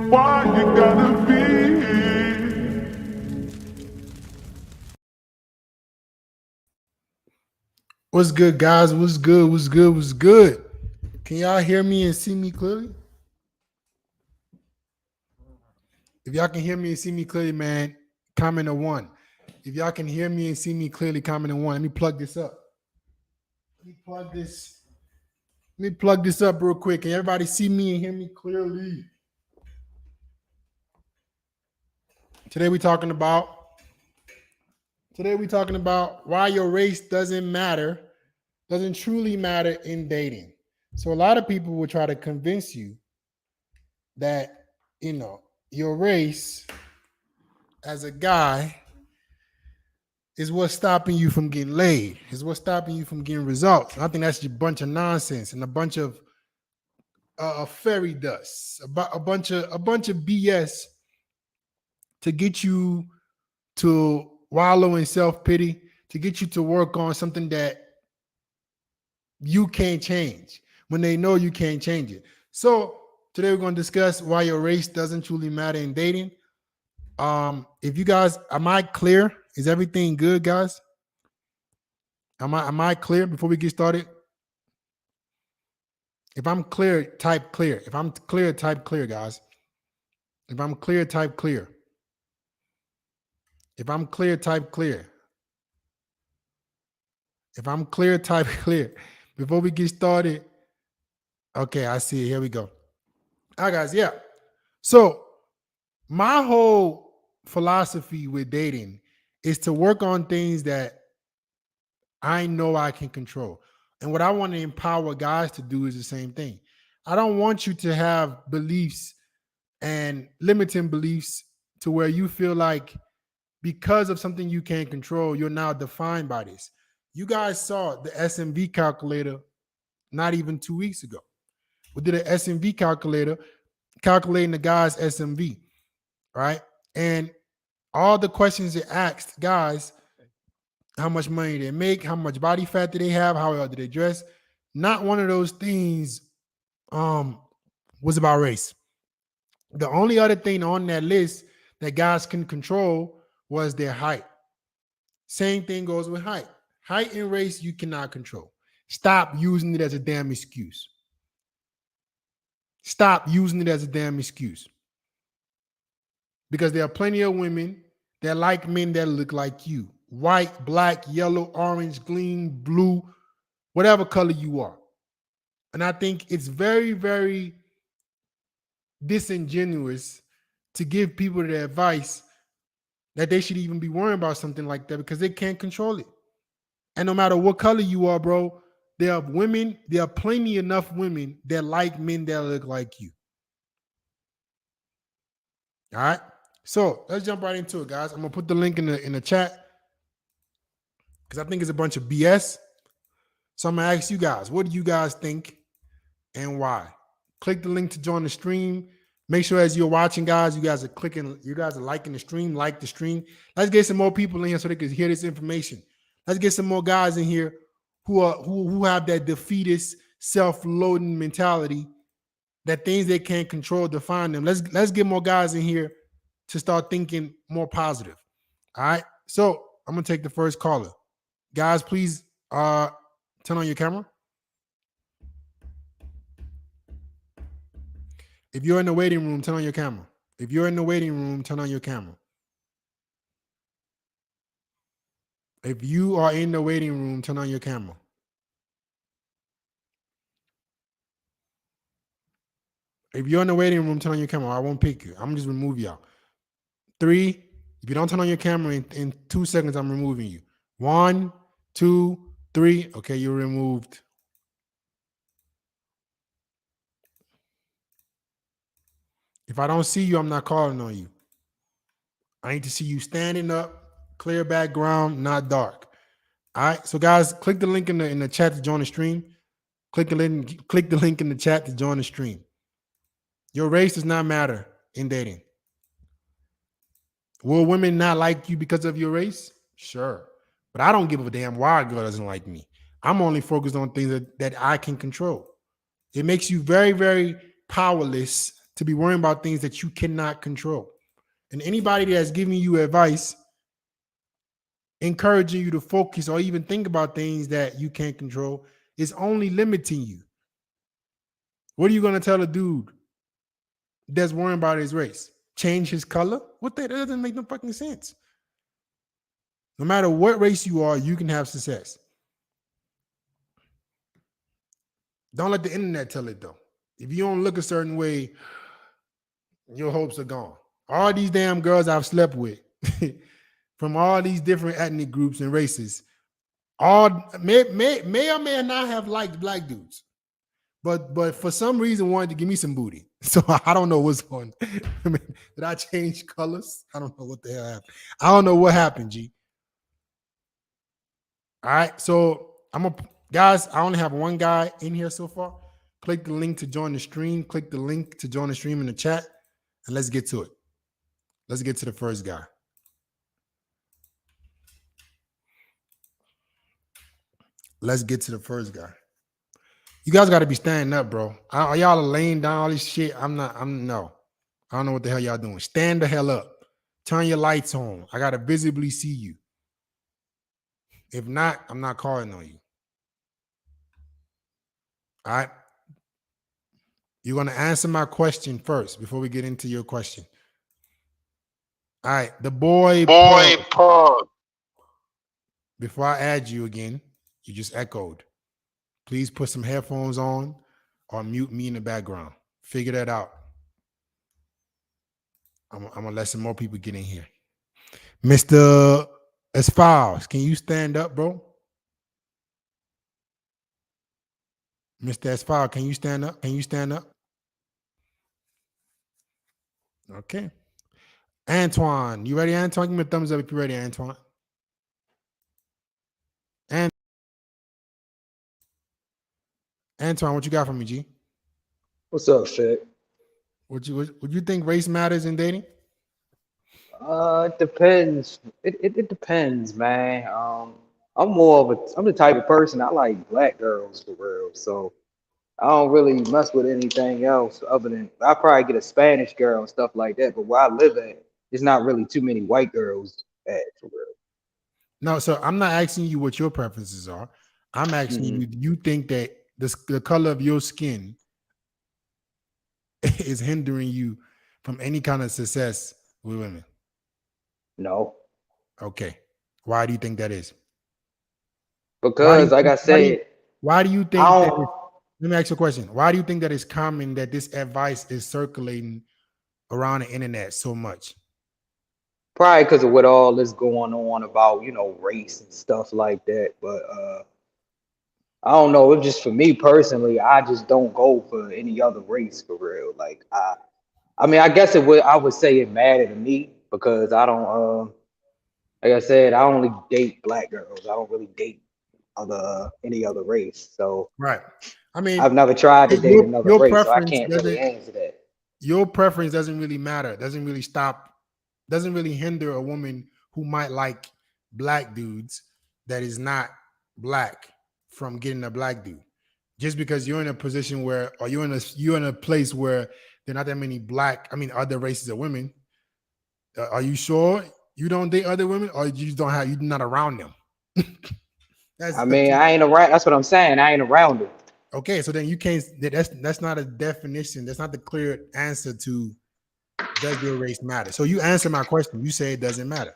Why you gotta be? What's good, guys? What's good? What's good? What's good? Can y'all hear me and see me clearly? If y'all can hear me and see me clearly, man, comment a one. If y'all can hear me and see me clearly, comment a one. Let me plug this up. Let me plug this up real quick. Can everybody see me and hear me clearly? Today we're talking about why your race doesn't truly matter in dating. So a lot of people will try to convince you that, your race as a guy is what's stopping you from getting laid, is what's stopping you from getting results. And I think that's just a bunch of nonsense and a bunch of fairy dust, a bunch of BS to get you to wallow in self-pity, to get you to work on something that you can't change when they know you can't change it. So today we're going to discuss why your race doesn't truly matter in dating. If you guys, am I clear? Is everything good, guys? Am I clear before we get started? If I'm clear, type clear. If I'm clear, type clear, guys. If I'm clear, type clear. If I'm clear, type clear. If I'm clear, type clear. Before we get started, okay, I see it. Here we go. All right, guys, yeah. So my whole philosophy with dating is to work on things that I know I can control. And what I want to empower guys to do is the same thing. I don't want you to have beliefs and limiting beliefs to where you feel like because of something you can't control, you're now defined by this. You guys saw the SMV calculator not even 2 weeks ago. We did an SMV calculator calculating the guy's SMV, right? And all the questions it asked guys, how much money they make, how much body fat do they have, how well do they dress. Not one of those things was about race. The only other thing on that list that guys can control was their height. Same thing goes with height. Height and race you cannot control. Stop using it as a damn excuse. Stop using it as a damn excuse. Because there are plenty of women that like men that look like you. White, black, yellow, orange, green, blue, whatever color you are. And I think it's very, very disingenuous to give people the advice that they should even be worrying about something like that because they can't control it. And no matter what color you are, bro, there are plenty enough women that like men that look like you. All right. So let's jump right into it, guys. I'm gonna put the link in the chat because I think it's a bunch of BS. So I'm gonna ask you guys, what do you guys think and why? Click the link to join the stream. Make sure as you're watching, guys, you guys are liking the stream, like the stream. Let's get some more people in here so they can hear this information. Let's get some more guys in here who have that defeatist, self-loathing mentality, that things they can't control define them. Let's get more guys in here to start thinking more positive. All right. So I'm gonna take the first caller. Guys, please turn on your camera. If you're in the waiting room, turn on your camera. If you're in the waiting room, turn on your camera. If you are in the waiting room, turn on your camera. If you're in the waiting room, turn on your camera. I won't pick you. I'm just remove y'all. 3. If you don't turn on your camera in 2 seconds, I'm removing you. 1, 2, 3. Okay, you're removed. If I don't see you, I'm not calling on you. I need to see you standing up, clear background, not dark. All right. So guys, click the link in the chat to join the stream. Click the link in the chat to join the stream. Your race does not matter in dating. Will women not like you because of your race? Sure. But I don't give a damn why a girl doesn't like me. I'm only focused on things that I can control. It makes you very, very powerless to be worrying about things that you cannot control. And anybody that's giving you advice, encouraging you to focus or even think about things that you can't control, is only limiting you. What are you going to tell a dude that's worrying about his race? Change his color? That doesn't make no fucking sense. No matter what race you are, you can have success. Don't let the internet tell it though. If you don't look a certain way, your hopes are gone. All these damn girls I've slept with from all these different ethnic groups and races, all may or may not have liked black dudes, but for some reason wanted to give me some booty. So I don't know what's going on. Did I change colors? I don't know what the hell happened. I don't know what happened, G. All right, so guys, I only have one guy in here so far. Click the link to join the stream. Click the link to join the stream in the chat, and let's get to it. Let's get to the first guy. Let's get to the first guy. You guys got to be standing up, bro. Y'all are laying down all this shit. No. I don't know what the hell y'all doing. Stand the hell up. Turn your lights on. I got to visibly see you. If not, I'm not calling on you. All right. You're going to answer my question first before we get into your question. All right. The boy Paul. Before I add you again, you just echoed. Please put some headphones on or mute me in the background. Figure that out. I'm going to let some more people get in here. Mr. Espouse, can you stand up, bro? Mr. Espouse, can you stand up? Can you stand up? Okay. Antoine, you ready, Antoine? Give me a thumbs up if you're ready, Antoine. And Antoine, what you got for me, G? What's up, Shit? Would you think race matters in dating? It depends. It depends, man. I'm the type of person I like black girls for real. So I don't really mess with anything else other than I probably get a Spanish girl and stuff like that. But where I live at, there's not really too many white girls at for real. No, so I'm not asking you what your preferences are. I'm asking you, do you think that the color of your skin is hindering you from any kind of success with women? No. Okay. Why do you think that is? Because like I said, why do you think I that don't let me ask you a question. Why do you think that it's common that this advice is circulating around the internet so much? probably because of what all is going on about, race and stuff like that. But I don't know. It's just for me personally, I just don't go for any other race for real. Like I mean, I guess I would say it mattered to me because I don't like I said, I only date black girls. I don't really date any other race. So Right. I mean, I've never tried to date another your race, so I preference can't really answer that. your preference doesn't really matter. Doesn't really hinder a woman who might like black dudes that is not black from getting a black dude. Just because you're in a position where, or you're in a place where there are not that many other races of women. Are you sure you don't date other women, or you just don't have, you're not around them? I mean, I ain't around. That's what I'm saying. I ain't around it. Okay, so then you can't. That's not a definition. That's not the clear answer to does your race matter. So you answer my question. You say it doesn't matter.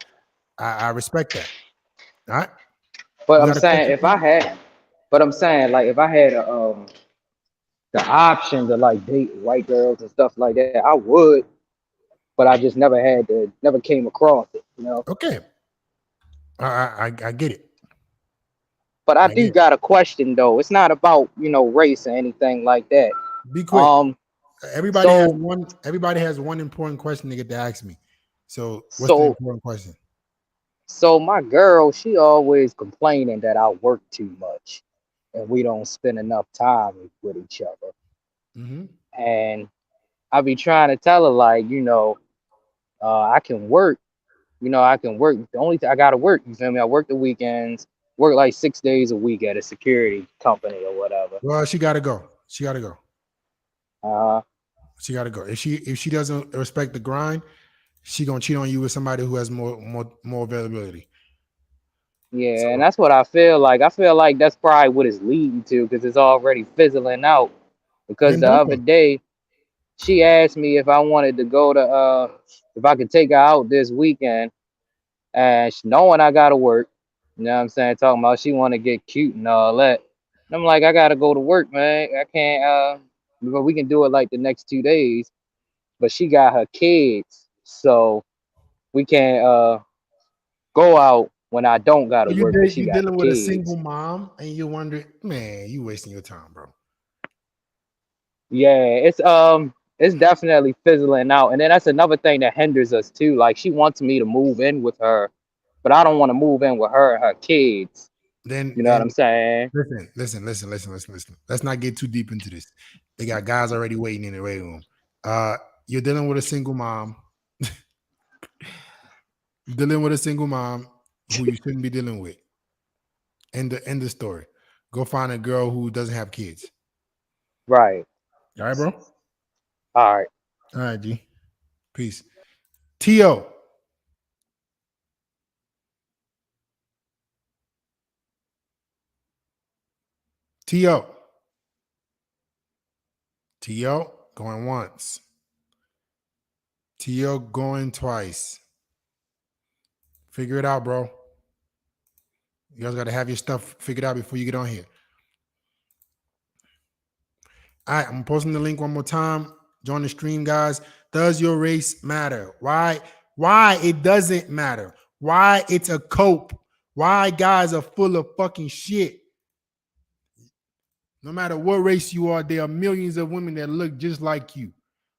I respect that. All right. But You I'm got a saying question? like if I had the option to like date white girls and stuff like that, I would. But I just never came across it. Okay. I get it. But I do got a question though. It's not about race or anything like that. Be quick. So Everybody has one important question they get to ask me. So what's the so important question? so my girl, she always complaining that I work too much and we don't spend enough time with each other. Mm-hmm. And I be trying to tell her like, I can work. I can work. The only thing I gotta work, you feel me? I work the weekends, work like 6 days a week at a security company or whatever. Well, she got to go. She got to go. Uh, She got to go. If she doesn't respect the grind, she gonna cheat on you with somebody who has more availability. yeah, and So that's what I feel like. I feel like that's probably what it's leading to because it's already fizzling out. Because then the other don't. day she asked me if I wanted to go to if I could take her out this weekend, and knowing I gotta work. You know what I'm saying? Talking about she want to get cute and all that. And I'm like, I gotta go to work, man. I can't. But we can do it like the next 2 days. But she got her kids, so we can't go out when I don't gotta You work because she you got the dealing with a single kids. mom and you wonder, man, you wasting your time, bro. Yeah, it's definitely fizzling out. And then that's another thing that hinders us too. Like she wants me to move in with her, but I don't want to move in with her and her kids. Then You know what then I'm saying? listen. Let's not get too deep into this. They got guys already waiting in the waiting room. Uh, you're dealing with a single mom. You're dealing with a single mom who you shouldn't be dealing with. End the story. Go find a girl who doesn't have kids. Right. All right, bro. All right. All right, G. Peace. T.O. T.O. T.O. going once. T.O. going twice. Figure it out, bro. You guys got to have your stuff figured out before you get on here. All right, I'm posting the link one more time. Join the stream, guys. Does your race matter? Why? Why it doesn't matter? Why it's a cope? Why guys are full of fucking shit? No matter what race you are, there are millions of women that look just like you,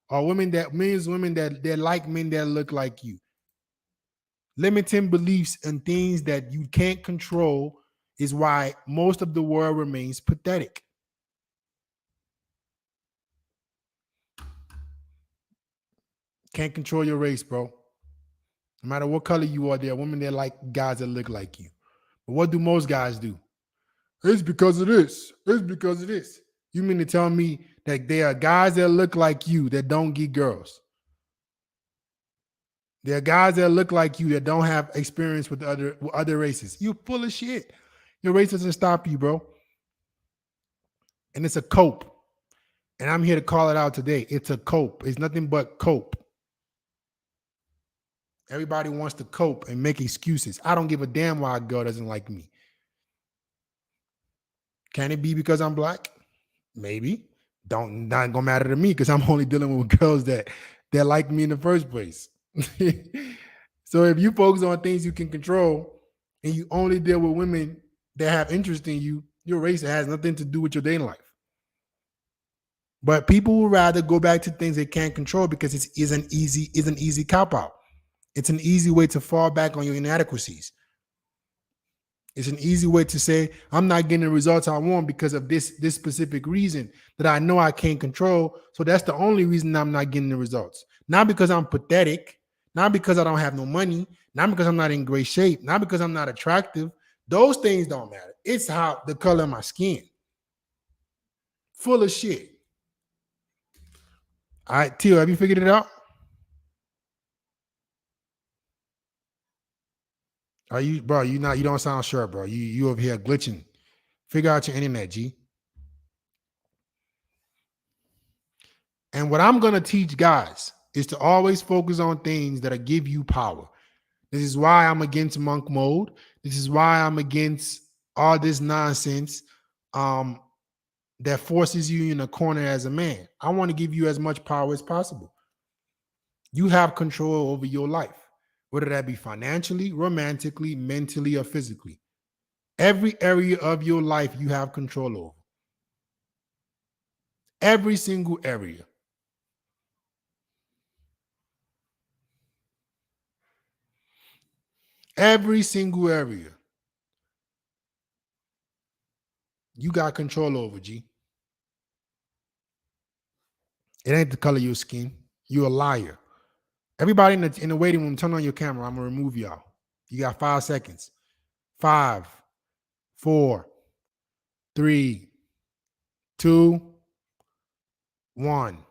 or millions of women that like men that look like you. Limiting beliefs and things that you can't control is why most of the world remains pathetic. Can't control your race, bro. No matter what color you are, there are women that like guys that look like you. But what do most guys do? It's because of this. It's because of this. You mean to tell me that there are guys that look like you that don't get girls? There are guys that look like you that don't have experience with other races. You're full of shit. Your race doesn't stop you, bro. And it's a cope. And I'm here to call it out today. It's a cope. It's nothing but cope. Everybody wants to cope and make excuses. I don't give a damn why a girl doesn't like me. Can it be because I'm black? Maybe. Not gonna matter to me because I'm only dealing with girls that like me in the first place. So if you focus on things you can control and you only deal with women that have interest in you, your race has nothing to do with your dating life. But people would rather go back to things they can't control because it's an easy cop out. It's an easy way to fall back on your inadequacies. It's an easy way to say, I'm not getting the results I want because of this specific reason that I know I can't control. So that's the only reason I'm not getting the results. Not because I'm pathetic, not because I don't have no money, not because I'm not in great shape, not because I'm not attractive. Those things don't matter. It's how the color of my skin. Full of shit. All right, Tio, have you figured it out? Are you, bro? You don't sound sure, bro. You over here glitching. Figure out your internet, G. And what I'm gonna teach guys is to always focus on things that'll give you power. This is why I'm against monk mode. This is why I'm against all this nonsense um, that forces you in a corner as a man. I want to give you as much power as possible. You have control over your life, whether that be financially, romantically, mentally, or physically. Every area of your life you have control over. Every single area. Every single area you got control over, G. It ain't the color of your skin. You're a liar. Everybody in the waiting room, turn on your camera. I'm gonna remove y'all. You got 5 seconds. 5, 4, 3, 2, 1. You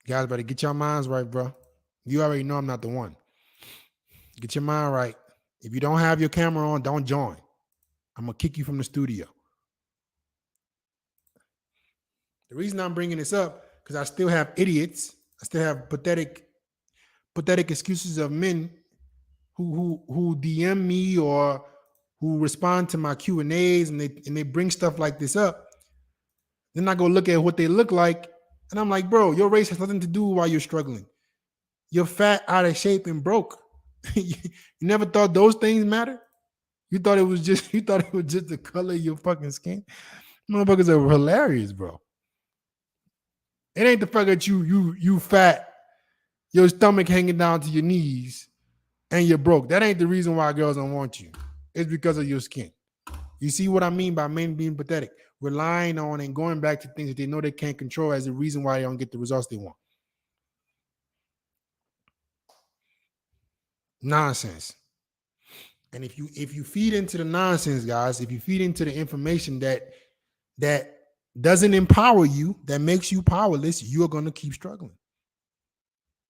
guys better get your minds right, bro. You already know I'm not the one. Get your mind right. If you don't have your camera on, don't join. I'm gonna kick you from the studio. The reason I'm bringing this up because I still have idiots. I still have pathetic excuses of men who DM me or who respond to my Q&As and they bring stuff like this up. Then I go look at what they look like, and I'm like, bro, your race has nothing to do while you're struggling. You're fat, out of shape, and broke. You never thought those things matter? You thought it was just the color of your fucking skin? Motherfuckers are hilarious, bro. It ain't the fact that you fat, your stomach hanging down to your knees, and you're broke. That ain't the reason why girls don't want you. It's because of your skin. You see what I mean by men being pathetic? Relying on and going back to things that they know they can't control as the reason why they don't get the results they want. Nonsense. And if you feed into the nonsense, guys, if you feed into the information that doesn't empower you, that makes you powerless, you're going to keep struggling.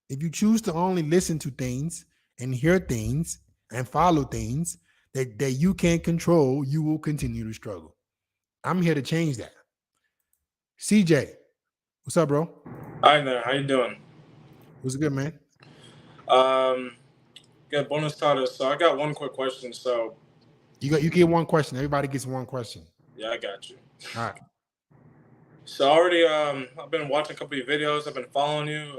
If you choose to only listen to things and hear things and follow things that you can't control, you will continue to struggle. I'm here to change that. CJ, what's up, bro? Hi there. How you doing? What's good, man? Good bonus status. So I got one quick question. So You get one question. Everybody gets one question. yeah, I got you. All right. So already, I've been watching a couple of your videos. I've been following you.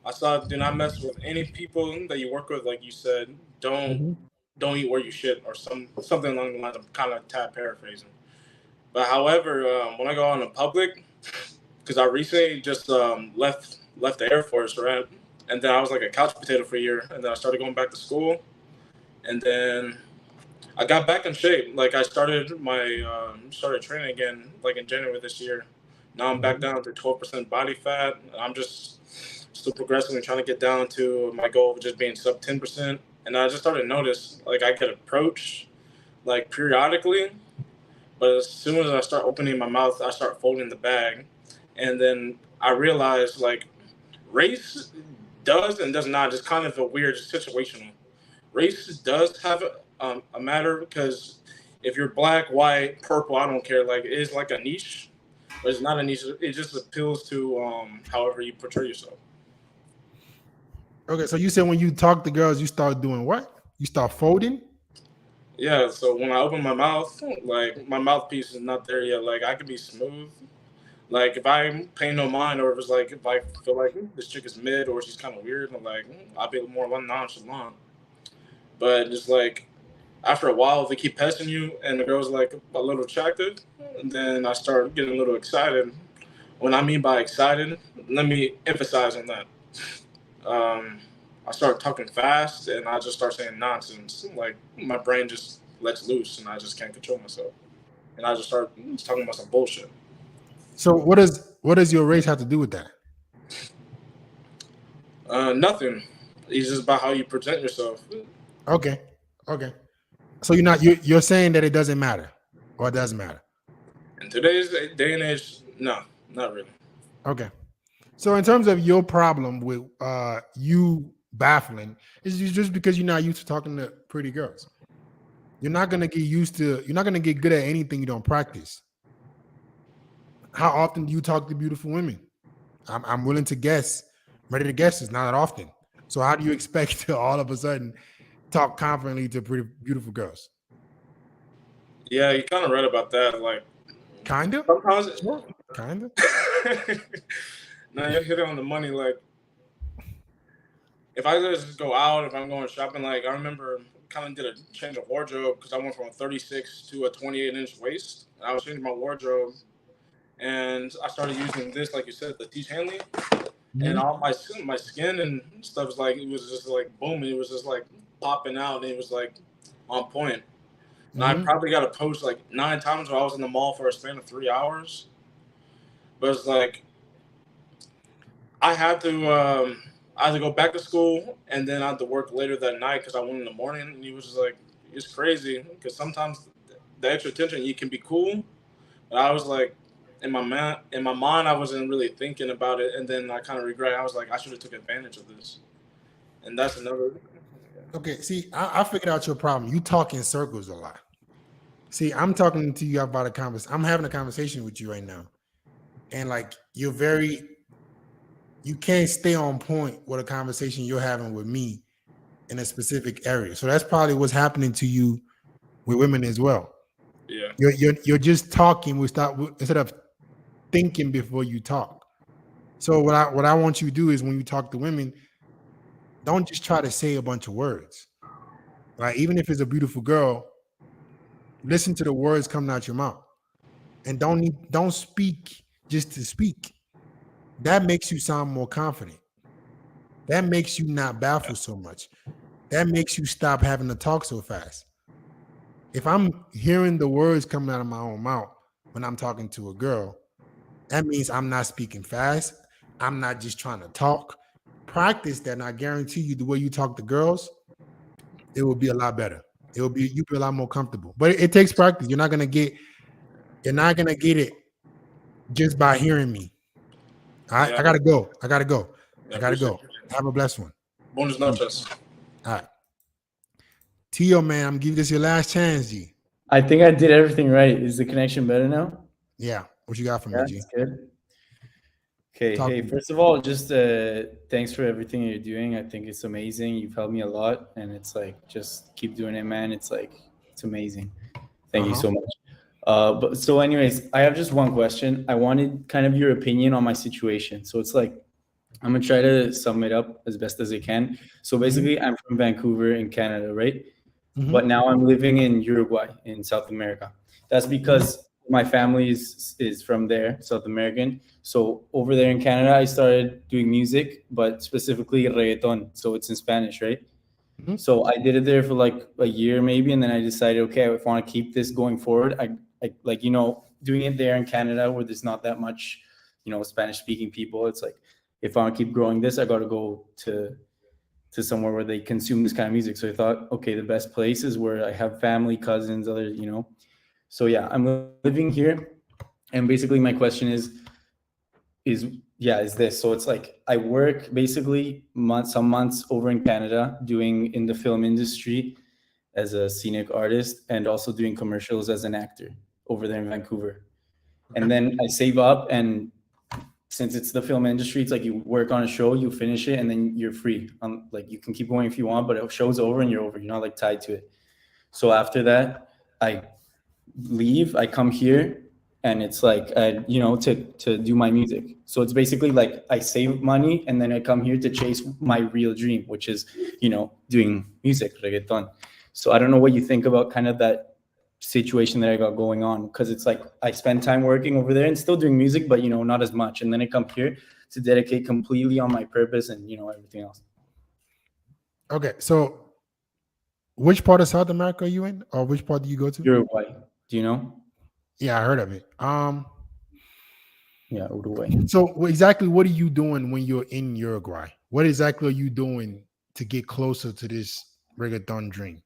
I saw do not mess with any people that you work with. Like you said, don't eat where you shit or something along the lines. I'm kind of tad paraphrasing. But however, when I go out in public, because I recently just left the Air Force, right? And then I was like a couch potato for a year, and then I started going back to school, and then I got back in shape. Like I started training again, like in January this year. Now I'm back down to 12% body fat. I'm just still progressing and trying to get down to my goal of just being sub 10%. And I just started to notice, like I get approached, like periodically, but as soon as I start opening my mouth, I start folding the bag, and then I realize like race does and does not. It's kind of a weird situational. Race does have a matter because if you're black, white, purple, I don't care. Like it's like a niche, but it's not a niche. It just appeals to however you portray yourself. Okay, so you said when you talk to girls, you start doing what? You start folding? Yeah. So when I open my mouth, like my mouthpiece is not there yet. Like I could be smooth. Like if I pay no mind, or if it's like if I feel like this chick is mid or she's kind of weird, I'm like I'll be more nonchalant. But just like after a while, if they keep pestering you and the girl's like a little attractive, then I start getting a little excited. What I mean by excited, let me emphasize on that. I start talking fast and I just start saying nonsense. Like my brain just lets loose and I just can't control myself. And I just start talking about some bullshit. So what does your race have to do with that? Nothing. It's just about how you present yourself. Okay. So you're saying that it doesn't matter, or it doesn't matter. In today's day and age, no, not really. Okay. So in terms of your problem with you baffling, is just because you're not used to talking to pretty girls. You're not gonna get good at anything you don't practice. How often do you talk to beautiful women? I'm willing to guess. I'm ready to guess it's not that often. So how do you expect to all of a sudden talk confidently to pretty beautiful girls? Yeah, you kind of read about that. Like, Kind of. sometimes, Sure. Kind of. no, you hit it on the money. Like, if I just go out, if I'm going shopping, like I remember kind of did a change of wardrobe because I went from a 36 to a 28-inch waist. And I was changing my wardrobe, and I started using this, like you said, the Teach Hanley, and all my skin and stuff was like it was just like boom. It was just like popping out, and it was like on point. And I probably got a post like 9 times while I was in the mall for a span of 3 hours. But it's like I had to go back to school, and then I had to work later that night because I went in the morning. And he was just like, it's crazy because sometimes the extra attention, you can be cool, but I was like, in my mind, I wasn't really thinking about it, and then I kind of regret. I was like, I should have took advantage of this, and that's another. Okay, see, I figured out your problem. You talk in circles a lot. See, I'm talking to you about a conversation. I'm having a conversation with you right now, and like you can't stay on point with a conversation you're having with me in a specific area. So that's probably what's happening to you with women as well. Yeah, you're just talking instead of thinking before you talk. So what I want you to do is when you talk to women, don't just try to say a bunch of words. Right? Even if it's a beautiful girl, listen to the words coming out your mouth, and don't speak just to speak. That makes you sound more confident. That makes you not baffle so much. That makes you stop having to talk so fast. If I'm hearing the words coming out of my own mouth when I'm talking to a girl, that means I'm not speaking fast. I'm not just trying to talk. Practice that, and I guarantee you the way you talk to girls, it will be a lot better. You'll be a lot more comfortable. But it takes practice. You're not gonna get it just by hearing me. All right, I gotta go. Have a blessed one. Buenas noches. All right. Tio, man, I'm giving this your last chance, G. I think I did everything right. Is the connection better now? Yeah. What you got for me, G? That's good. Okay. Talk Hey, to me. first of all, just thanks for everything you're doing. I think it's amazing. You've helped me a lot, and it's like just keep doing it, man. It's amazing. Thank you so much. But so, anyways, I have just one question. I wanted kind of your opinion on my situation. So it's like I'm gonna try to sum it up as best as I can. So basically, I'm from Vancouver in Canada, right? But now I'm living in Uruguay in South America. That's because my family is from there, South American. So over there in Canada, I started doing music, but specifically reggaeton. So it's in Spanish, right? So I did it there for like a year maybe, and then I decided, okay, if I want to keep this going forward, I like doing it there in Canada where there's not that much, Spanish speaking people. It's like if I want to keep growing this, I got to go to somewhere where they consume this kind of music. So I thought, okay, the best place is where I have family, cousins, other, So yeah, I'm living here, and basically my question is this. So it's like I work basically some months over in Canada doing in the film industry as a scenic artist and also doing commercials as an actor over there in Vancouver. And then I save up, and since it's the film industry, it's like you work on a show, you finish it, and then you're free. Like you can keep going if you want, but if show's over and you're over. You're not like tied to it. So after that, I leave. I come here, and it's like to do my music. So it's basically like I save money, and then I come here to chase my real dream, which is doing music, reggaeton. So I don't know what you think about kind of that situation that I got going on, because it's like I spend time working over there and still doing music, but not as much, and then I come here to dedicate completely on my purpose and everything else. Okay, so which part of South America are you in, or which part do you go to? Uruguay. Do you know? Yeah, I heard of it. Yeah, Uruguay. So exactly what are you doing when you're in Uruguay? What exactly are you doing to get closer to this reggaeton dream?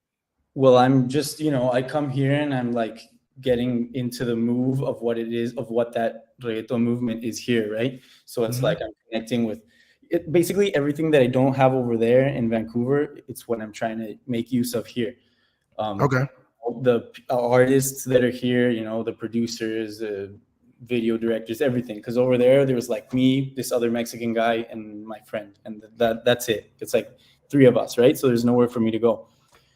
Well, I'm just, I come here and I'm like getting into the move of what it is, of what that reggaeton movement is here, right? So it's like I'm connecting with it, basically everything that I don't have over there in Vancouver. It's what I'm trying to make use of here. Okay. The artists that are here, the producers, video directors, everything. Because over there was like me, this other Mexican guy, and my friend, and that's it. It's like 3 of us, right? So there's nowhere for me to go.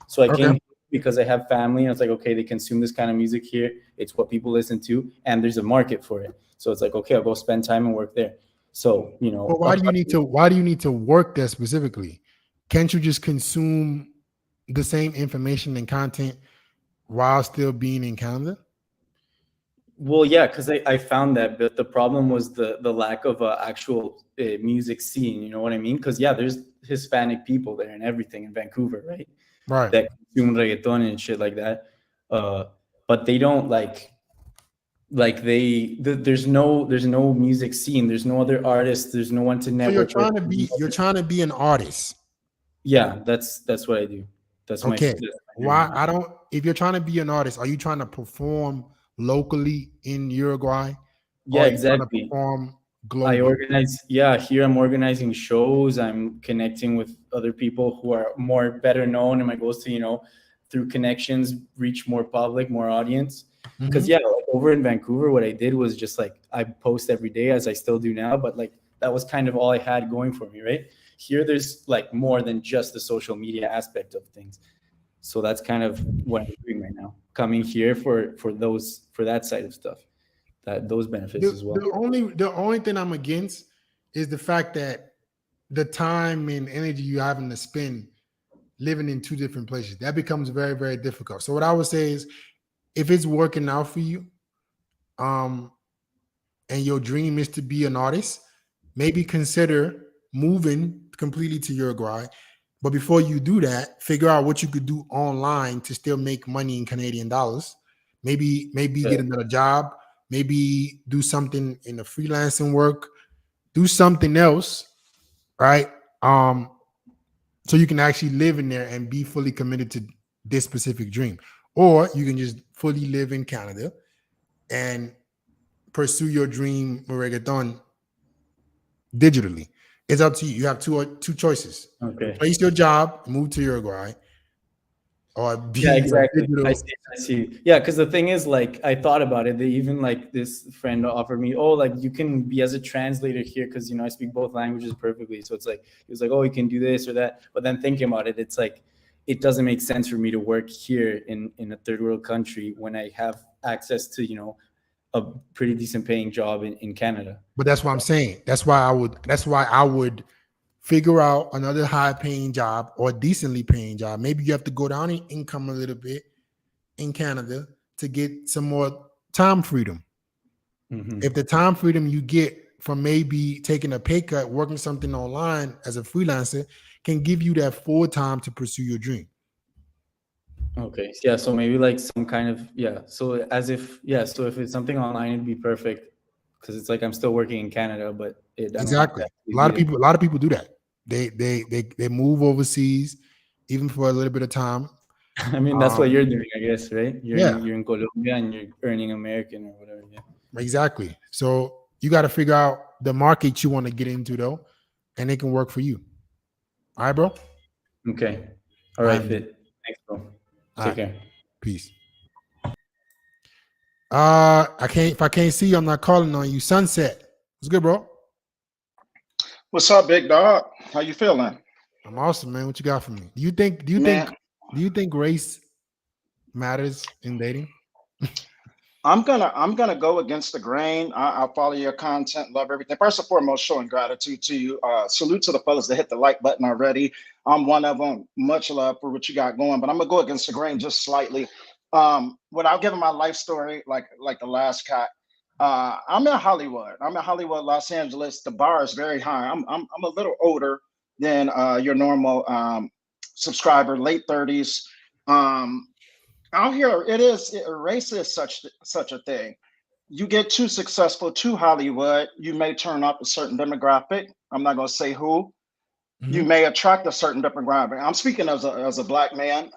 So I came because I have family, and it's like, okay, they consume this kind of music here. It's what people listen to, and there's a market for it. So it's like, okay, I'll go spend time and work there. So, But why do you need to work there specifically? Can't you just consume the same information and content while still being in Canada? Well, yeah, because I found that, but the problem was the lack of actual music scene. You know what I mean? Because there's Hispanic people there and everything in Vancouver, right? Right. that consume reggaeton and shit like that. But they don't there's no music scene. There's no other artists. There's no one to So network with. you're trying to be an artist. Yeah, that's what I do. That's my Okay. Why dream. I don't if you're trying to be an artist, are you trying to perform locally in Uruguay? Or Yeah, are you trying to exactly. perform I globally? organize, here I'm organizing shows. I'm connecting with other people who are better known. And my goal is to, through connections, reach more public, more audience. Because like over in Vancouver, what I did was just like, I post every day as I still do now, but like, that was kind of all I had going for me, right? Here, there's like more than just the social media aspect of things. So that's kind of what I'm doing right now. Coming here for that side of stuff, those benefits as well. The only thing I'm against is the fact that the time and energy you're having to spend living in two different places, that becomes very, very difficult. So what I would say is, if it's working out for you, and your dream is to be an artist, maybe consider moving completely to Uruguay. But before you do that, figure out what you could do online to still make money in Canadian dollars. Maybe get another job, maybe do something in the freelancing work, do something else, right? So you can actually live in there and be fully committed to this specific dream. Or you can just fully live in Canada and pursue your dream with reggaeton digitally. It's up to you. You have two choices. Okay. Replace your job, move to Uruguay, or be exactly. digital. I see. Yeah, because the thing is, like, I thought about it. They even like this friend offered me, oh, like you can be as a translator here because I speak both languages perfectly. So it's like he was like, oh, you can do this or that. But then thinking about it, it's like it doesn't make sense for me to work here in a third world country when I have access to a pretty decent paying job in Canada. But that's what I'm saying. That's why I would figure out another high paying job or decently paying job. Maybe you have to go down in income a little bit in Canada to get some more time freedom. Mm-hmm. If the time freedom you get from maybe taking a pay cut, working something online as a freelancer can give you that full time to pursue your dream. Okay. Yeah. So maybe like some kind of, So so if it's something online, it'd be perfect because it's like I'm still working in Canada, but Exactly. A lot of people do that. They move overseas even for a little bit of time. I mean, that's what you're doing, I guess, right? You're in Colombia and you're earning American or whatever. Yeah. Exactly. So you got to figure out the market you want to get into though, and it can work for you. All right, bro. Okay. All right, Fit. Thanks, bro. Take care. Peace. If I can't see you, I'm not calling on you. Sunset. What's good, bro? What's up, big dog? How you feeling? I'm awesome, man. What you got for me? Do you think race matters in dating? I'm gonna go against the grain. I'll follow your content, love everything. First and foremost, showing gratitude to you. Salute to the fellas that hit the like button already. I'm one of them. Much love for what you got going, but I'm gonna go against the grain just slightly. Without giving my life story, like the last cat. I'm in Hollywood. Los Angeles. The bar is very high. I'm a little older than your normal subscriber, late 30s. Out here, race is such a thing. You get too successful, too Hollywood, you may turn up a certain demographic. I'm not going to say who. Mm-hmm. You may attract a certain demographic. I'm speaking as a black man.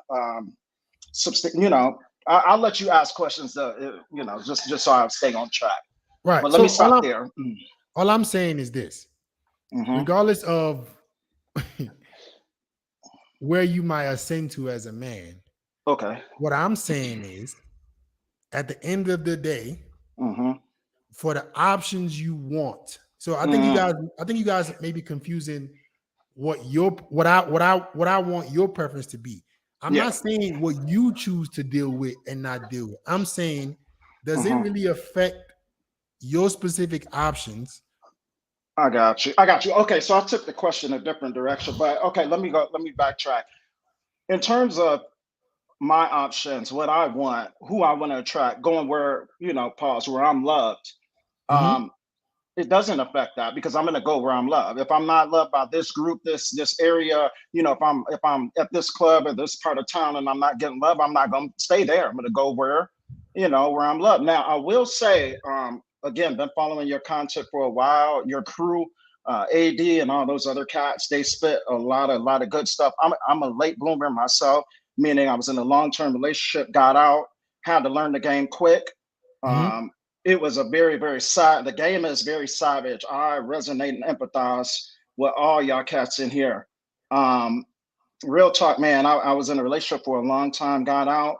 I'll let you ask questions. Just so I stay on track. Right. But let me stop there. All I'm saying is this: regardless of where you might ascend to as a man. Okay. What I'm saying is, at the end of the day, for the options you want. So I think you guys may be confusing what I want your preference to be. I'm not saying what you choose to deal with and not deal with. I'm saying, does it really affect your specific options? I got you. Okay, so I took the question a different direction, but okay, let me backtrack. In terms of my options, what I want, who I want to attract, going where, where I'm loved. it doesn't affect that because I'm gonna go where I'm loved. If I'm not loved by this group, this area, if I'm at this club or this part of town and I'm not getting love, I'm not gonna stay there. I'm gonna go where, where I'm loved. Now I will say, again, been following your content for a while. Your crew, AD and all those other cats, they spit a lot of good stuff. I'm a late bloomer myself, meaning I was in a long-term relationship, got out, had to learn the game quick. It was a very, very sad. The game is very savage. I resonate and empathize with all y'all cats in here. Real talk, man. I was in a relationship for a long time, got out,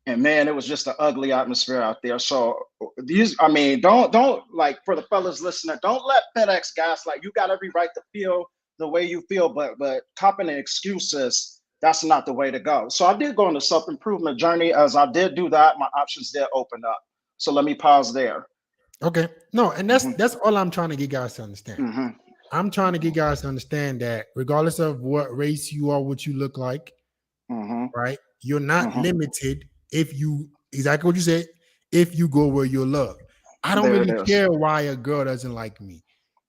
and man, it was just an ugly atmosphere out there. So don't like, for the fellas listening, don't let FedEx gaslight. You got every right to feel the way you feel, but copping excuses, that's not the way to go. So I did go on a self-improvement journey. As I did do that, my options did open up. So let me pause there. Okay. No, and that's all I'm trying to get guys to understand. I'm trying to get guys to understand that regardless of what race you are, what you look like, right? You're not limited if you, exactly what you said, if you go where you're loved. I don't really care why a girl doesn't like me.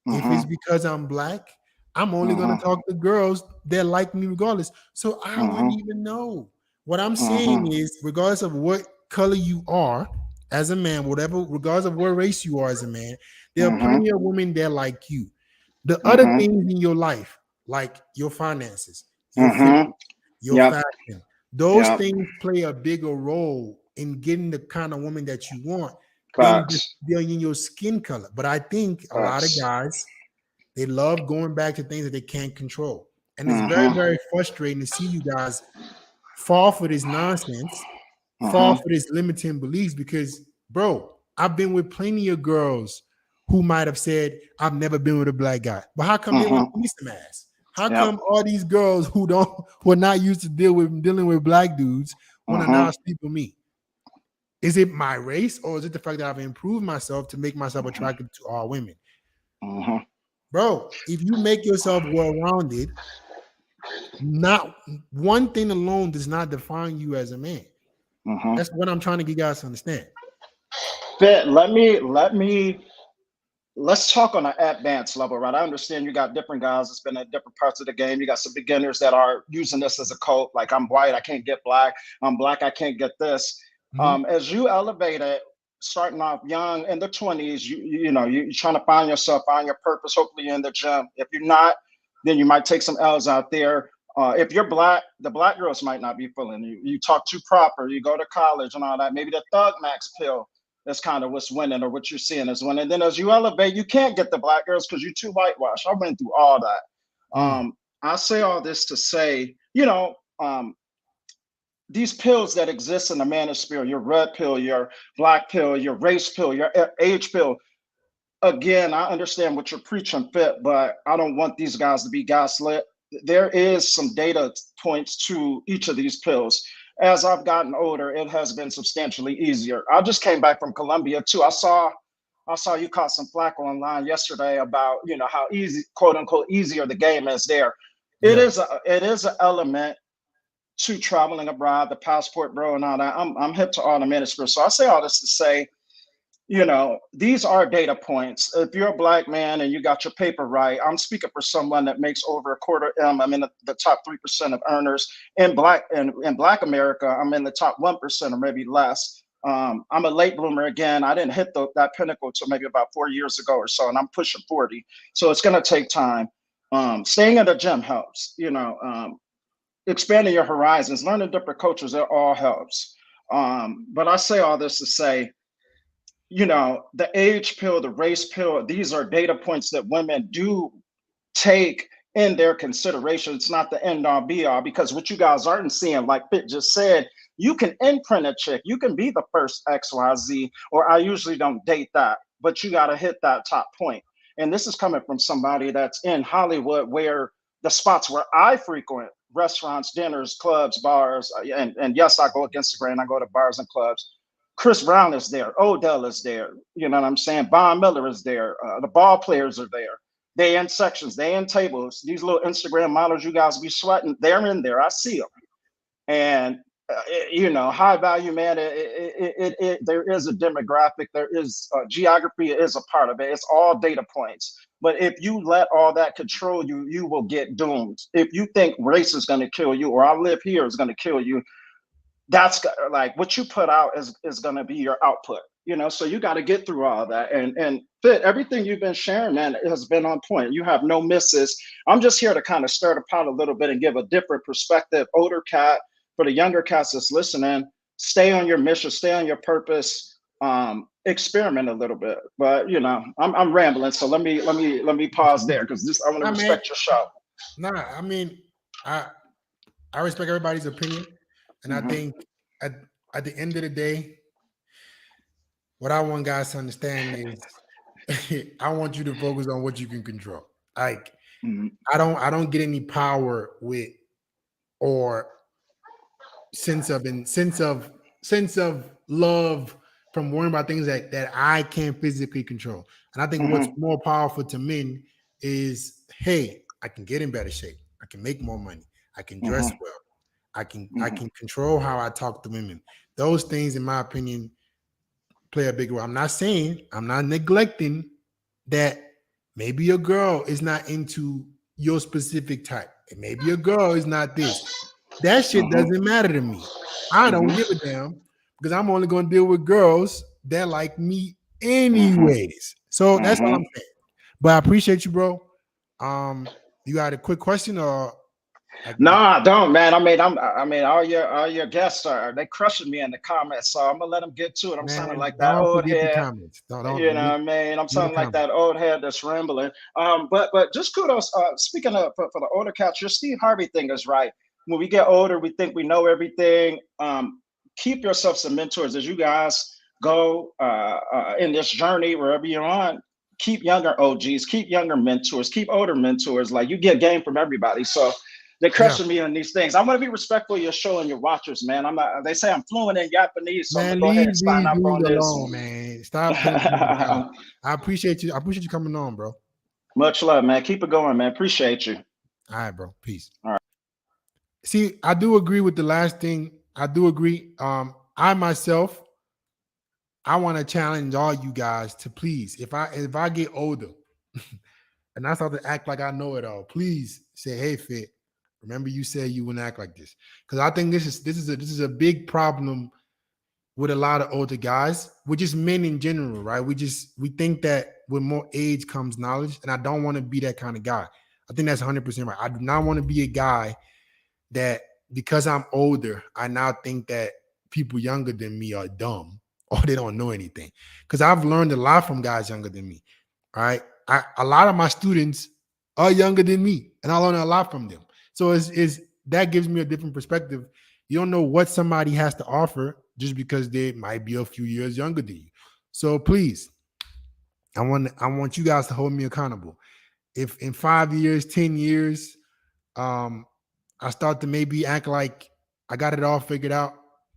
If it's because I'm black, I'm only going to talk to girls that like me regardless. So I wouldn't even know. What I'm saying is, regardless of what color you are as a man, whatever, regardless of what race you are as a man, there are plenty of women that like you. The other things in your life, like your finances, your fitness, your fashion, those things play a bigger role in getting the kind of woman that you want than just being your skin color. But I think a lot of guys, they love going back to things that they can't control. And it's very, very frustrating to see you guys fall for this nonsense, fall for this limiting beliefs because, bro, I've been with plenty of girls who might have said, I've never been with a black guy. But how come they want to be some ass? How come all these girls who are not used to dealing with black dudes want to now sleep with me? Is it my race or is it the fact that I've improved myself to make myself attractive to all women? Bro, if you make yourself well-rounded, not one thing alone does not define you as a man. That's what I'm trying to get guys to understand. Fit, let's talk on an advanced level, right? I understand you got different guys that's been at different parts of the game. You got some beginners that are using this as a code, like I'm white, I can't get black. I'm black, I can't get this. As you elevate it, starting off young in the 20s, you're trying to find yourself, find your purpose, hopefully in the gym. If you're not, then you might take some L's out there. If you're black, the black girls might not be feeling you. You talk too proper, you go to college and all that. Maybe the Thug Max pill, that's kind of what's winning, or what you're seeing is winning. Then as you elevate, you can't get the black girls because you're too whitewashed. I went through all that. I say all this to say, these pills that exist in the manosphere, your red pill, your black pill, your race pill, your age pill. Again, I understand what you're preaching, Fit, but I don't want these guys to be gaslit. There is some data points to each of these pills. As I've gotten older, it has been substantially easier. I just came back from Colombia too. I saw you caught some flack online yesterday about how easy, quote unquote, easier the game is there. It is an element to traveling abroad, the passport, bro, and all that. I'm hip to all the ministers. So I say all this to say, these are data points. If you're a black man and you got your paper right, I'm speaking for someone that makes over $250,000. I'm in the top 3% of earners in black America. I'm in the top 1% or maybe less. I'm a late bloomer again. I didn't hit that pinnacle till maybe about 4 years ago or so, and I'm pushing 40. So it's going to take time. Staying at the gym helps. Expanding your horizons, learning different cultures, it all helps. But I say all this to say, the age pill, the race pill, these are data points that women do take in their consideration. It's not the end all be all, because what you guys aren't seeing, like Pitt just said, you can imprint a chick, you can be the first XYZ, or I usually don't date that, but you got to hit that top point. And this is coming from somebody that's in Hollywood, where the spots where I frequent, restaurants, dinners, clubs, bars, and yes, I go against the grain, I go to bars and clubs. Chris Brown is there, Odell is there, you know what I'm saying? Von Miller is there, the ball players are there. They in sections, they in tables. These little Instagram models you guys be sweating, they're in there, I see them. And high value man. There is a demographic. There is geography is a part of it. It's all data points. But if you let all that control you, you will get doomed. If you think race is going to kill you, or I live here is going to kill you, that's like what you put out is going to be your output. So you got to get through all that. And Fit, everything you've been sharing, man, has been on point. You have no misses. I'm just here to kind of stir the pot a little bit and give a different perspective. Older cat, for the younger cats that's listening, stay on your mission, stay on your purpose, experiment a little bit. But I'm rambling, so let me pause there, because I want to respect your show. Nah, I mean, I respect everybody's opinion, and I think at the end of the day, what I want guys to understand is I want you to focus on what you can control. Like I don't get any power with or sense of love from worrying about things that I can't physically control. And I think what's more powerful to men is, hey, I can get in better shape. I can make more money. I can dress well. I can control how I talk to women. Those things, in my opinion, play a big role. I'm not neglecting that maybe your girl is not into your specific type. And maybe your girl is not this. That shit doesn't matter to me. I don't give a damn, because I'm only going to deal with girls that like me anyways. So that's all I'm saying. But I appreciate you, bro. You got a quick question or? No, I don't, man. I mean, all your guests they crushing me in the comments, so I'm gonna let them get to it. I'm sounding like that old head. Don't what I mean? I'm sounding like that old head that's rambling. But just kudos. Speaking of for the older cats, your Steve Harvey thing is right. When we get older, we think we know everything. Keep yourself some mentors as you guys go in this journey wherever you're on. Keep younger OGs, keep younger mentors, keep older mentors. Like, you get game from everybody. So they're crushing me on these things. I'm going to be respectful of your show and your watchers, man. I'm not. They say I'm fluent in Japanese, so I'm going to go ahead and sign up on this. Alone, man. Stop. I appreciate you. I appreciate you coming on, bro. Much love, man. Keep it going, man. Appreciate you. All right, bro. Peace. All right. See, I do agree with the last thing. I do agree. I myself, I want to challenge all you guys to please, if I get older and I start to act like I know it all, please say, hey, Fit, remember you said you wouldn't act like this. Because I think this is a big problem with a lot of older guys, which is men in general, right? We think that with more age comes knowledge, and I don't want to be that kind of guy. I think that's 100% right. I do not want to be a guy that, because I'm older, I now think that people younger than me are dumb or they don't know anything. Because I've learned a lot from guys younger than me. All right. A lot of my students are younger than me, and I learn a lot from them. So that gives me a different perspective. You don't know what somebody has to offer just because they might be a few years younger than you. So please, I want you guys to hold me accountable. If in 5 years, 10 years, I start to maybe act like I got it all figured out,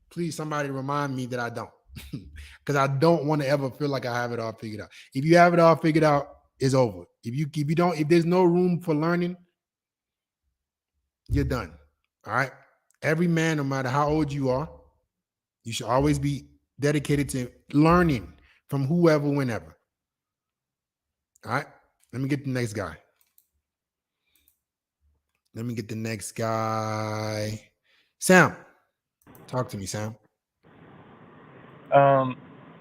please somebody remind me that I don't. Because I don't want to ever feel like I have it all figured out. If you have it all figured out, it's over. If there's no room for learning, you're done. All right. Every man, no matter how old you are, you should always be dedicated to learning from whoever, whenever. All right. Let me get the next guy. Sam. Talk to me, Sam.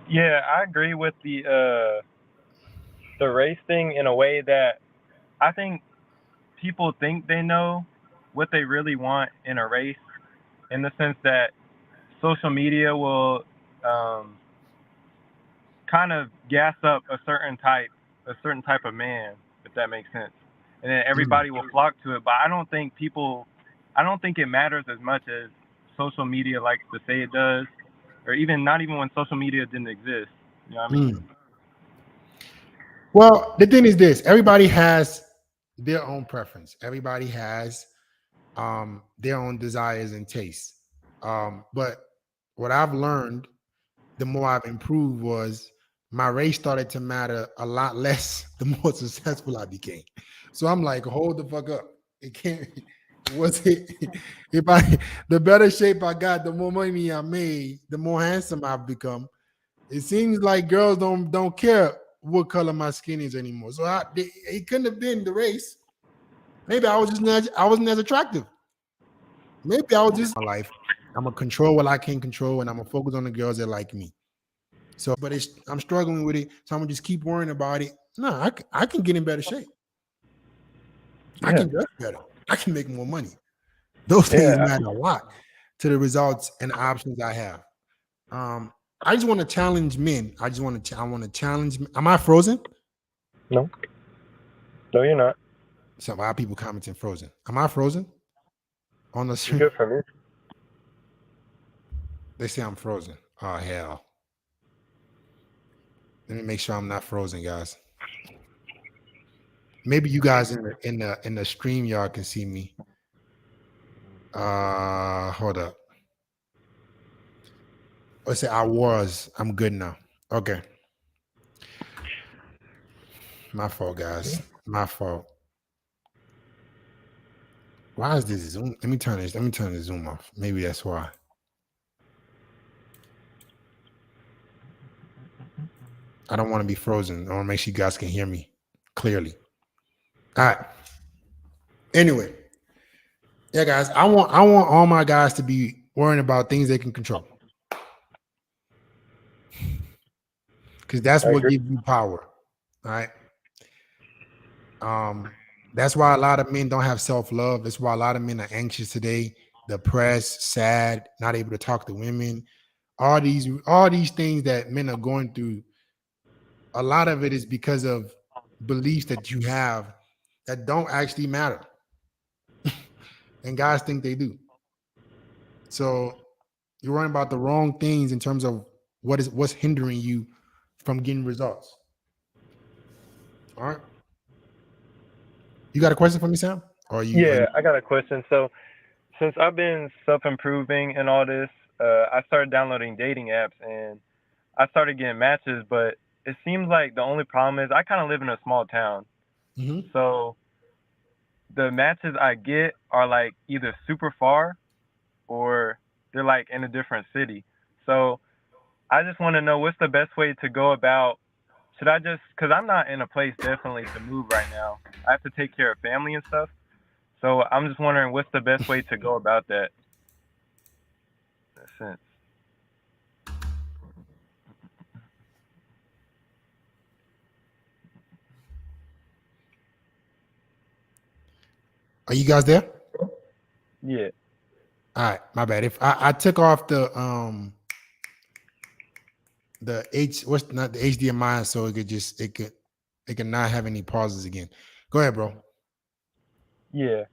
Yeah, I agree with the race thing in a way that I think people think they know what they really want in a race, in the sense that social media will kind of gas up a certain type of man, if that makes sense. And then everybody will flock to it. But I don't think it matters as much as social media likes to say it does, or not even when social media didn't exist. You know what I mean? Well, the thing is this: everybody has their own preference. Everybody has their own desires and tastes. But what I've learned, the more I've improved, was my race started to matter a lot less the more successful I became. So I'm like, hold the fuck up. Was it if I the better shape I got, the more money I made, the more handsome I've become. It seems like girls don't care what color my skin is anymore. So it couldn't have been the race. Maybe I wasn't as attractive. Maybe I was just my life. I'm gonna control what I can control, and I'm gonna focus on the girls that like me. So, but I'm struggling with it, so I'm gonna just keep worrying about it. No, I can get in better shape. I can dress better. I can make more money. Those things matter a lot to the results and options I have. I just want to challenge men. I want to challenge. Am I frozen? No, you're not. So a lot of people commenting frozen. Am I frozen? On the You're stream, good for me. they say I'm frozen. Oh hell! Let me make sure I'm not frozen, guys. Maybe you guys in the stream y'all can see me. Hold up. Let's say I'm good now. Okay. My fault, guys. My fault. Why is this Zoom? Let me turn the Zoom off. Maybe that's why. I don't want to be frozen. I want to make sure you guys can hear me clearly. All right. Anyway. Yeah, guys. I want all my guys to be worrying about things they can control. Because that's what gives you power. All right. That's why a lot of men don't have self-love. That's why a lot of men are anxious today, depressed, sad, not able to talk to women. All these things that men are going through, a lot of it is because of beliefs that you have that don't actually matter. And guys think they do. So you're worrying about the wrong things in terms of what's hindering you from getting results. All right. You got a question for me, Sam? I got a question. So since I've been self-improving and all this, I started downloading dating apps and I started getting matches, but it seems like the only problem is I kind of live in a small town. Mm-hmm. So the matches I get are like either super far or they're like in a different city. So I just want to know what's the best way to go about. Should I just, because I'm not in a place definitely to move right now. I have to take care of family and stuff. So I'm just wondering what's the best way to go about that. In a sense. Are you guys there? Yeah. All right, my bad. If I took off the HDMI so it could not have any pauses again. Go ahead, bro. Yeah.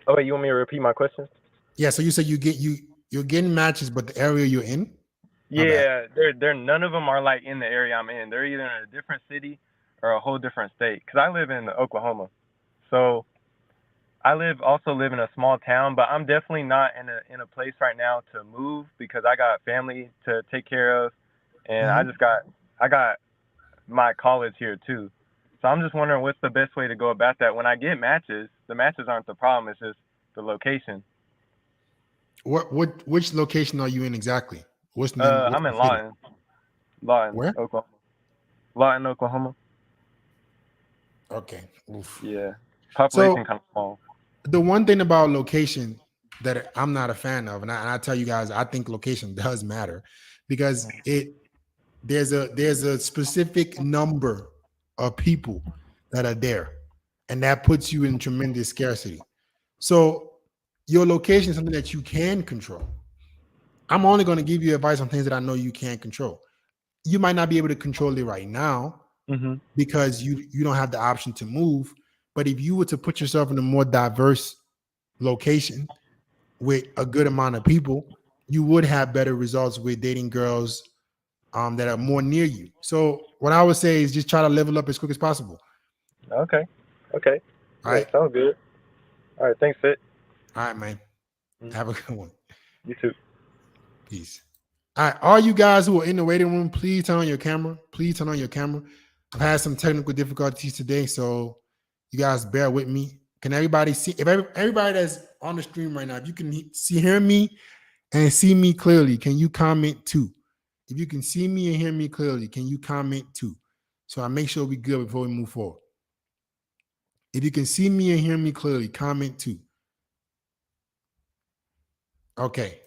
Oh wait, you want me to repeat my question? Yeah, so you said you're getting matches, but the area you're in? Yeah, they're none of them are like in the area I'm in. They're either in a different city or a whole different state. Cause I live in Oklahoma, so I also live in a small town. But I'm definitely not in a place right now to move because I got family to take care of, and I got my college here too. So I'm just wondering what's the best way to go about that. When I get matches, the matches aren't the problem. It's just the location. Which location are you in exactly? What's the name? I'm in Lawton. Where? Oklahoma. Lawton, Oklahoma. Okay. Oof. Yeah. Population kind of small. The one thing about location that I'm not a fan of, and I tell you guys, I think location does matter because there's a specific number of people that are there, and that puts you in tremendous scarcity. So your location is something that you can control. I'm only going to give you advice on things that I know you can't control. You might not be able to control it right now because you don't have the option to move. But if you were to put yourself in a more diverse location with a good amount of people, you would have better results with dating girls that are more near you. So what I would say is just try to level up as quick as possible. Okay. All right. Sounds good. All right. Thanks, Fit. All right, man. Have a good one. You too. Peace. All right. All you guys who are in the waiting room, please turn on your camera. Please turn on your camera. I've had some technical difficulties today, so you guys bear with me. Can everybody see? If everybody that's on the stream right now, if you can hear me and see me clearly, can you comment too? If you can see me and hear me clearly, can you comment too? So I make sure we good before we move forward. If you can see me and hear me clearly, comment too. Okay.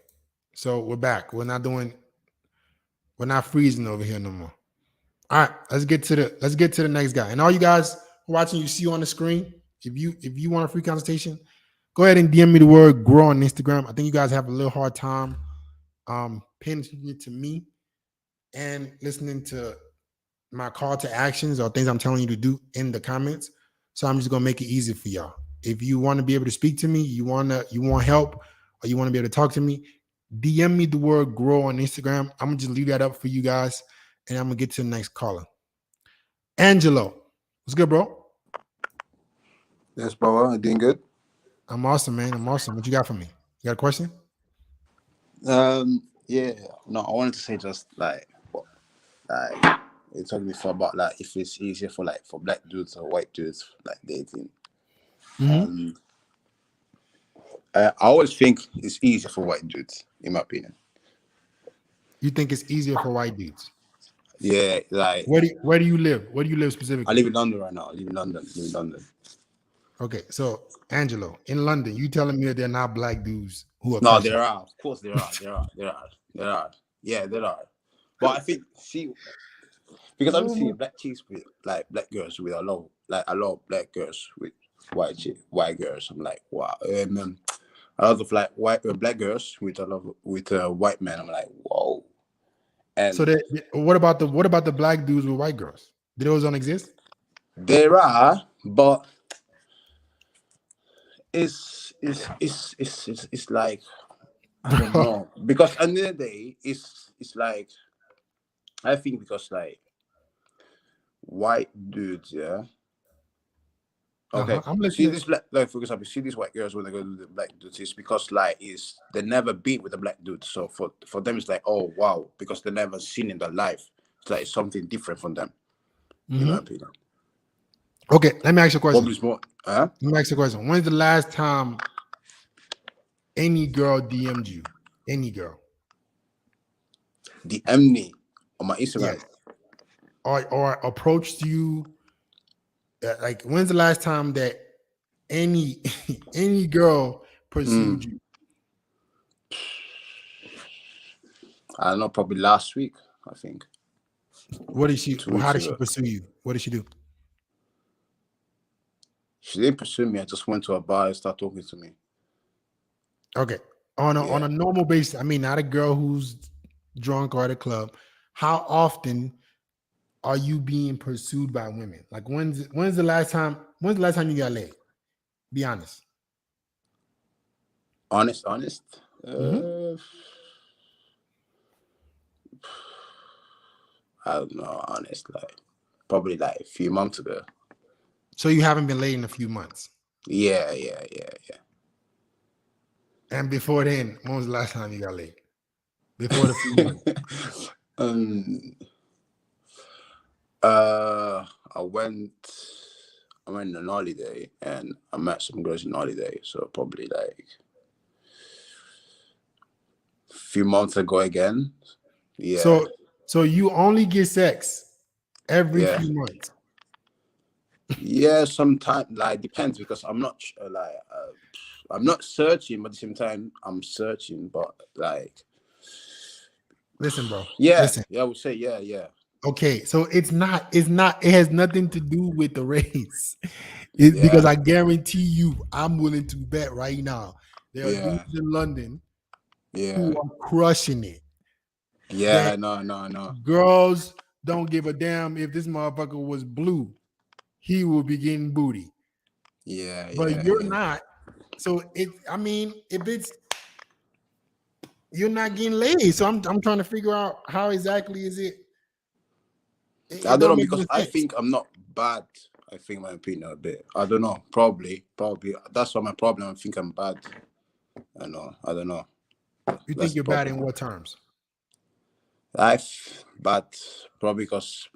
So we're back. We're not freezing over here no more. All right, let's get to the next guy. And all you guys watching, you see on the screen, if you want a free consultation, go ahead and DM me the word grow on Instagram. I think you guys have a little hard time paying attention to me and listening to my call to actions or things I'm telling you to do in the comments. So I'm just gonna make it easy for y'all. If you want to be able to speak to me, you want help, or you want to be able to talk to me, DM me the word grow on Instagram. I'm gonna just leave that up for you guys, and I'm gonna get to the next caller. Angelo, what's good, bro? Yes, bro. I'm doing good. I'm awesome, man. I'm awesome. What you got for me? You got a question? Yeah. No, I wanted to say just you're talking before about like if it's easier for black dudes or white dudes like dating. Mm-hmm. I always think it's easier for white dudes, in my opinion. You think it's easier for white dudes? Yeah, like Where do you live? Where do you live specifically? I live in London right now. I live in London. Okay, so Angelo, in London, you telling me that they're not black dudes who are No, crushing? there are. Of course, there are. Yeah, there are. But I think because I'm seeing black chicks with like black girls with a lot of black girls with white girls. I'm like, wow. A lot of like black girls with white men. I'm like, whoa. And So what about the black dudes with white girls? Do those don't exist? there are, but it's like I don't know, because at the end of the day, it's like I think because like white dudes, yeah. Okay, I'm see listening. this like for example, see these white girls when they go to the black dudes, it's because like they never been with a black dude, so for them it's like, oh wow, because they never seen in their life, it's like something different from them, in my opinion. Okay, let me ask you a question. Probably more. Let me ask you a question. When's the last time any girl DM'd you? Any girl? DM me on my Instagram. Yes. Or approached you? Like, when's the last time that any girl pursued you? I don't know, probably last week, I think. What did she? 2 weeks How did she ago. pursue you? What did she do? She didn't pursue me. I just went to a bar and started talking to me. Okay. On a normal basis, I mean, not a girl who's drunk or at a club. How often are you being pursued by women? Like, when's the last time you got laid? Be honest. Honest. I don't know, honest, like probably like a few months ago. So you haven't been laid in a few months. Yeah. And before then, when was the last time you got laid? Before the few months. I went on holiday and I met some girls on holiday, so probably like a few months ago again. Yeah. So you only get sex every few months. Yeah, sometimes like depends because I'm not I'm not searching, but at the same time I'm searching. But like, listen, bro. Yeah, listen. Yeah, I would say yeah. Okay, so it's not. It has nothing to do with the race. Because I guarantee you, I'm willing to bet right now there are dudes in London who are crushing it. Yeah, no. Girls don't give a damn if this motherfucker was blue. He will be getting booty. But you're not. So if it's you're not getting laid. So I'm trying to figure out how exactly is it. I don't know because I think I'm not bad. I think my opinion a bit. I don't know. Probably. That's what my problem. I think I'm bad. I don't know. You think you're bad in what terms? But probably because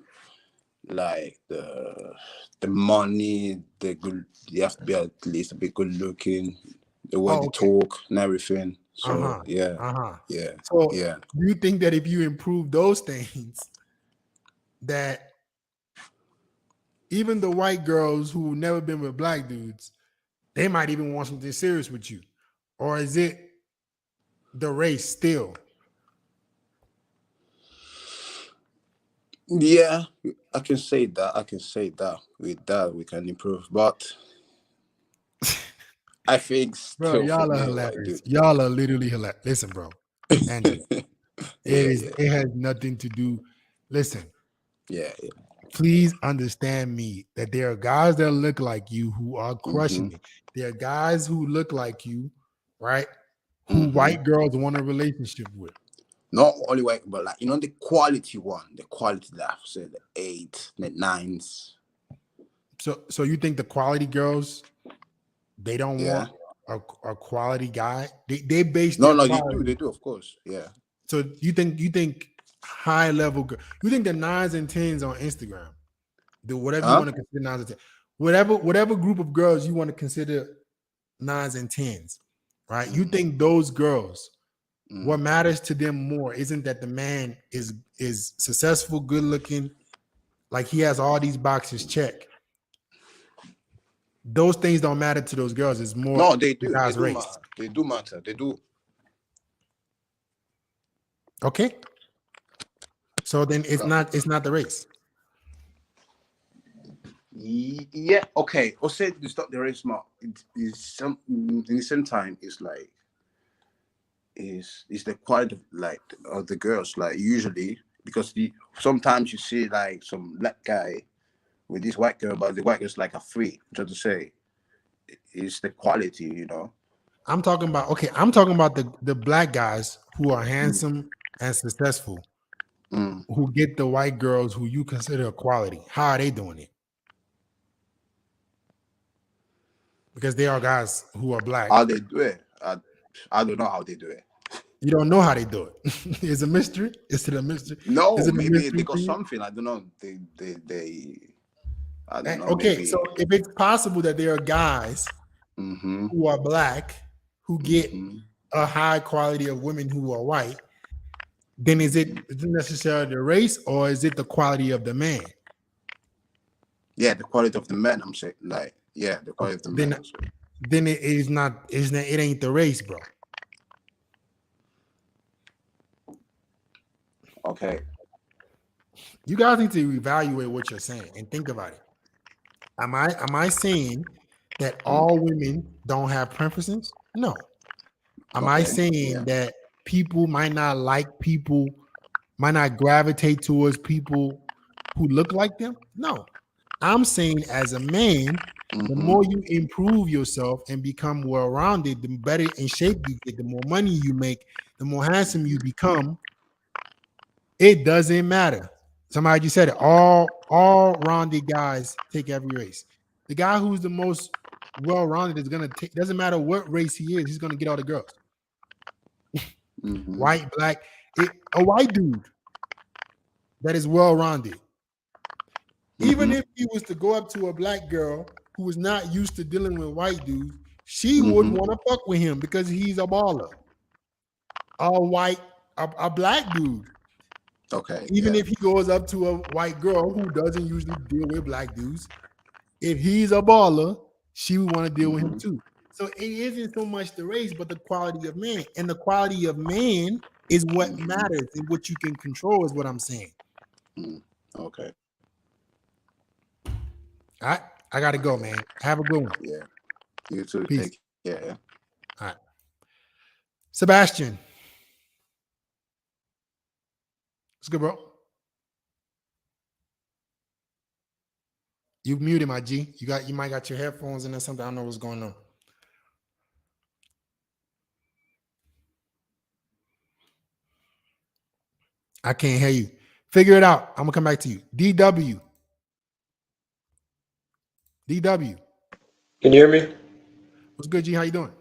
like the money, the good. You have to be at least a bit good looking, the way they okay. talk and everything. So Uh-huh. yeah, Uh-huh. yeah, So yeah. do you think that if you improve those things, that even the white girls who never been with black dudes, they might even want something serious with you? Or is it the race still? Yeah, I can say that. I can say that. With that, we can improve. But I think Bro, still for y'all are me, white hilarious. dude. Y'all are literally hilarious. Listen, bro. Angela, Yeah, yeah, it has nothing to do. Listen, yeah, yeah. please understand me that there are guys that look like you who are crushing Mm-hmm. it. There are guys who look like you, right? Who Mm-hmm. white girls want a relationship with. Not only white, but like the quality one, the quality that I've said, the 8, the 9s. So you think the quality girls, they don't Yeah. want a quality guy? They base No, their no, quality. they do, of course. Yeah. So you think high level you think the 9s and 10s on Instagram, the whatever you Huh? want to consider 9s and 10s, whatever group of girls you want to consider 9s and 10s, right? You think those girls, what matters to them more isn't that the man is successful, good looking, like he has all these boxes checked. Those things don't matter to those girls. It's more No, they the do. They guy's do race. matter. They do matter. They do. Okay. So then it's not the race. Yeah. Okay. Or say it's not the race mark. It is some in the same time. It's like is the quality of the girls, like usually, because sometimes you see like some black guy with this white girl, but the white girl's like a free. So to say, it's the quality, you know. I'm talking about the black guys who are Mm, handsome and successful, mm. who get the white girls who you consider quality. How are they doing it? Because they are guys who are black. How they do it? I don't know how they do it. You don't know how they do it. It's a mystery. Is it a mystery? Is No, it a maybe they mystery got to you? something. I don't know. They I don't know. Okay, Maybe. so if it's possible that there are guys Mm-hmm. who are black who get Mm-hmm. a high quality of women who are white, then is it necessarily the race or is it the quality of the man? Yeah, the quality of the man. I'm saying, like, yeah, the quality Okay, of the man. then I'm saying. then it is not. It ain't the race, bro. Okay. You guys need to evaluate what you're saying and think about it. Am I saying that all women don't have preferences? No. Am I Okay. saying Yeah. that people might not like people, might not gravitate towards people who look like them? No. I'm saying as a man, the Mm-hmm. more you improve yourself and become well-rounded, the better in shape you get, the more money you make, the more handsome you become. It doesn't matter. Somebody just said it. All rounded guys take every race. The guy who's the most well-rounded is gonna take. Doesn't matter what race he is. He's gonna get all the girls. Mm-hmm. White, black. A white dude that is well-rounded. Even Mm-hmm. if he was to go up to a black girl who is not used to dealing with white dudes, she would Mm-hmm. want to fuck with him because he's a baller. A black dude. Okay. Even Yeah. if he goes up to a white girl who doesn't usually deal with black dudes, if he's a baller, she would want to deal with him Mm-hmm. too. So it isn't so much the race, but the quality of man. And the quality of man is what Mm-hmm. matters and what you can control, is what I'm saying. Mm. Okay. All right. I gotta go, man. Have a good one. Yeah. You too. Peace. Take care. Yeah. All right. Sebastian. What's good, bro? You muted, my G. You might got your headphones in or something. I don't know what's going on. I can't hear you. Figure it out. I'm gonna come back to you. DW. DW. Can you hear me? What's good, G? How you doing?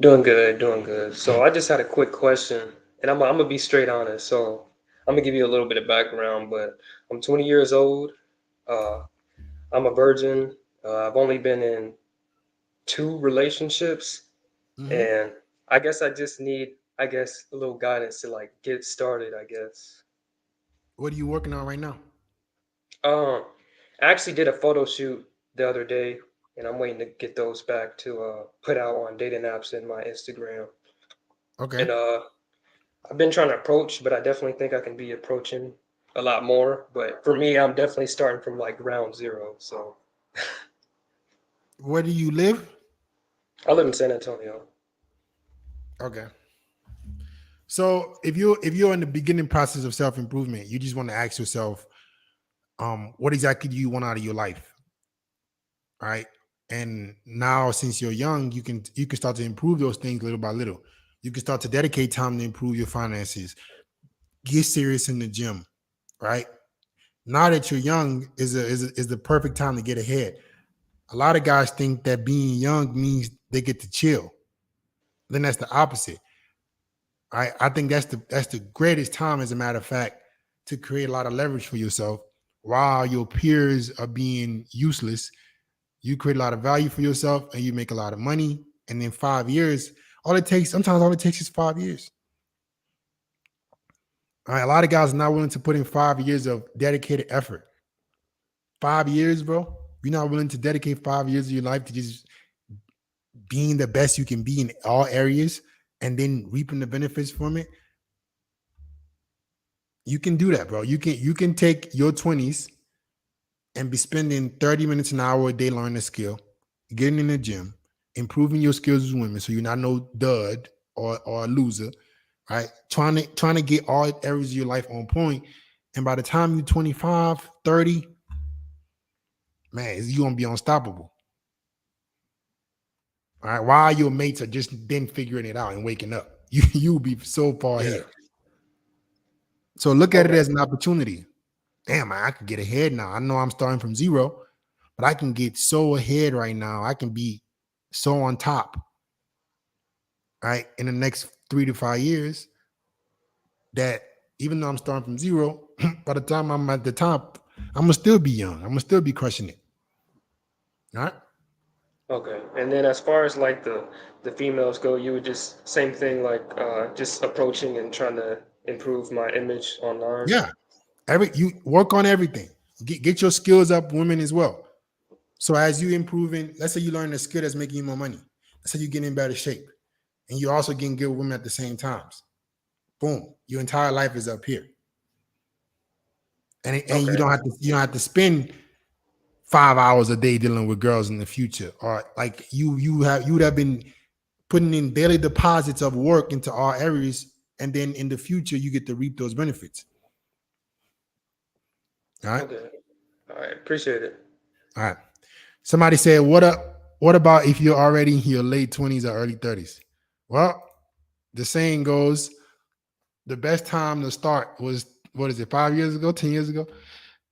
Doing good, doing good. So I just had a quick question, and I'm gonna be straight honest. So I'm gonna give you a little bit of background, but I'm 20 years old. I'm a virgin. I've only been in 2 relationships, and I guess I just need, I guess, a little guidance to like get started, I guess. What are you working on right now? Um, I actually did a photo shoot the other day, and I'm waiting to get those back to put out on dating apps and my Instagram. Okay. And I've been trying to approach, but I definitely think I can be approaching a lot more. But for me, I'm definitely starting from like ground zero. So Where do you live? I live in San Antonio. Okay. So if you're in the beginning process of self-improvement, you just want to ask yourself, what exactly do you want out of your life? Right. And now since you're young, you can start to improve those things little by little. You can start to dedicate time to improve your finances. Get serious in the gym, right? Now that you're young is the perfect time to get ahead. A lot of guys think that being young means they get to chill. Then that's the opposite. I think that's the greatest time, as a matter of fact, to create a lot of leverage for yourself while your peers are being useless. You create a lot of value for yourself and you make a lot of money. And in 5 years, sometimes all it takes is 5 years. All right. A lot of guys are not willing to put in 5 years of dedicated effort. 5 years, bro. You're not willing to dedicate 5 years of your life to just being the best you can be in all areas and then reaping the benefits from it. You can do that, bro. You can take your 20s and be spending 30 minutes an hour a day learning a skill, getting in the gym, improving your skills as women so you're not no dud or a loser, right? Trying to get all areas of your life on point. And by the time you're 25, 30, man, you're gonna be unstoppable. All right. While your mates are just then figuring it out and waking up. You'll be so far Yeah. ahead. So look at it Okay. as an opportunity. Damn, I can get ahead now. I know I'm starting from zero, but I can get so ahead right now. I can be so on top, right? In the next 3 to 5 years, that even though I'm starting from zero, by the time I'm at the top, I'm gonna still be young. I'm gonna still be crushing it. All right. Okay. And then as far as like the females go, you would just same thing like just approaching and trying to improve my image online. Yeah. You work on everything. Get your skills up, women as well. So as you improving, let's say you learn a skill that's making you more money. Let's say you get in better shape, and you're also getting good women at the same times. Boom, your entire life is up here, and Okay. you don't have to spend 5 hours a day dealing with girls in the future, or like you would have been putting in daily deposits of work into all areas, and then in the future you get to reap those benefits. All right, Okay. All right. Appreciate it. all right. Somebody said, What about if you're already in your late 20s or early 30s?" Well, the saying goes, the best time to start was, what is it, 5 years ago, 10 years ago?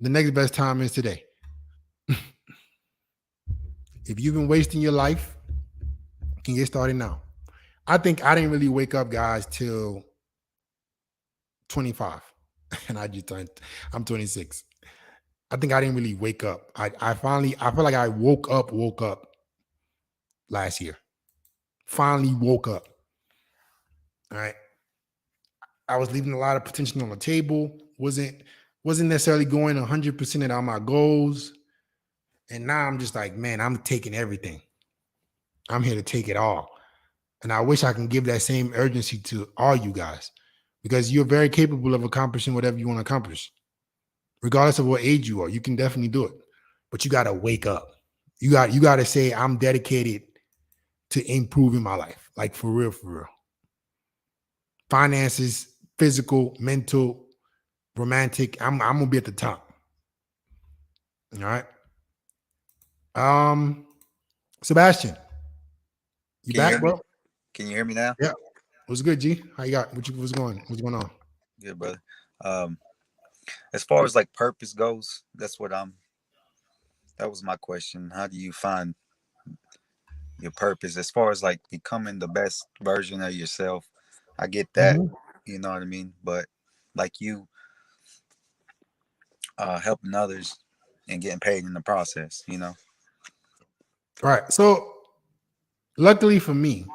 The next best time is today. If you've been wasting your life, you can get started now. I think I didn't really wake up, guys, till 25. And I'm 26. I think I didn't really wake up. I feel like I woke up last year. Finally woke up. All right. I was leaving a lot of potential on the table. Wasn't necessarily going 100% at all my goals. And now I'm just like, man, I'm taking everything. I'm here to take it all. And I wish I can give that same urgency to all you guys, because you're very capable of accomplishing whatever you want to accomplish. Regardless of what age you are, you can definitely do it. But you got to wake up. You got to say, I'm dedicated to improving my life. Like for real, for real. Finances, physical, mental, romantic. I'm gonna be at the top. All right. Sebastian, you Can you back, hear me? bro? Can you hear me now? Yeah. What's good, G? How you got? What's going on? Good, brother. Um, as far as like purpose goes, that was my question. How do you find your purpose as far as like becoming the best version of yourself? I get that, Mhm. you know what I mean? But like you helping others, and getting paid in the process, you know. All right. So luckily for me,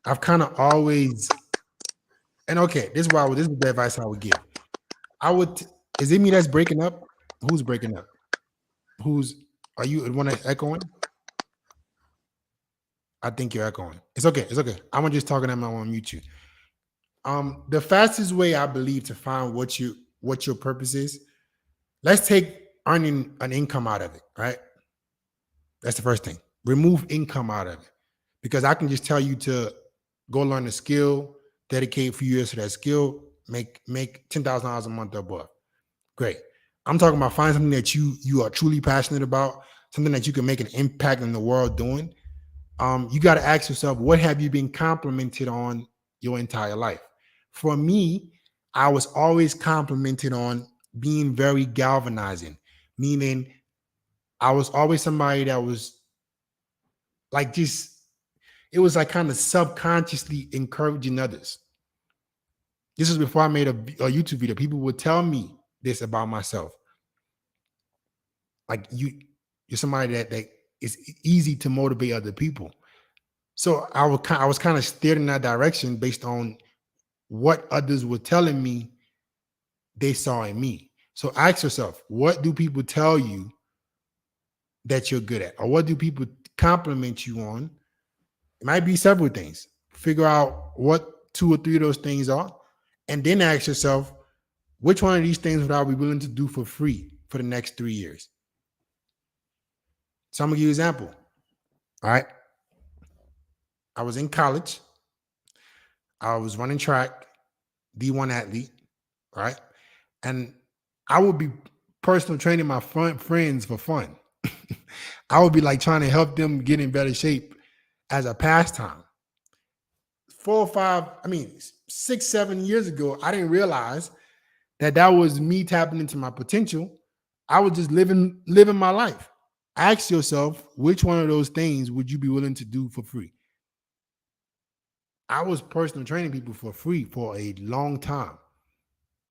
I've kind of always, and okay, this is the advice I would give. Is it me that's breaking up? Who's breaking up? Are you the one that's echoing? I think you're echoing. It's okay. I'm just talking. I'm gonna mute you. The fastest way I believe to find what your purpose is, let's take earning an income out of it, right? That's the first thing. Remove income out of it. Because I can just tell you to go learn a skill, dedicate a few years to that skill, make $10,000 a month or above. Great. I'm talking about finding something that you are truly passionate about, something that you can make an impact in the world doing. You got to ask yourself, what have you been complimented on your entire life? For me, I was always complimented on being very galvanizing, meaning I was always somebody that was like it was like kind of subconsciously encouraging others. This is before I made a YouTube video. People would tell me this about myself. Like you're somebody that is easy to motivate other people. So I was kind of steered in that direction based on what others were telling me they saw in me. So ask yourself, what do people tell you that you're good at? Or what do people compliment you on? It might be several things. Figure out what 2 or 3 of those things are, and then ask yourself, which one of these things would I be willing to do for free for the next 3 years? So I'm gonna give you an example. All right. I was in college. I was running track, D1 athlete, right? And I would be personal training my friends for fun. I would be like trying to help them get in better shape as a pastime. 6, 7 years ago, I didn't realize that was me tapping into my potential. I was just living my life. Ask yourself, which one of those things would you be willing to do for free? I was personal training people for free for a long time.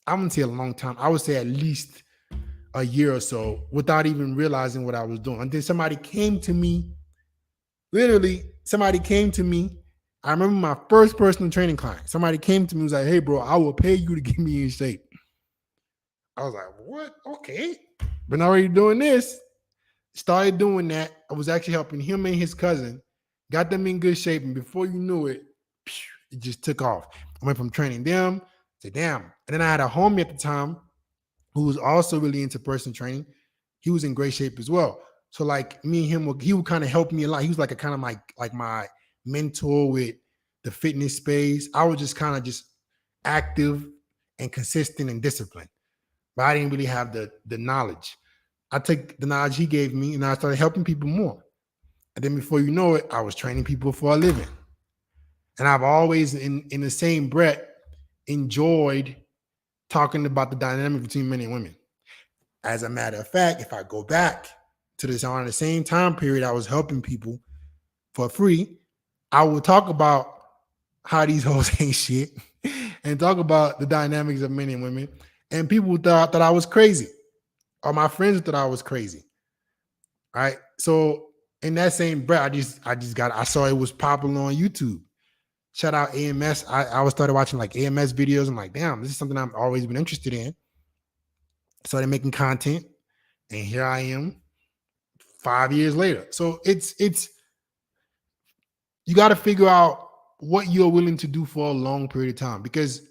I wouldn't say a long time. I would say at least a year or so without even realizing what I was doing. Until somebody came to me, literally, somebody came to me. I remember my first personal training client. Somebody came to me and was like, hey, bro, I will pay you to get me in shape. I was like, what? Okay. Been already doing this. Started doing that. I was actually helping him and his cousin, got them in good shape. And before you knew it, it just took off. I went from training them to damn. And then I had a homie at the time who was also really into personal training. He was in great shape as well. So like me and him, he would kind of help me a lot. He was like a kind of like my mentor with the fitness space. I was just kind of just active and consistent and disciplined, but I didn't really have the knowledge. I took the knowledge he gave me and I started helping people more. And then before you know it, I was training people for a living. And I've always in the same breath enjoyed talking about the dynamic between men and women. As a matter of fact, if I go back to this on the same time period, I was helping people for free. I would talk about how these hoes ain't shit and talk about the dynamics of men and women. And people thought that I was crazy, or my friends thought I was crazy. All right. So in that same breath, I saw it was popular on YouTube. Shout out AMS. I started watching like AMS videos. I'm like, damn, this is something I've always been interested in. Started making content, and here I am 5 years later. So it's you got to figure out what you're willing to do for a long period of time, because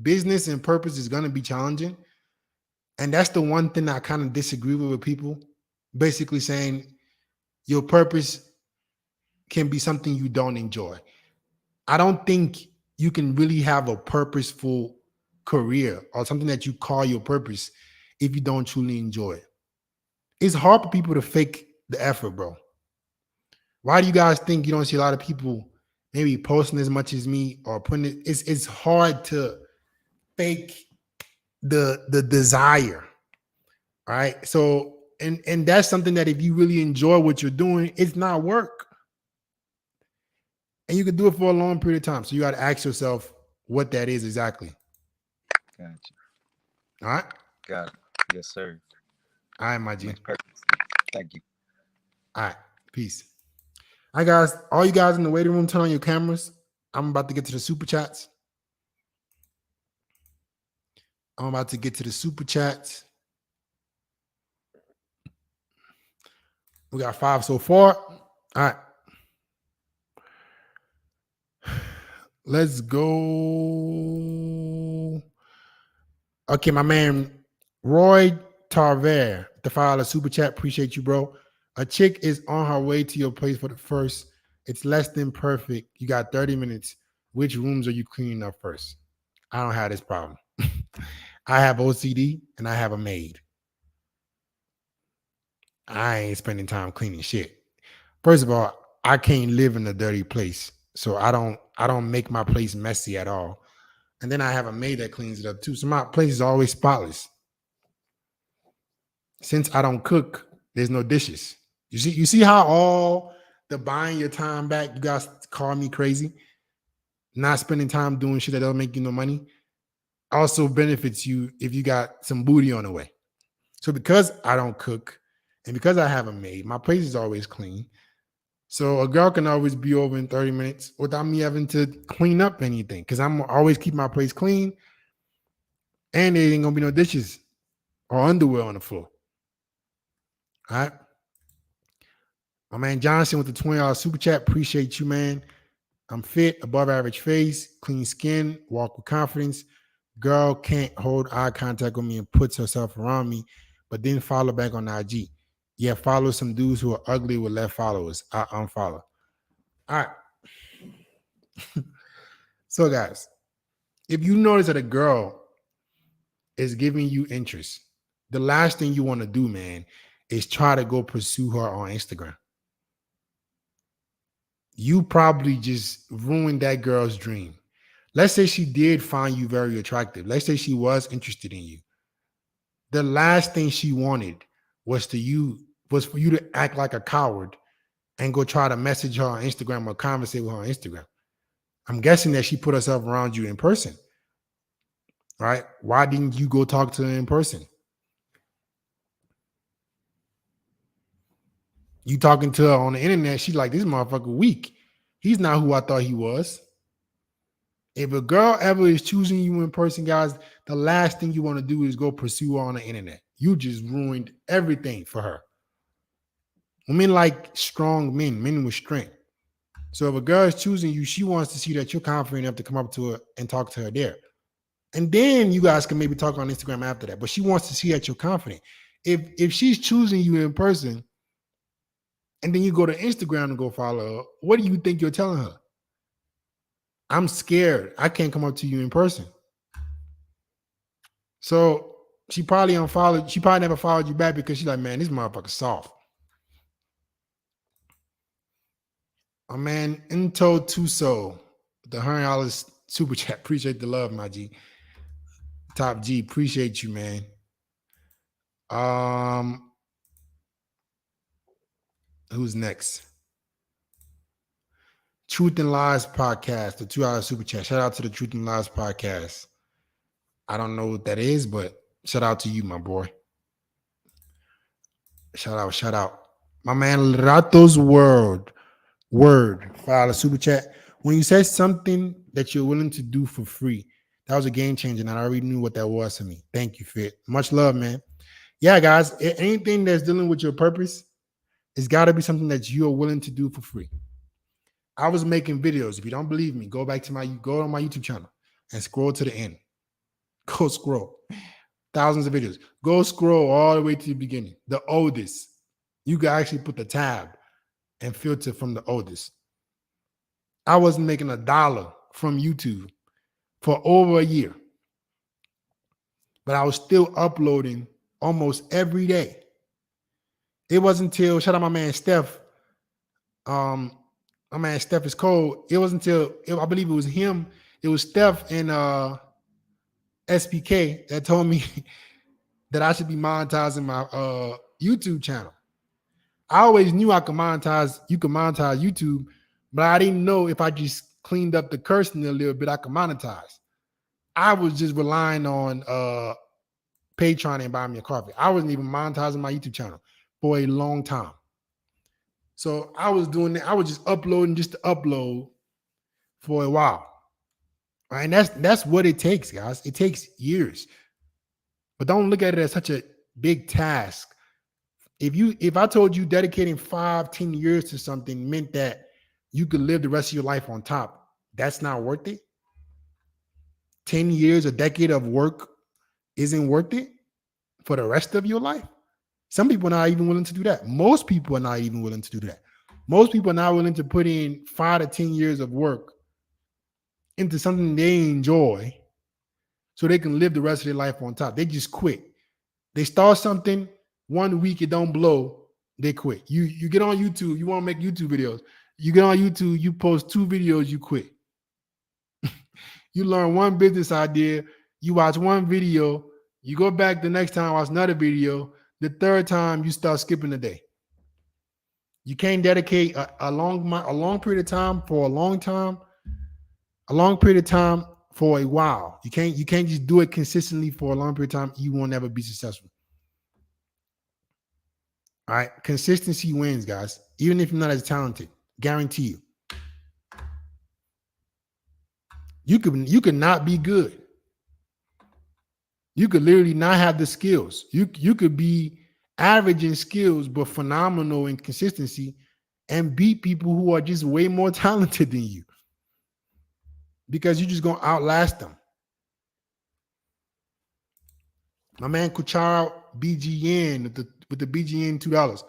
business and purpose is going to be challenging. And that's the one thing I kind of disagree with people, basically saying your purpose can be something you don't enjoy. I don't think you can really have a purposeful career or something that you call your purpose if you don't truly enjoy it. It's hard for people to fake the effort, bro. Why do you guys think you don't see a lot of people maybe posting as much as me or putting it? It's hard to fake the desire, right? So and that's something that if you really enjoy what you're doing, it's not work. And you can do it for a long period of time. So you got to ask yourself what that is exactly. Gotcha. All right. Got it. Yes, sir. All right, my G. Makes perfect sense. Thank you. All right. Peace. All right, guys. All you guys in the waiting room, turn on your cameras. I'm about to get to the super chats. We got 5 so far. All right. Let's go. Okay, my man Roy Tarver, the file a super chat. Appreciate you, bro. A chick is on her way to your place for the first. It's less than perfect. You got 30 minutes. Which rooms are you cleaning up first? I don't have this problem. I have OCD and I have a maid. I ain't spending time cleaning shit. First of all, I can't live in a dirty place. So I don't make my place messy at all. And then I have a maid that cleans it up too. So my place is always spotless. Since I don't cook, there's no dishes. You see how all the buying your time back, you guys call me crazy? Not spending time doing shit that don't make you no money also benefits you if you got some booty on the way. So because I don't cook and because I have a maid, my place is always clean. So a girl can always be over in 30 minutes without me having to clean up anything because I'm always keep my place clean and there ain't gonna be no dishes or underwear on the floor. All right. My man Johnson with the $20 super chat. Appreciate you, man. I'm fit, above average face, clean skin, walk with confidence. Girl can't hold eye contact with me and puts herself around me, but then follow back on IG. Yeah, follow some dudes who are ugly with less followers. I unfollow. All right. So, guys, if you notice that a girl is giving you interest, the last thing you want to do, man, is try to go pursue her on Instagram. You probably just ruined that girl's dream. Let's say she did find you very attractive. Let's say she was interested in you. The last thing she wanted was for you to act like a coward and go try to message her on Instagram or conversate with her on Instagram. I'm guessing that she put herself around you in person, right? Why didn't you go talk to her in person? You talking to her on the internet, she's like, this motherfucker weak. He's not who I thought he was. If a girl ever is choosing you in person, guys, the last thing you want to do is go pursue her on the internet. You just ruined everything for her. Women like strong men with strength. So if a girl is choosing you, she wants to see that you're confident enough to come up to her and talk to her there. And then you guys can maybe talk on Instagram after that. But she wants to see that you're confident. If she's choosing you in person and then you go to Instagram and go follow her, what do you think you're telling her? I'm scared. I can't come up to you in person. So she probably unfollowed. She probably never followed you back because she's like, man, this motherfucker's soft. My man, Into Tuso, the $100 super chat. Appreciate the love, my G. Top G, appreciate you, man. Who's next? Truth and Lies podcast, the $2 super chat. Shout out to the Truth and Lies podcast. I don't know what that is, but shout out to you, my boy. Shout out. My man Rato's word, file a super chat. When you said something that you're willing to do for free, that was a game changer, and I already knew what that was to me. Thank you, Fit. Much love, man. Yeah, guys, anything that's dealing with your purpose, it's got to be something that you're willing to do for free. I was making videos. If you don't believe me, go on my YouTube channel and scroll to the end. Go scroll. Thousands of videos. Go scroll all the way to the beginning. The oldest. You can actually put the tab and filter from the oldest. I wasn't making $1 from YouTube for over a year. But I was still uploading almost every day. It wasn't until, shout out my man Steph. My man Steph is cold. It wasn't until, I believe it was him. It was Steph and SPK that told me that I should be monetizing my YouTube channel. I always knew you could monetize YouTube, but I didn't know if I just cleaned up the cursing a little bit, I could monetize. I was just relying on Patreon and Buy Me a Coffee. I wasn't even monetizing my YouTube channel for a long time. So I was doing that. I was just uploading just to upload for a while. Right? And that's what it takes, guys. It takes years. But don't look at it as such a big task. If I told you dedicating 5-10 years to something meant that you could live the rest of your life on top, that's not worth it. 10 years, a decade of work isn't worth it for the rest of your life. Some people are not even willing to do that. Most people are not even willing to do that. Most people are not willing to put in 5 to 10 years of work into something they enjoy so they can live the rest of their life on top. They just quit. They start something, 1 week it don't blow, they quit. You get on YouTube, you want to make YouTube videos. You get on YouTube, you post 2 videos, you quit. You learn one business idea, you watch one video, you go back the next time, watch another video. The third time, you start skipping a day. You can't dedicate a long period of time for a long time, a long period of time for a while. You can't just do it consistently for a long period of time. You won't ever be successful. All right, consistency wins, guys. Even if you're not as talented, guarantee you. You could not be good. You could literally not have the skills. You could be average in skills, but phenomenal in consistency and beat people who are just way more talented than you because you're just going to outlast them. My man Kuchara BGN with the BGN $2.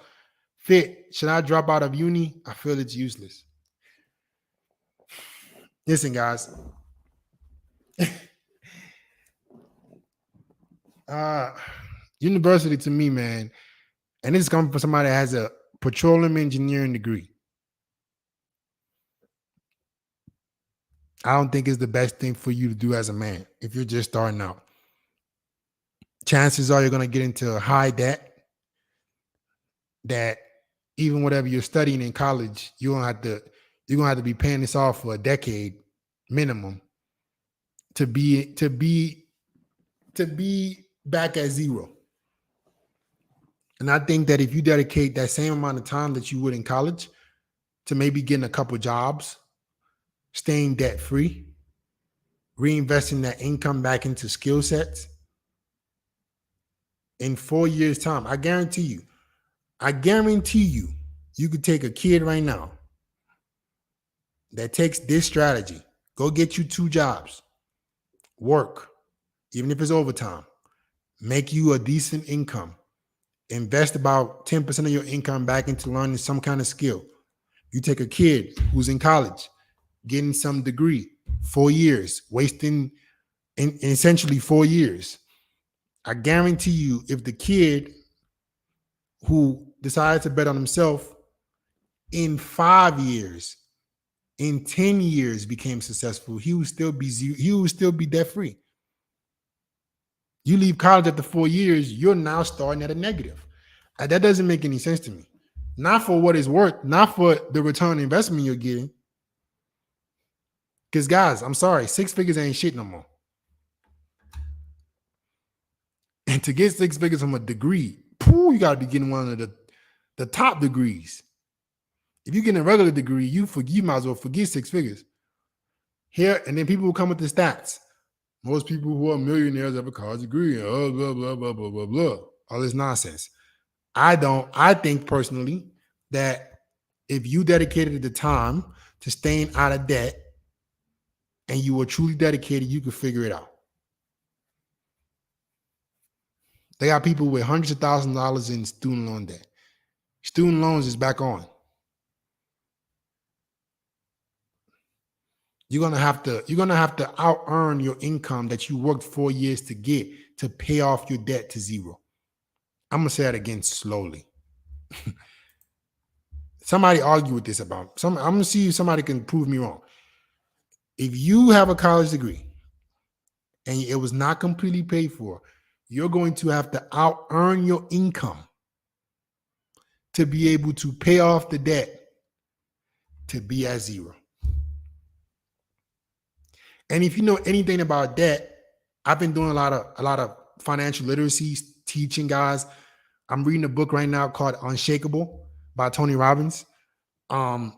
Fit, should I drop out of uni? I feel it's useless. Listen, guys. University to me, man, and this is coming from somebody that has a petroleum engineering degree. I don't think it's the best thing for you to do as a man if you're just starting out. Chances are you're going to get into a high debt that even whatever you're studying in college, you're going to have to be paying this off for a decade minimum to be back at zero. And I think that if you dedicate that same amount of time that you would in college to maybe getting a couple jobs, staying debt free, reinvesting that income back into skill sets, in 4 years' time, I guarantee you, you could take a kid right now that takes this strategy, go get you 2 jobs, work, even if it's overtime, make you a decent income, invest about 10% of your income back into learning some kind of skill. You take a kid who's in college, getting some degree, 4 years, wasting in essentially 4 years. I guarantee you, if the kid who decided to bet on himself in 5 years, in 10 years became successful, he would still be debt free. You leave college after 4 years, you're now starting at a negative. That doesn't make any sense to me. Not for what it's worth, not for the return on investment you're getting. Because guys, I'm sorry, 6 figures ain't shit no more. And to get 6 figures from a degree, you got to be getting one of the top degrees. If you get a regular degree, you might as well forget 6 figures. Here, and then people will come with the stats. Most people who are millionaires have a college degree, blah, blah, blah, blah, blah, blah, blah. All this nonsense. I think personally that if you dedicated the time to staying out of debt and you were truly dedicated, you could figure it out. They got people with hundreds of thousands of dollars in student loan debt. Student loans is back on. You're gonna have to out earn your income that you worked 4 years to get to pay off your debt to zero. I'm gonna say that again slowly. Somebody argue with this about I'm gonna see if somebody can prove me wrong. If you have a college degree and it was not completely paid for, you're going to have to out earn your income to be able to pay off the debt to be at zero. And if you know anything about debt, I've been doing a lot of financial literacy teaching, guys. I'm reading a book right now called Unshakable by Tony Robbins. Guys,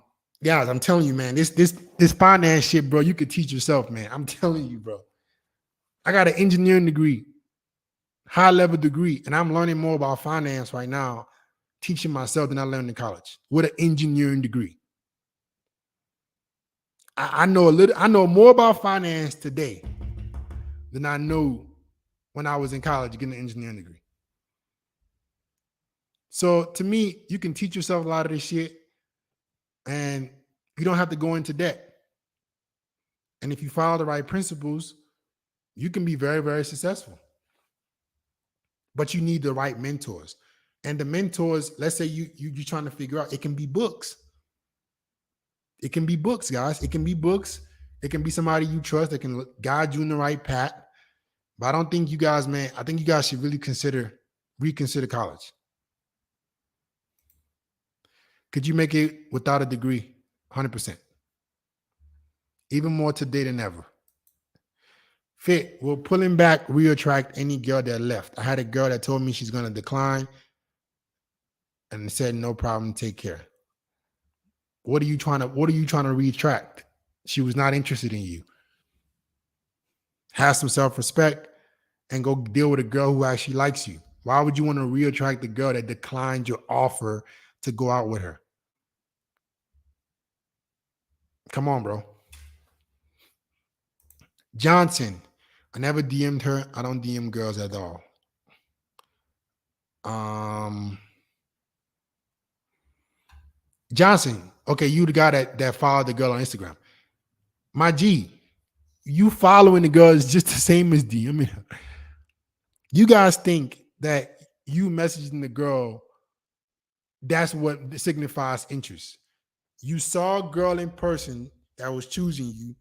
I'm telling you, man, this finance shit, bro, you could teach yourself, man. I'm telling you, bro. I got an engineering degree, high level degree, and I'm learning more about finance right now, teaching myself than I learned in college with an engineering degree. I know more about finance today than I know when I was in college getting an engineering degree. So to me, you can teach yourself a lot of this shit and you don't have to go into debt. And if you follow the right principles, you can be very, very successful. But you need the right mentors. And the mentors, let's say you're trying to figure out, it can be books. It can be books, guys. It can be books. It can be somebody you trust that can guide you in the right path. But I don't think you guys, man, I think you guys should really reconsider college. Could you make it without a degree? 100%. Even more today than ever. Fit, will pulling back reattract any girl that left? I had a girl that told me she's going to decline and said, no problem, take care. What are you trying to reattract? She was not interested in you. Have some self-respect and go deal with a girl who actually likes you. Why would you want to reattract the girl that declined your offer to go out with her? Come on, bro. Johnson, I never DM'd her. I don't DM girls at all. Johnson, okay, you the guy that followed the girl on Instagram. My G, you following the girl is just the same as DMing her. You guys think that you messaging the girl, that's what signifies interest. You saw a girl in person that was choosing you.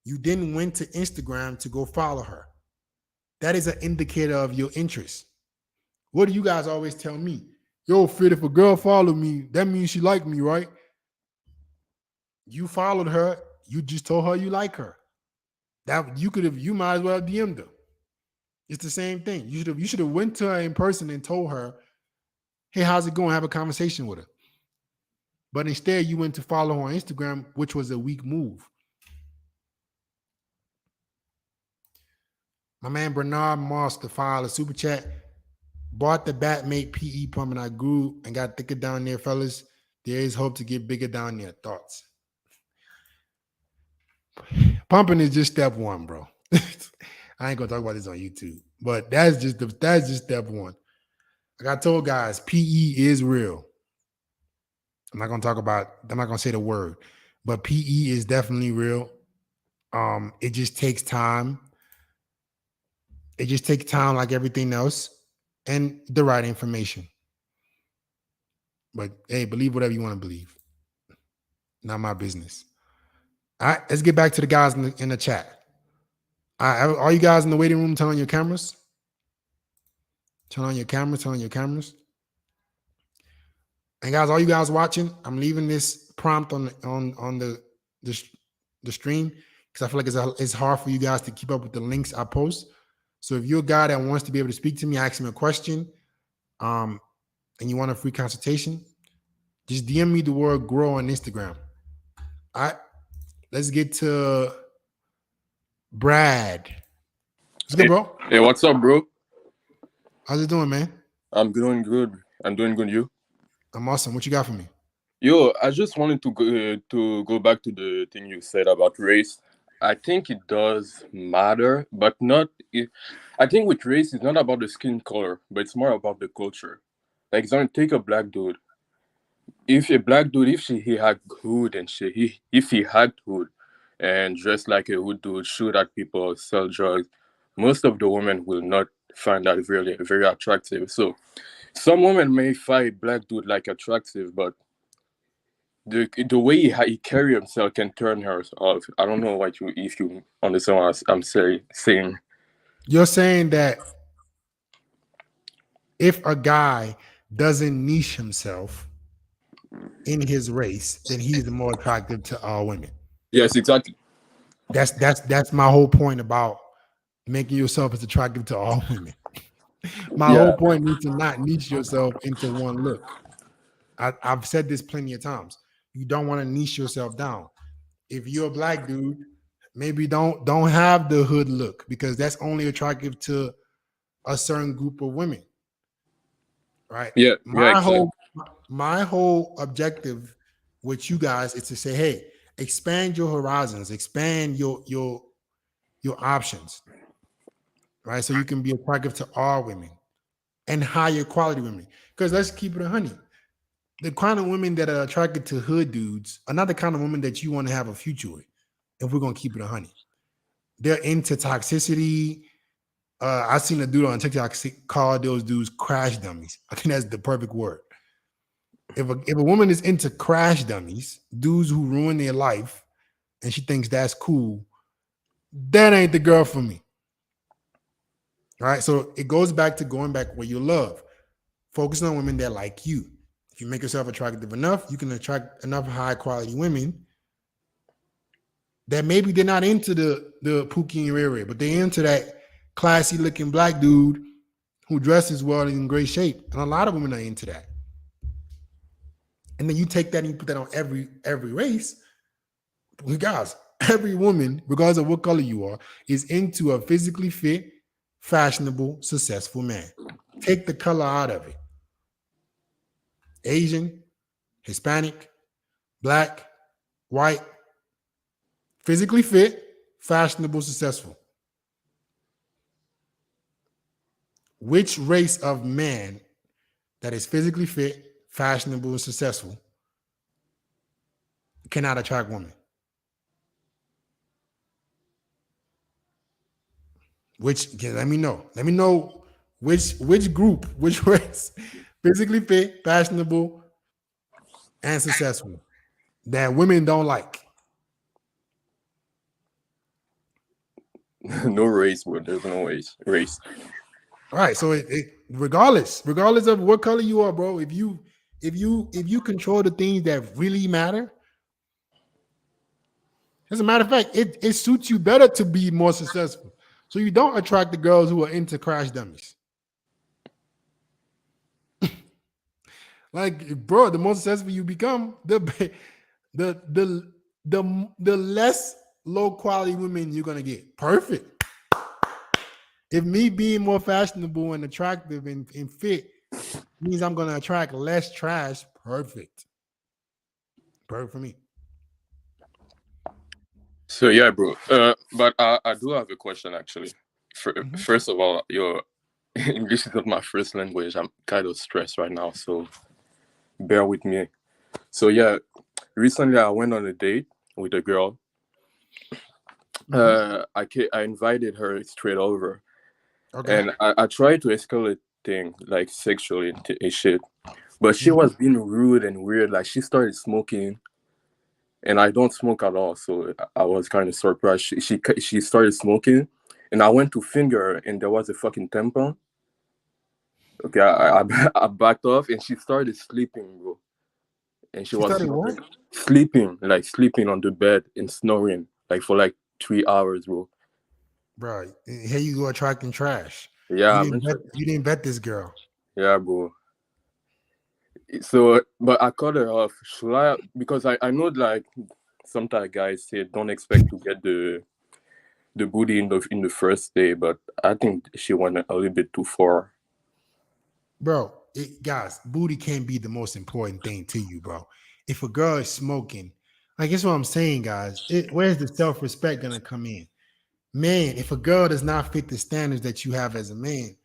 You then went to Instagram to go follow her. That is an indicator of your interest. What do you guys always tell me? Yo, Fit, if a girl followed me, that means she liked me, right? You followed her. You just told her you like her. That you might as well have DM'd her. It's the same thing. You should have went to her in person and told her, hey, how's it going? Have a conversation with her. But instead, you went to follow her on Instagram, which was a weak move. My man Bernard Moss, the file a super chat, bought the Batmate PE pump and I grew and got thicker down there, fellas. There is hope to get bigger down there. Thoughts? Pumping is just step one, bro. I ain't gonna talk about this on YouTube, but that's just step one. Like I told guys, PE is real. I'm not gonna say the word, but PE is definitely real. It just takes time. It just takes time like everything else and the right information. But hey, believe whatever you want to believe. Not my business. All right, let's get back to the guys in the chat. All you guys in the waiting room, turn on your cameras. Turn on your cameras. And guys, all you guys watching, I'm leaving this prompt on the stream because I feel like it's hard for you guys to keep up with the links I post. So if you're a guy that wants to be able to speak to me, ask me a question, and you want a free consultation, just DM me the word grow on Instagram. All right, let's get to Brad. What's good, bro? Hey, what's up, bro? How's it doing, man? I'm doing good. I'm doing good. You? I'm awesome. What you got for me? Yo, I just wanted to go back to the thing you said about race. I think it does matter, but not. I think with race, it's not about the skin color, but it's more about the culture. Like, take a black dude. If a black dude, he had hood and shit, if he had hood and dressed like a hood dude, shoot at people, sell drugs, most of the women will not find that really very attractive. So some women may find black dude like attractive, but the way he carry himself can turn her off. I don't know if you understand what I'm saying. You're saying that if a guy doesn't niche himself in his race, then he's more attractive to all women. Yes, exactly. That's my whole point about making yourself as attractive to all women. My Yeah. whole point is to not niche yourself into one look. I've said this plenty of times. You don't want to niche yourself down. If you're a black dude, maybe don't have the hood look because that's only attractive to a certain group of women. Right? Yeah. Exactly. My whole objective with you guys is to say, hey, expand your horizons, expand your options, right? So you can be attractive to all women and higher quality women. Because let's keep it 100. The kind of women that are attracted to hood dudes are not the kind of women that you want to have a future with. If we're gonna keep it 100, they're into toxicity. I seen a dude on TikTok call those dudes crash dummies. I think that's the perfect word. If a woman is into crash dummies, dudes who ruin their life, and she thinks that's cool, that ain't the girl for me. All right. So it goes back to going back where you love. Focus on women that like you. If you make yourself attractive enough, you can attract enough high quality women that maybe they're not into the Pookie and Riri, but they're into that classy looking black dude who dresses well and in great shape. And a lot of women are into that. And then you take that and you put that on every race. Guys, every woman, regardless of what color you are, is into a physically fit, fashionable, successful man. Take the color out of it. Asian, Hispanic, black, white, physically fit, fashionable, successful. Which race of man that is physically fit, fashionable, and successful cannot attract women? Let me know. Let me know which group, which race, physically fit, fashionable, and successful that women don't like. No race, bro. There's no race. All right. So regardless of what color you are, bro, if you control the things that really matter, as a matter of fact, it suits you better to be more successful. So you don't attract the girls who are into crash dummies. Like, bro, the more successful you become, the less low quality women you're gonna get. Perfect. If me being more fashionable and attractive and fit means I'm gonna attract less trash, perfect. Perfect for me. So yeah, bro. But I do have a question actually. First of all, your English is not my first language. I'm kind of stressed right now, so bear with me. So yeah, recently I went on a date with a girl. I invited her straight over, and I tried to escalate things like sexually and shit, but she was being rude and weird. Like she started smoking, and I don't smoke at all, so I was kind of surprised. She started smoking, and I went to finger her, and there was a fucking tampon. Okay, I backed off, and she started sleeping, bro. And she was started what? sleeping on the bed and snoring like for like 3 hours, bro. Bro, here you go attracting trash. Yeah, You didn't bet this girl. yeah, bro. So, but I cut her off. Should I? Because I know like sometimes guys say don't expect to get the booty in the first day, but I think she went a little bit too far. Bro, guys, booty can't be the most important thing to you, bro. If a girl is smoking, like that's what I'm saying, guys. Where's the self-respect gonna come in? Man, if a girl does not fit the standards that you have as a man,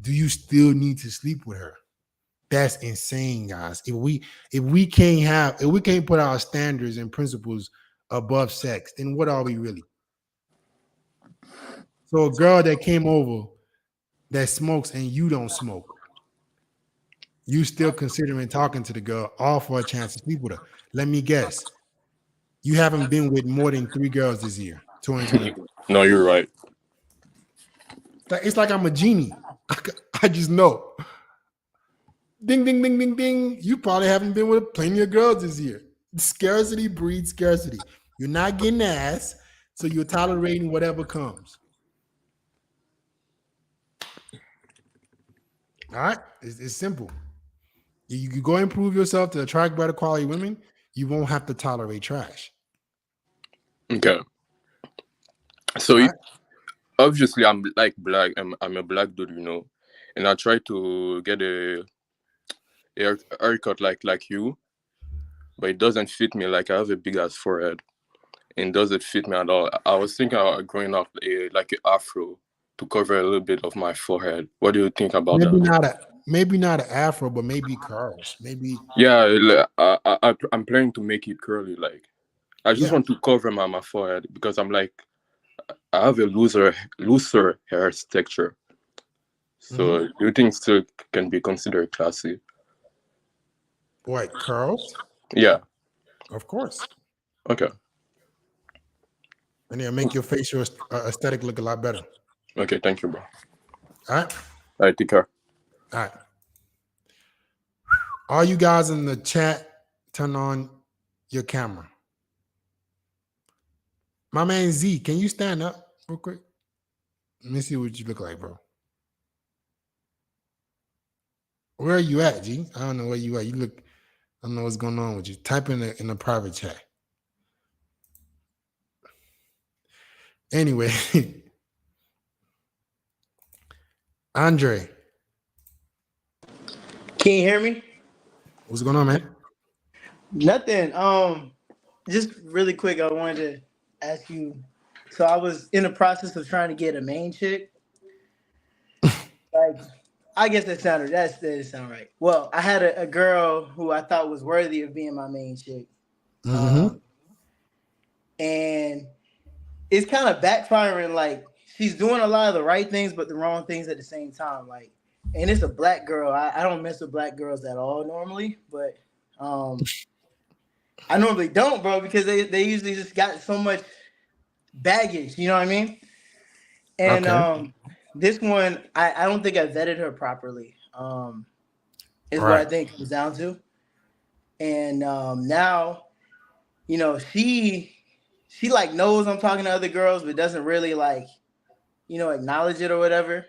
do you still need to sleep with her? That's insane, guys. If we can't put our standards and principles above sex, then what are we really? So a girl that came over that smokes and you don't smoke, you still considering talking to the girl, all for a chance to sleep with her. Let me guess. You haven't been with more than 3 girls this year, 2020. No, you're right. It's like I'm a genie. I just know. Ding, ding, ding, ding, ding. You probably haven't been with plenty of girls this year. Scarcity breeds scarcity. You're not getting ass, so you're tolerating whatever comes. All right, it's simple. You go improve yourself to attract better quality women. You won't have to tolerate trash. Okay. So All right. obviously I'm like black. I'm a black dude, and I try to get a haircut like you, but it doesn't fit me. Like I have a big ass forehead, and doesn't fit me at all. I was thinking about growing up like an afro to cover a little bit of my forehead. What do you think about that? Maybe not an afro, but maybe curls. Maybe Yeah, I'm planning to make it curly. Like I just yeah. want to cover my forehead because I'm like I have a looser hair texture. So do you think still can be considered classy? What curls? Yeah. Of course. Okay. And it'll make your facial aesthetic look a lot better. Okay. Thank you, bro. All right. All right. Take care. All right. All you guys in the chat, turn on your camera. My man Z, can you stand up real quick? Let me see what you look like, bro. Where are you at, G? I don't know where you at. You look, I don't know what's going on with you. Type in the private chat. Anyway, Andre, Can you hear me? what's going on, man? Nothing. Just really quick, I wanted to ask you. So I was in the process of trying to get a main chick. Like, I guess that didn't sound right. Well, I had a girl who I thought was worthy of being my main chick. And it's kind of backfiring. Like, she's doing a lot of the right things, but the wrong things at the same time. Like, and it's a black girl. I don't mess with black girls at all normally, but I normally don't, bro, because they usually just got so much baggage, you know what I mean? And Okay. this one, I don't think I vetted her properly. Is what I Right. think it comes down to. And now, she like knows I'm talking to other girls, but doesn't really like, acknowledge it or whatever.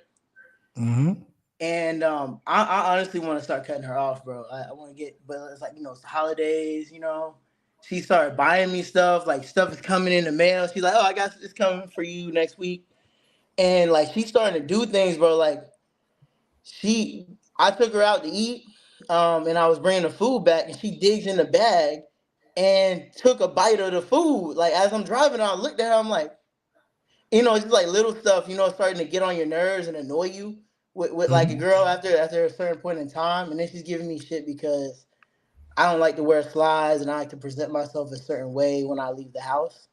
And I honestly want to start cutting her off, bro. I want to get, but it's like, it's the holidays, She started buying me stuff, like stuff is coming in the mail. She's like, oh, I got this coming for you next week. And like, she's starting to do things, bro. Like, I took her out to eat, and I was bringing the food back, and she digs in the bag and took a bite of the food. Like, as I'm driving, I looked at her, I'm like, just like little stuff, starting to get on your nerves and annoy you with like a girl after a certain point in time. And then she's giving me shit because I don't like to wear slides and I like to present myself a certain way when I leave the house.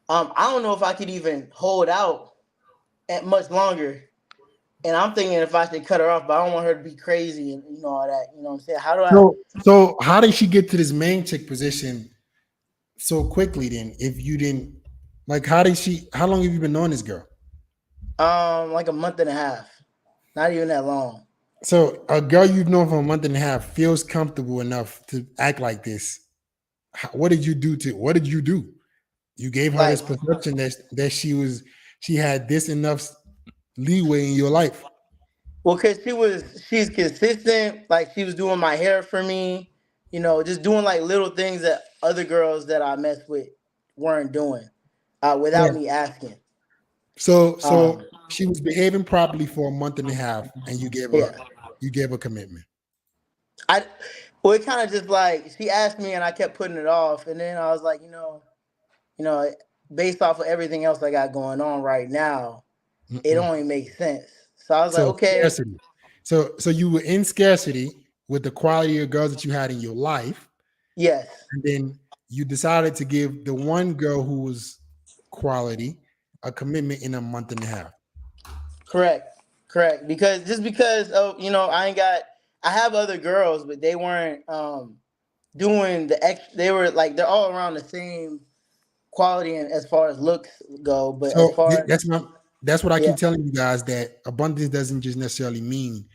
I don't know if I could even hold out at much longer. And I'm thinking if I should cut her off, but I don't want her to be crazy and all that. You know what I'm saying? How do I? So how did she get to this main chick position so quickly then? If you didn't like, how long have you been knowing this girl? Like a month and a half. Not even that long. So a girl you've known for a month and a half feels comfortable enough to act like this. What did you do? You gave her this perception that she had this enough leeway in your life. Well, because she's consistent. Like, she was doing my hair for me, just doing like little things that other girls that I messed with weren't doing without me asking. So she was behaving properly for a month and a half, and you gave her commitment. It kind of just like, she asked me and I kept putting it off, and then I was like, based off of everything else I got going on right now, it only makes sense. So I was like, okay. Scarcity. So you were in scarcity with the quality of girls that you had in your life. Yes. And then you decided to give the one girl who was quality a commitment in a month and a half. Correct. Because of, I have other girls, but they weren't doing they were like, they're all around the same quality and as far as looks go, but as far as that's what I keep telling you guys, that abundance doesn't just necessarily mean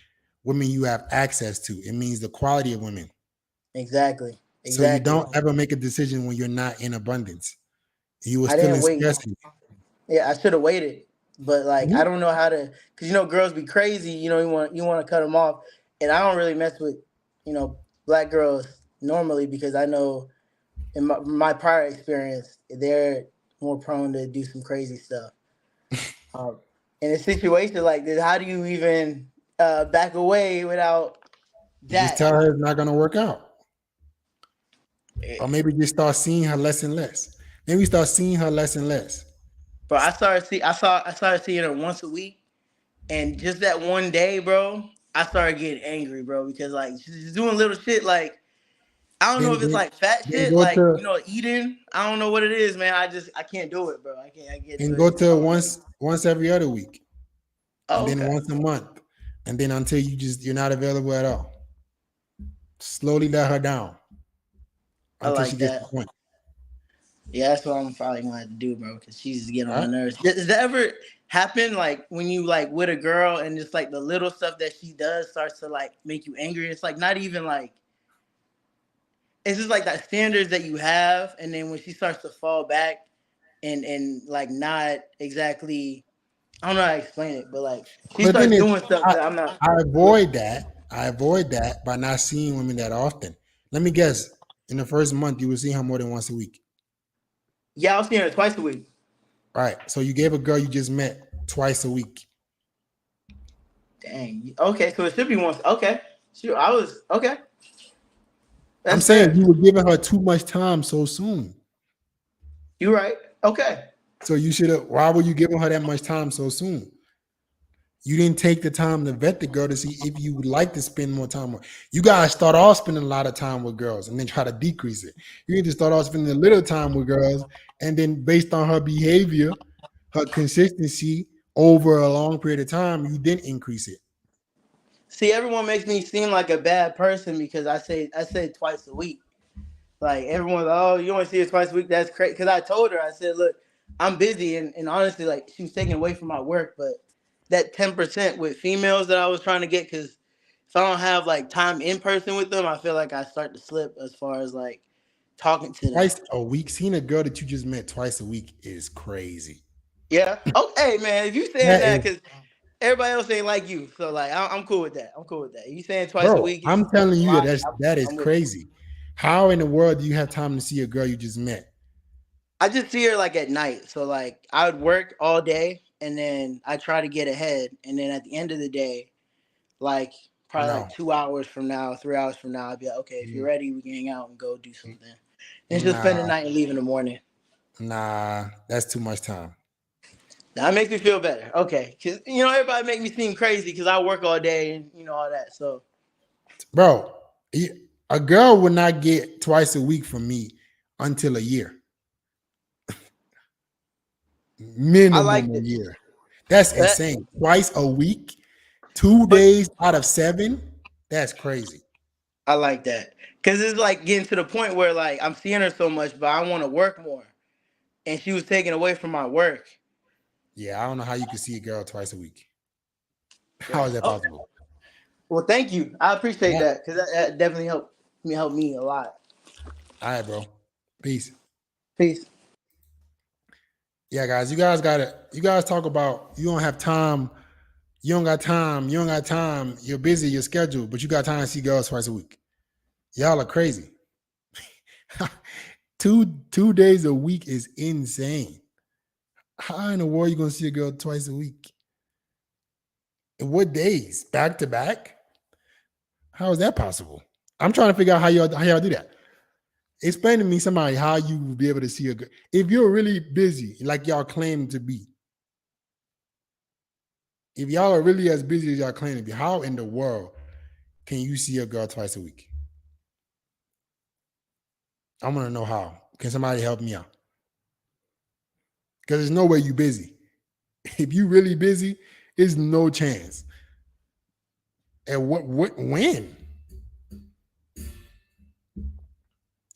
women you have access to. It means the quality of women. Exactly. So you don't ever make a decision when you're not in abundance. You were still in scarcity. Yeah, I should have waited. but like I don't know how to, because girls be crazy. You want to cut them off, and I don't really mess with black girls normally because I know in my prior experience they're more prone to do some crazy stuff. In a situation like this, how do you even back away without You just that? tell her it's not gonna work out. Or maybe just start seeing her less and less. Maybe start seeing her less and less. Bro, I started seeing her once a week, and just that one day, bro, I started getting angry, bro, because like she's doing little shit like I don't know Then if it's then, like fat then shit, go like to eating. I don't know what it is, man. I can't do it, bro. I get to then it. go to once every other week, and Oh, then okay. once a month, and then until you're not available at all. Slowly let her down I until she like gets that. to the point. Yeah, that's what I'm probably gonna have to do, bro, because she's just getting on All my right. nerves. Does that ever happen, like when you like with a girl and just like the little stuff that she does starts to like make you angry? It's like not even like it's just like that standards that you have, and then when she starts to fall back and like not exactly, I don't know how to explain it, but like she But the thing starts is, doing stuff I, that I'm not I with. avoid that. I avoid that by not seeing women that often. Let me guess. In the first month, you will see her more than once a week. Yeah, I was seeing her twice a week. Right. So you gave a girl you just met twice a week. Dang. Okay, so it should be once. Okay, sure. I was okay. I'm That's saying fair. you were giving her too much time so soon. You're right. Okay. So you should have. Why were you giving her that much time so soon? You didn't take the time to vet the girl to see if you would like to spend more time with. You guys start off spending a lot of time with girls and then try to decrease it. You need to start off spending a little time with girls, and then based on her behavior, her consistency over a long period of time, you then increase it. See, everyone makes me seem like a bad person because I say twice a week. Like everyone's, oh, you only see her twice a week. That's crazy. Because I told her, I said, look, I'm busy, and honestly, like she was taking away from my work. But that 10% with females that I was trying to get, because if I don't have like time in person with them, I feel like I start to slip as far as like talking to them. Twice a week, seeing a girl that you just met twice a week is crazy. Yeah. Oh, hey man, if you saying That that, is, because everybody else ain't like you, so like I'm cool with that. I'm cool with that. If you saying twice a bro. week I'm is telling a you lot, that is I'm with it. crazy. How in the world do you have time to see a girl you just met? I just see her like at night. So like I would work all day and then I try to get ahead. And then at the end of the day, like probably like No, 2 hours from now, 3 hours from now, I'd be like, okay, if you're ready, we can hang out and go do something. And just spend the nah, night and leave in the morning. that's too much time. That makes me feel better. Okay. Cause everybody make me seem crazy because I work all day and all that. So Bro, a girl would not get twice a week from me until a year. I Minimum like a this. year. That's That insane. Twice a week, 2 days out of 7. That's crazy. I like that. Cause it's like getting to the point where like I'm seeing her so much, but I want to work more. And she was taken away from my work. Yeah, I don't know how you could see a girl twice a week. How Yeah. is that Oh, possible? well, thank you. I appreciate Yeah. that because that definitely helped me a lot. All right, bro. Peace. Peace. Yeah, guys, you guys talk about you don't have time, you don't got time, you're busy, you're scheduled, but you got time to see girls twice a week. Y'all are crazy. two days a week is insane. How in the world you gonna see a girl twice a week? And what days? Back to back? How is that possible? I'm trying to figure out how y'all do that. Explain to me somebody how you will be able to see a girl. If you're really busy, like y'all claim to be, if y'all are really as busy as y'all claim to be, how in the world can you see a girl twice a week? I want to know how. Can somebody help me out? Because there's no way you busy. If you really busy, there's no chance. And when?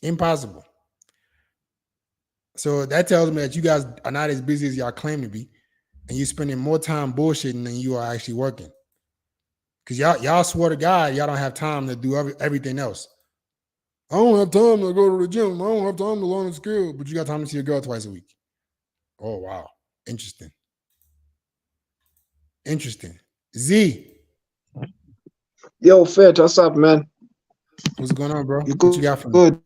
Impossible. So that tells me that you guys are not as busy as y'all claim to be, and you're spending more time bullshitting than you are actually working. Because y'all swear to God, y'all don't have time to do everything else. I don't have time to go to the gym. I don't have time to learn a skill, but you got time to see a girl twice a week. Oh, wow. Interesting. Interesting. Z, Yo, Fetch, what's up, man? what's going on, bro? You What you got for me? good?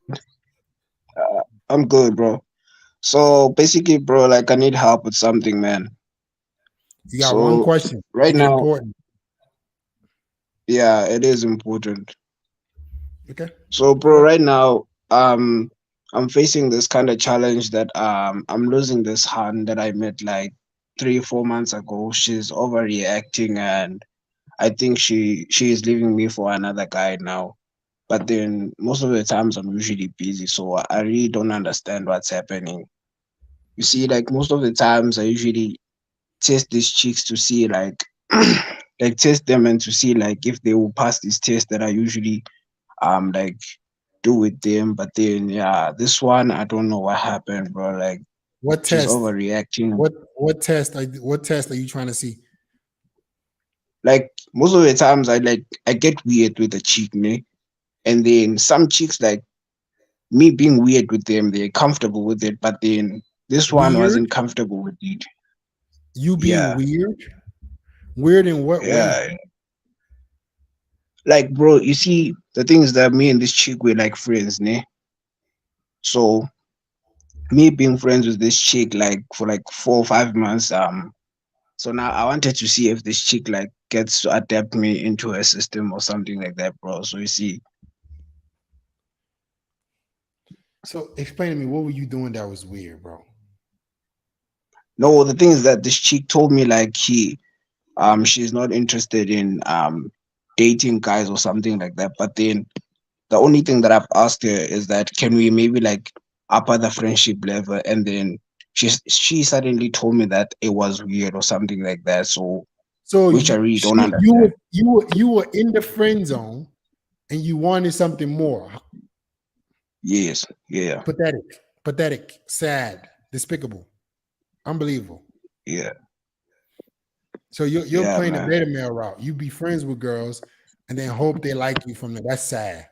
I'm good, bro. So basically, bro, like I need help with something, man. You got one So question. right Make it now, important. yeah, it is important. Okay. So, Go bro, ahead. right now, I'm facing this kind of challenge that I'm losing this hand that I met like 3 4 months ago. She's overreacting, and I think she is leaving me for another guy now. But then most of the times I'm usually busy, so I really don't understand what's happening. You see, like most of the times I usually test these chicks to see like like test them and to see like if they will pass this test that I usually like do with them. But then yeah, this one I don't know what happened, bro. Like What she's test? overreacting. What test are you trying to see? Like most of the times I get weird with the chick, me. And then some chicks like me being weird with them, they're comfortable with it, but then this one Weird? wasn't comfortable with it. You being Yeah, weird? Weird in what way? yeah. Like, bro, you see, the thing is that me and this chick were like friends, ne? So me being friends with this chick like for like 4 or 5 months, so now I wanted to see if this chick like gets to adapt me into her system or something like that, bro. So you see, So explain to me, what were you doing that was weird, bro? no, the thing is that this chick told me like she's not interested in dating guys or something like that. But then the only thing that I've asked her is that can we maybe like upper the friendship level, and then she suddenly told me that it was weird or something like that. So So which I you really don't she you were understand. you were in the friend zone and you wanted something more. Yes, yeah, Pathetic, sad, despicable, unbelievable. yeah, So you're yeah, playing the man. beta male route. You be friends with girls and then hope they like you from there. That's sad.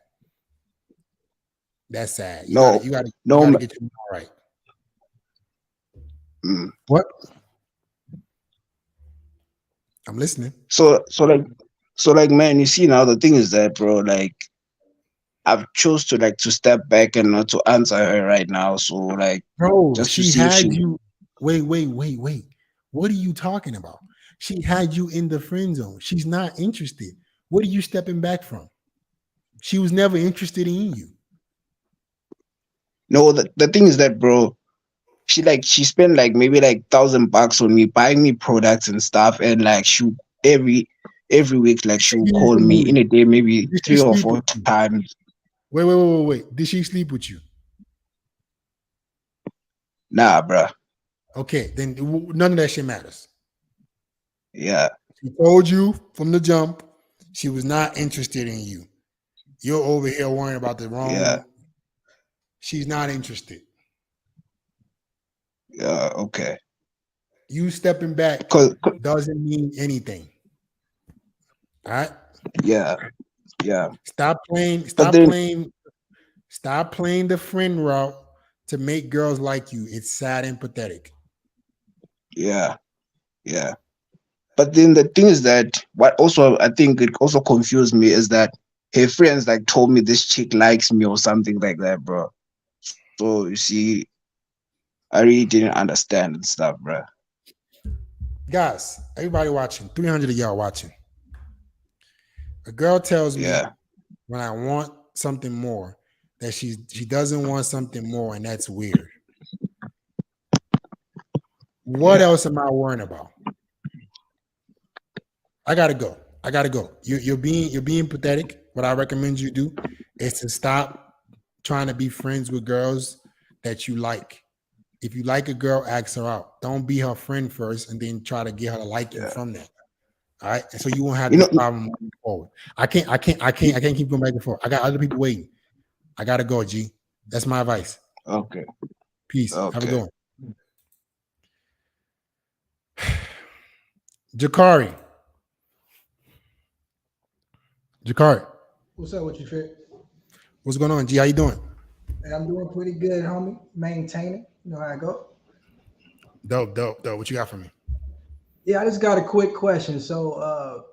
That's sad. You gotta No, you gotta you no, gotta get your mind right. mm. What? I'm listening. So like man, you see now the thing is that, bro, like I've chose to like to step back and not to answer her right now. So like Bro, just to she see if had she you. Wait. What are you talking about? She had you in the friend zone. She's not interested. What are you stepping back from? She was never interested in you. no, the thing is that, bro, she spent like maybe like $1,000 on me buying me products and stuff, and like she every week like she She will didn't call even me move. in a day maybe Did she three or sleep four with you? times. Wait. Did she sleep with you? Nah, bruh. Okay, then none of that shit matters. Yeah, She told you from the jump she was not interested in you. You're over here worrying about the yeah, wrong. She's not interested. yeah. Okay. You stepping back Cause doesn't mean anything. All right. yeah, yeah. Stop playing. But Stop then playing. Stop playing the friend route to make girls like you. It's sad and pathetic. yeah, yeah. But then the thing is that what also I think it also confused me is that her friends like told me this chick likes me or something like that, bro. So you see, I really didn't understand and stuff, bro. Guys, everybody watching, 300 of y'all watching. A girl tells me Yeah, when I want something more that she doesn't want something more, and that's weird. What yeah, else am I worrying about? I gotta go. You're being pathetic. What I recommend you do is to stop trying to be friends with girls that you like. If you like a girl, ask her out. Don't be her friend first and then try to get her to like you yeah. from that. All right. And so you won't have You this know, problem moving forward. I can't keep going back and forth. I got other people waiting. I gotta go, G. That's my advice. okay, Peace. Have a good okay. one. Jakari. What's up with you, Fit? What's going on, G? How you doing? Hey, I'm doing pretty good, homie. Maintaining. You know how I go. Dope. What you got for me? Yeah, I just got a quick question. So,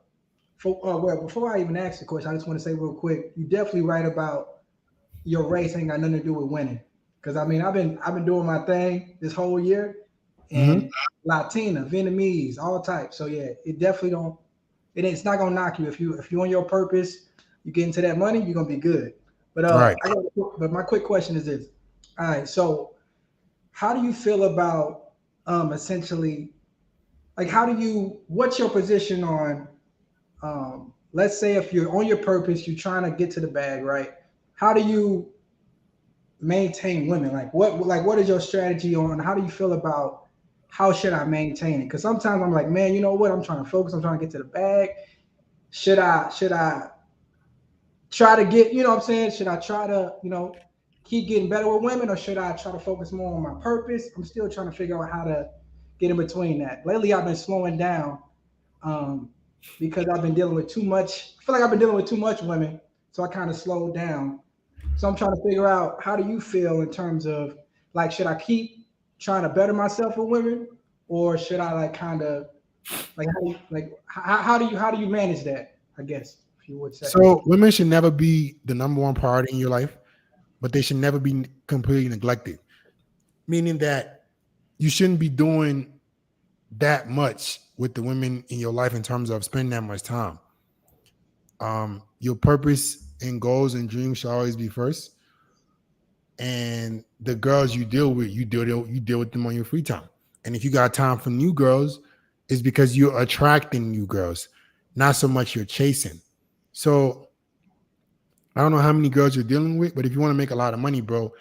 well, before I even ask the question, I just want to say real quick, you're definitely right about your race ain't got nothing to do with winning. Because I mean, I've been doing my thing this whole year, Mm-hmm. and Latina, Vietnamese, all types. So yeah, it definitely don't. It's not gonna knock you if you on your purpose, you get into that money, you're gonna be good. But Right. but my quick question is this. All right, so how do you feel about essentially like how do you what's your position on let's say if you're on your purpose, you're trying to get to the bag, right? How do you maintain women? What is your strategy on how do you feel about how should I maintain it? Because sometimes I'm like, man, you know what? I'm trying to focus. I'm trying to get to the bag. Should I try to get, you know what I'm saying? Should I try to, keep getting better with women or should I try to focus more on my purpose? I'm still trying to figure out how to get in between that. Lately, I've been slowing down um, because I've been dealing with too much. I feel like I've been dealing with too much women. So I kind of slowed down. So I'm trying to figure out how do you feel in terms of like, should I keep trying to better myself with women or should I like kind of like, how do you manage that? I guess if you would say. So women should never be the number one priority in your life, but they should never be completely neglected. Meaning that you shouldn't be doing that much with the women in your life in terms of spending that much time. Your purpose and goals and dreams should always be first. And the girls you deal with, you deal with them on your free time. And if you got time for new girls, it's because you're attracting new girls, not so much you're chasing. So I don't know how many girls you're dealing with, but if you want to make a lot of money, bro,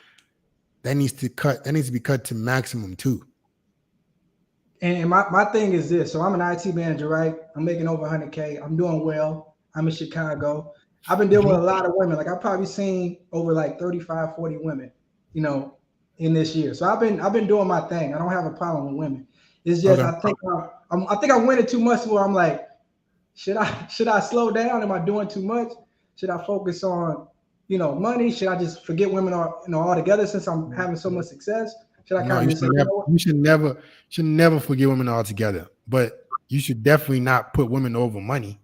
that needs to be cut to maximum too. And my thing is this. So I'm an IT manager, right? I'm making over 100K. I'm doing well. I'm in Chicago. I've been dealing with Mhm. a lot of women. Like I've probably seen over like 35, 40 women, you know, in this year. So I've been doing my thing. I don't have a problem with women. It's just Okay. I think I'm winning too much where I'm like, should I slow down? Am I doing too much? Should I focus on, money? Should I just forget women altogether since I'm having so much success? Should I No, kind of you just should say, you never know what? you should never forget women altogether. But you should definitely not put women over money.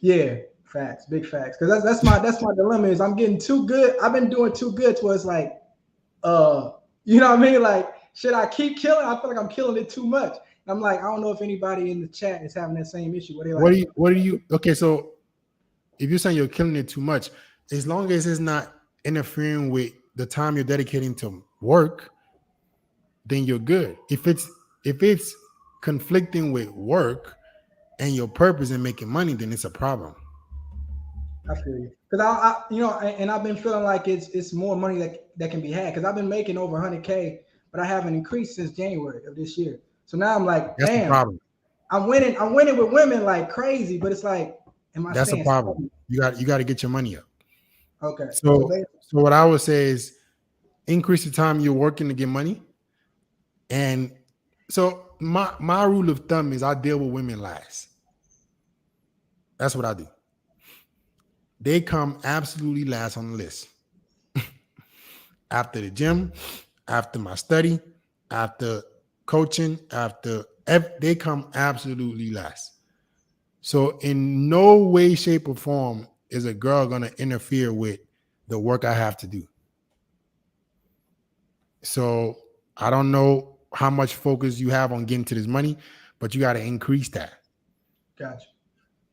Yeah, facts, big facts. Because that's my dilemma is I'm getting too good. I've been doing too good to us like, uh, you know what I mean? Like, should I keep killing? I feel like I'm killing it too much. And I'm like, I don't know if anybody in the chat is having that same issue where they like, What do you okay, so if you're saying you're killing it too much, as long as it's not interfering with the time you're dedicating to work, then you're good. If it's conflicting with work and your purpose in making money, then it's a problem. I feel you. Because and I've been feeling like it's more money that can be had. Because I've been making over 100K, but I haven't increased since January of this year. So now I'm like, That's the damn, problem. I'm winning. I'm winning with women like crazy. But it's like, am I That's the staying problem. stagnant? You got to get your money up. Okay. So So so what I would say is increase the time you're working to get money. And so my rule of thumb is I deal with women last. That's what I do. They come absolutely last on the list. After the gym, after my study, after coaching, they come absolutely last. So in no way, shape, or form is a girl gonna interfere with the work I have to do. So I don't know how much focus you have on getting to this money, but you got to increase that gotcha.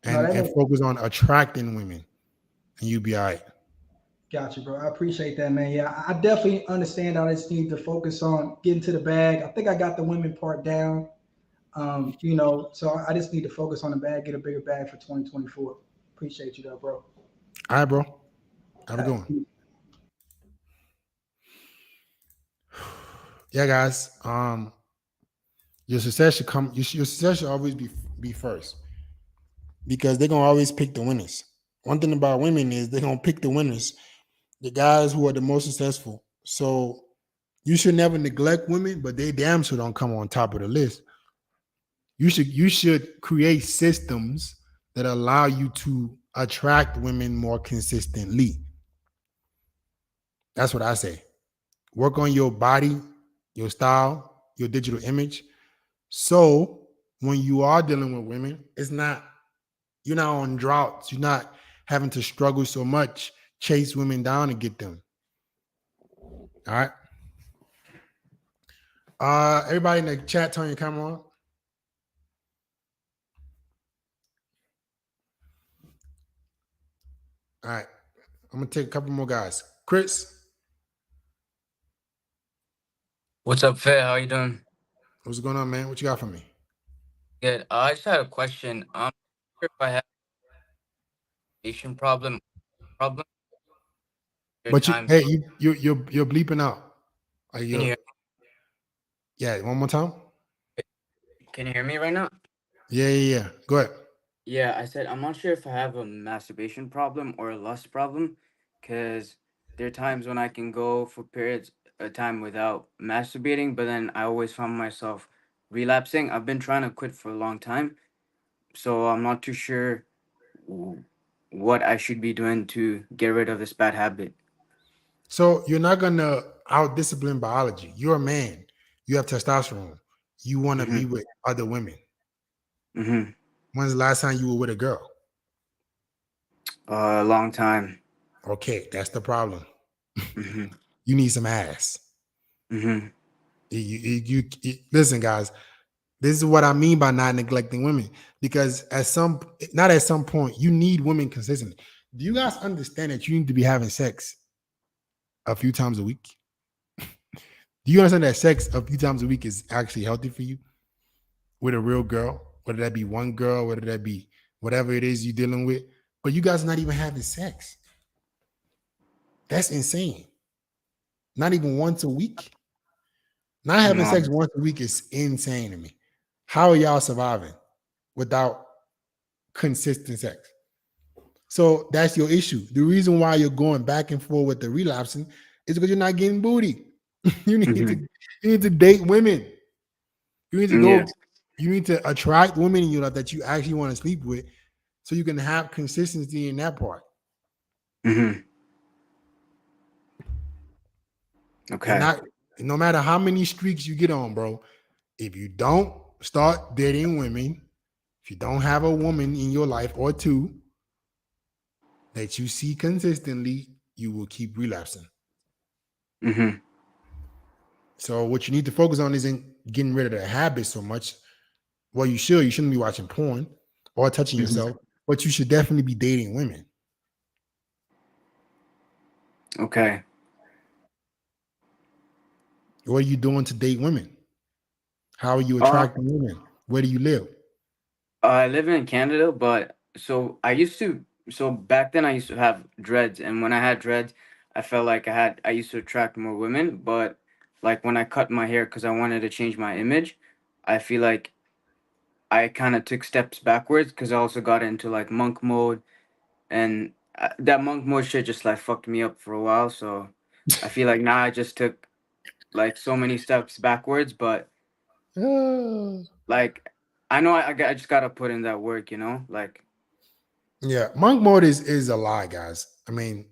No, and focus on attracting women, and you'll be all right. Gotcha, bro. I appreciate that, man. Yeah, I definitely understand. I just need to focus on getting to the bag. I think I got the women part down. So I just need to focus on the bag, get a bigger bag for 2024. Appreciate you, though, bro. All right, bro. Have a All good right. one. Yeah, guys. Your success should always be first because they're gonna always pick the winners. One thing about women is they're gonna pick the winners, the guys who are the most successful. So you should never neglect women, but they damn sure don't come on top of the list. You should create systems that allow you to attract women more consistently. That's what I say. Work on your body, your style, your digital image. So when you are dealing with women, you're not on droughts. You're not having to struggle so much, chase women down and get them. All right. Everybody in the chat, turn your camera on. All right. I'm gonna take a couple more guys. Chris. What's up, Fair? How you doing? What's going on, man? What you got for me? Good. I just had a question. I'm not sure if I have a patient problem. There are But times. you're bleeping out. Like Can you hear, yeah, one more time. can you hear me right now? Yeah. Go ahead. Yeah, I said I'm not sure if I have a masturbation problem or a lust problem, because there are times when I can go for periods of time without masturbating, but then I always find myself relapsing. I've been trying to quit for a long time, so I'm not too sure what I should be doing to get rid of this bad habit. So you're not gonna out discipline biology. You're a man. You have testosterone. You want to be with other women. When's the last time you were with a girl? A long time. Okay, that's the problem. You need some ass. You listen, guys. This is what I mean by not neglecting women, because not at some point, you need women consistently. Do you guys understand that you need to be having sex a few times a week? Do you understand that sex a few times a week is actually healthy for you with a real girl? Whether that be one girl, whether that be whatever it is you're dealing with, but you guys are not even having sex. That's insane. Not even once a week. Not having sex once a week is insane to me. How are y'all surviving without consistent sex? So that's your issue. The reason why you're going back and forth with the relapsing is because you're not getting booty. You need to date women. You need to go. You need to attract women in your life that you actually want to sleep with, so you can have consistency in that part. Okay. And no matter how many streaks you get on, bro, if you don't start dating women, if you don't have a woman in your life or two that you see consistently, you will keep relapsing. So what you need to focus on isn't getting rid of the habit so much. Well, you shouldn't be watching porn or touching yourself, but you should definitely be dating women. Okay. What are you doing to date women? How are you attracting women? Where do you live? I live in Canada, but so back then I used to have dreads, and when I had dreads, I felt like I used to attract more women, but like when I cut my hair because I wanted to change my image, I feel like I kind of took steps backwards because I also got into like monk mode, and that monk mode shit just like fucked me up for a while. So I feel like now I just took like so many steps backwards, but like I know I just gotta put in that work, you know, like. Yeah, monk mode is a lie, guys. I mean,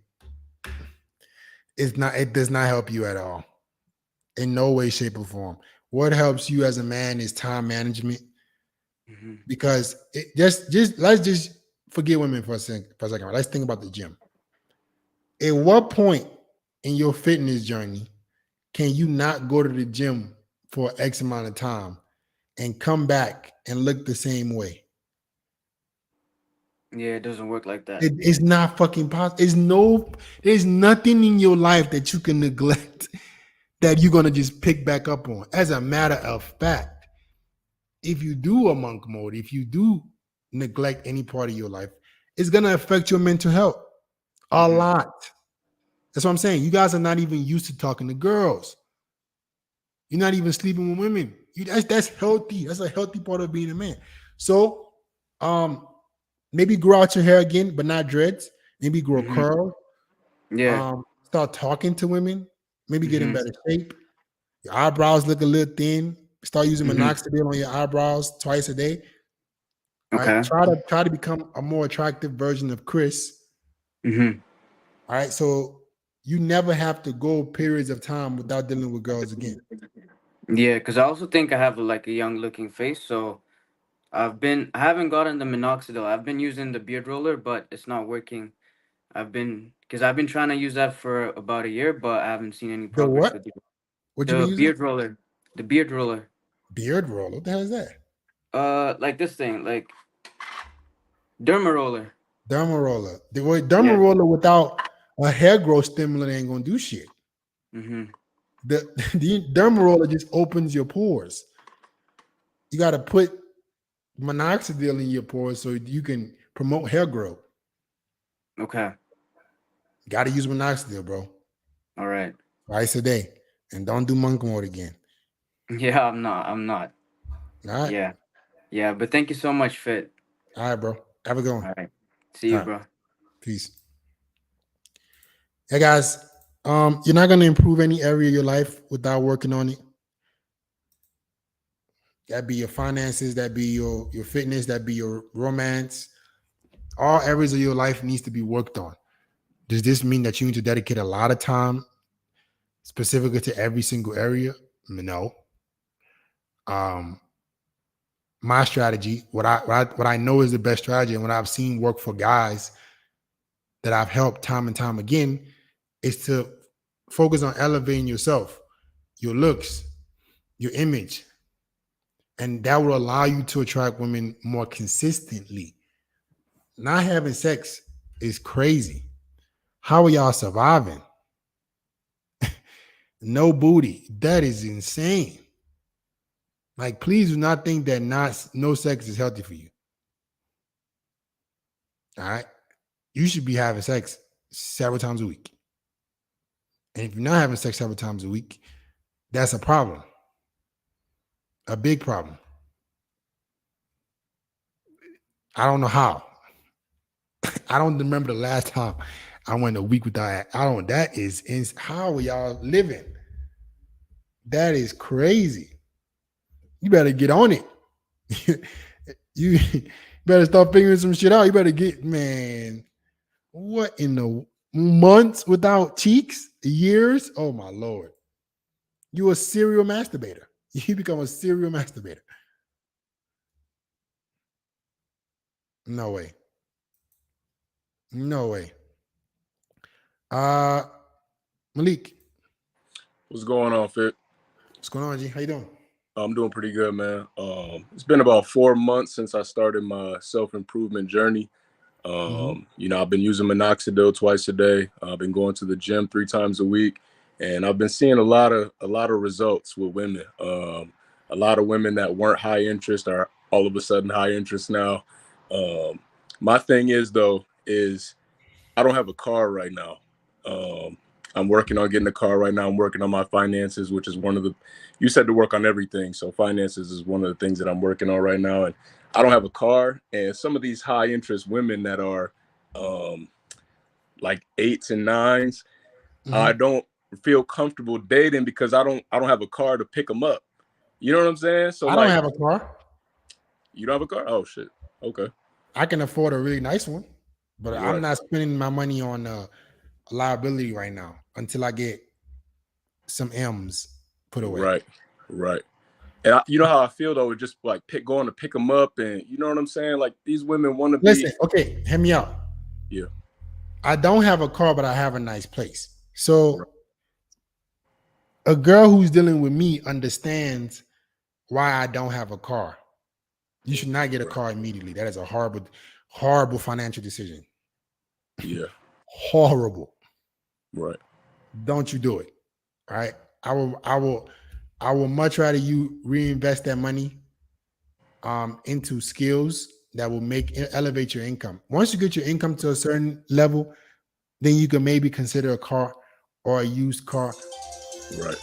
it does not help you at all. In no way, shape, or form. What helps you as a man is time management. Because let's just forget women for a second. Let's think about the gym. At what point in your fitness journey can you not go to the gym for X amount of time and come back and look the same way? Yeah, it doesn't work like that. It's not fucking possible. There's nothing in your life that you can neglect that you're gonna just pick back up on. As a matter of fact, if you do a monk mode, if you do neglect any part of your life, it's gonna affect your mental health a lot. That's what I'm saying. You guys are not even used to talking to girls. You're not even sleeping with women. That's healthy. That's a healthy part of being a man. So, maybe grow out your hair again, but not dreads. Maybe grow a curl. Yeah. Start talking to women. Maybe get in better shape. Your eyebrows look a little thin. Start using minoxidil on your eyebrows twice a day. Okay. All right. Try to become a more attractive version of Chris. All right. So you never have to go periods of time without dealing with girls again. Yeah, because I also think I have like a young looking face, so I haven't gotten the minoxidil. I've been using the beard roller, but it's not working. I've been trying to use that for about a year, but I haven't seen any The progress what? with it. What you been The using? beard roller. The beard roller. Beard roll. What the hell is that? Like this thing, like derma roller. Derma roller. The way derma Yeah. roller without a hair growth stimulant ain't gonna do shit. Mm-hmm. The derma roller just opens your pores. You got to put minoxidil in your pores so you can promote hair growth. Okay. Got to use minoxidil, bro. All right. Twice a day, and don't do monk mode again. Yeah, I'm not. All right. Yeah. Yeah, but thank you so much, Fit. All right, bro. Have a good one. All right. See you, All right. bro. Peace. Hey guys, you're not gonna improve any area of your life without working on it. That be your finances, that be your fitness, that be your romance. All areas of your life needs to be worked on. Does this mean that you need to dedicate a lot of time specifically to every single area? No. My strategy, what I know is the best strategy, and what I've seen work for guys that I've helped time and time again, is to focus on elevating yourself, your looks, your image, and that will allow you to attract women more consistently. Not having sex is crazy. How are y'all surviving? No booty. That is insane. Like, please do not think that no sex is healthy for you. All right. You should be having sex several times a week. And if you're not having sex several times a week, that's a problem. A big problem. I don't know how. I don't remember the last time I went a week without. That is how are y'all living? That is crazy. You better get on it. You better start figuring some shit out. You better man. What in the months without cheeks? Years? Oh my Lord. You a serial masturbator. You become a serial masturbator. No way. No way. Malik. What's going on, Fit? What's going on, G? How you doing? I'm doing pretty good, man. It's been about 4 months since I started my self-improvement journey. I've been using minoxidil twice a day. I've been going to the gym 3 times a week, and I've been seeing a lot of results with women. A lot of women that weren't high interest are all of a sudden high interest now. My thing is I don't have a car right now. I'm working on getting a car right now. I'm working on my finances, which is you said to work on everything. So finances is one of the things that I'm working on right now. And I don't have a car. And some of these high interest women that are like 8s and 9s, I don't feel comfortable dating because I don't have a car to pick them up. You know what I'm saying? So I don't have a car. You don't have a car? Oh shit. Okay. I can afford a really nice one, but Right. I'm not spending my money on liability right now until I get some M's put away. Right. And you know how I feel though, just like going to pick them up, and you know what I'm saying? Like these women want to be. Listen, okay, hear me out. Yeah. I don't have a car, but I have a nice place. So a girl who's dealing with me understands why I don't have a car. You should not get a car immediately. That is a horrible, horrible financial decision. Yeah. Horrible. Right. Don't you do it. All right. I will much rather you reinvest that money into skills that will elevate your income. Once you get your income to a certain level, then you can maybe consider a car or a used car. Right.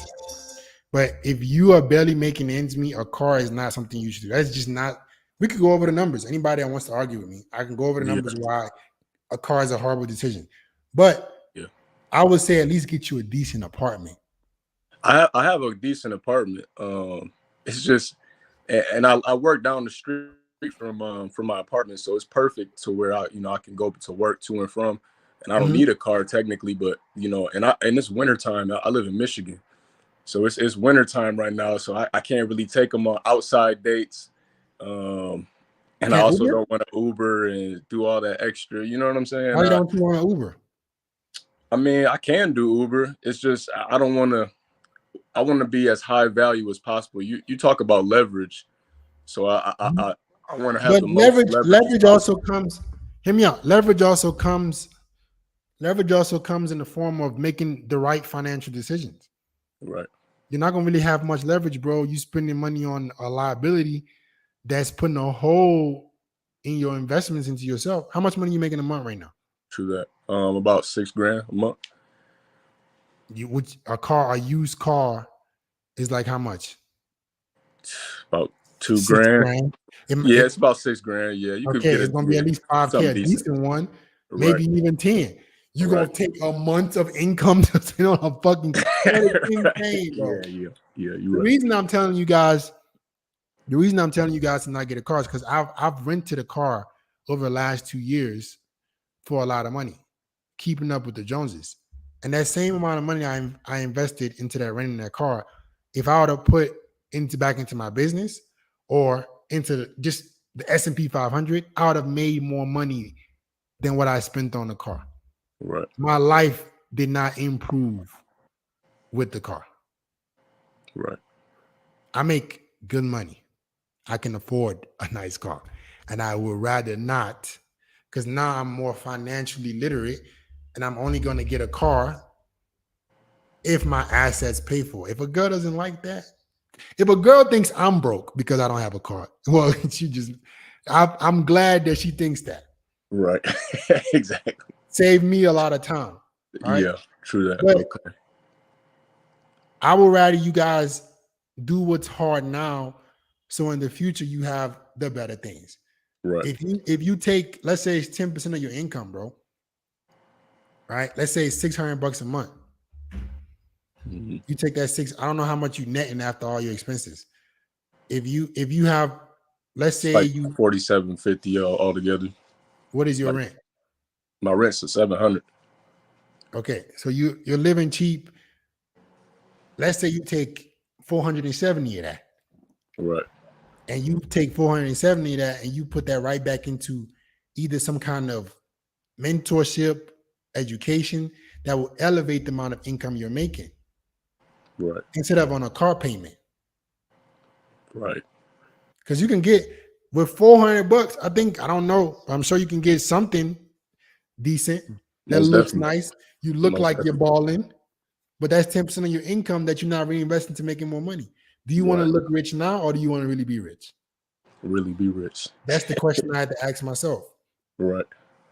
But if you are barely making ends meet, a car is not something you should do. That's just not. We could go over the numbers. Anybody that wants to argue with me, I can go over the numbers why a car is a horrible decision. But I would say at least get you a decent apartment. I have a decent apartment. It's just, and I work down the street from my apartment, so it's perfect to where I can go to work to and from, and I don't need a car technically, but and it's wintertime. I live in Michigan, so it's wintertime right now, so I can't really take them on outside dates. And I Can't also Uber? don't want to Uber and do all that extra. You know what I'm saying? Why don't you want to Uber? I mean, I can do Uber. It's just I don't want to. I want to be as high value as possible. You talk about leverage, so I want to have But the most leverage as leverage also possible. comes. Hear me out. Leverage also comes in the form of making the right financial decisions. Right. You're not gonna really have much leverage, bro. You spending money on a liability that's putting a hole in your investments into yourself. How much money you making a month right now? True that. About $6,000 a month. A used car is like how much? About $2 6 grand. grand. Yeah, it's about $6,000. Yeah, you could Okay, get it's it. gonna be Yeah, at least 5K, something a decent. decent one, Right. maybe even 10. You're Right. gonna take a month of income to spend on a fucking car. That is insane, bro. Yeah. You're The right. reason I'm telling you guys to not get a car is because I've rented a car over the last 2 years for a lot of money, keeping up with the Joneses. And that same amount of money I invested into that renting that car, if I would have put back into my business or into just the S&P 500, I would have made more money than what I spent on the car. Right. My life did not improve with the car. Right. I make good money. I can afford a nice car. And I would rather not, because now I'm more financially literate and I'm only going to get a car if my assets pay for it. If a girl doesn't like that, if a girl thinks I'm broke because I don't have a car, well, I'm glad that she thinks that. Right. Exactly. Save me a lot of time. Right? Yeah, true that. But Okay. I would rather you guys do what's hard now, so in the future you have the better things. Right. If you take, let's say it's 10% of your income, bro. Right? Let's say it's $600 a month. Mm-hmm. You take that I don't know how much you netting after all your expenses. If you have, let's say like you $4,750 altogether. What is your rent? My rent's $700. Okay, so you're living cheap. Let's say you take 470 of that. Right. And you take 470 of that and you put that right back into either some kind of mentorship, education that will elevate the amount of income you're making. Right. Instead of on a car payment. Right. Because you can get with $400, I don't know. I'm sure you can get something decent that Most looks definitely. nice. You look Most like you're definitely. balling, but that's 10% of your income that you're not reinvesting to making more money. Do you want to Right. look rich now or do you want to really be rich? Really be rich. That's the question I had to ask myself. Right.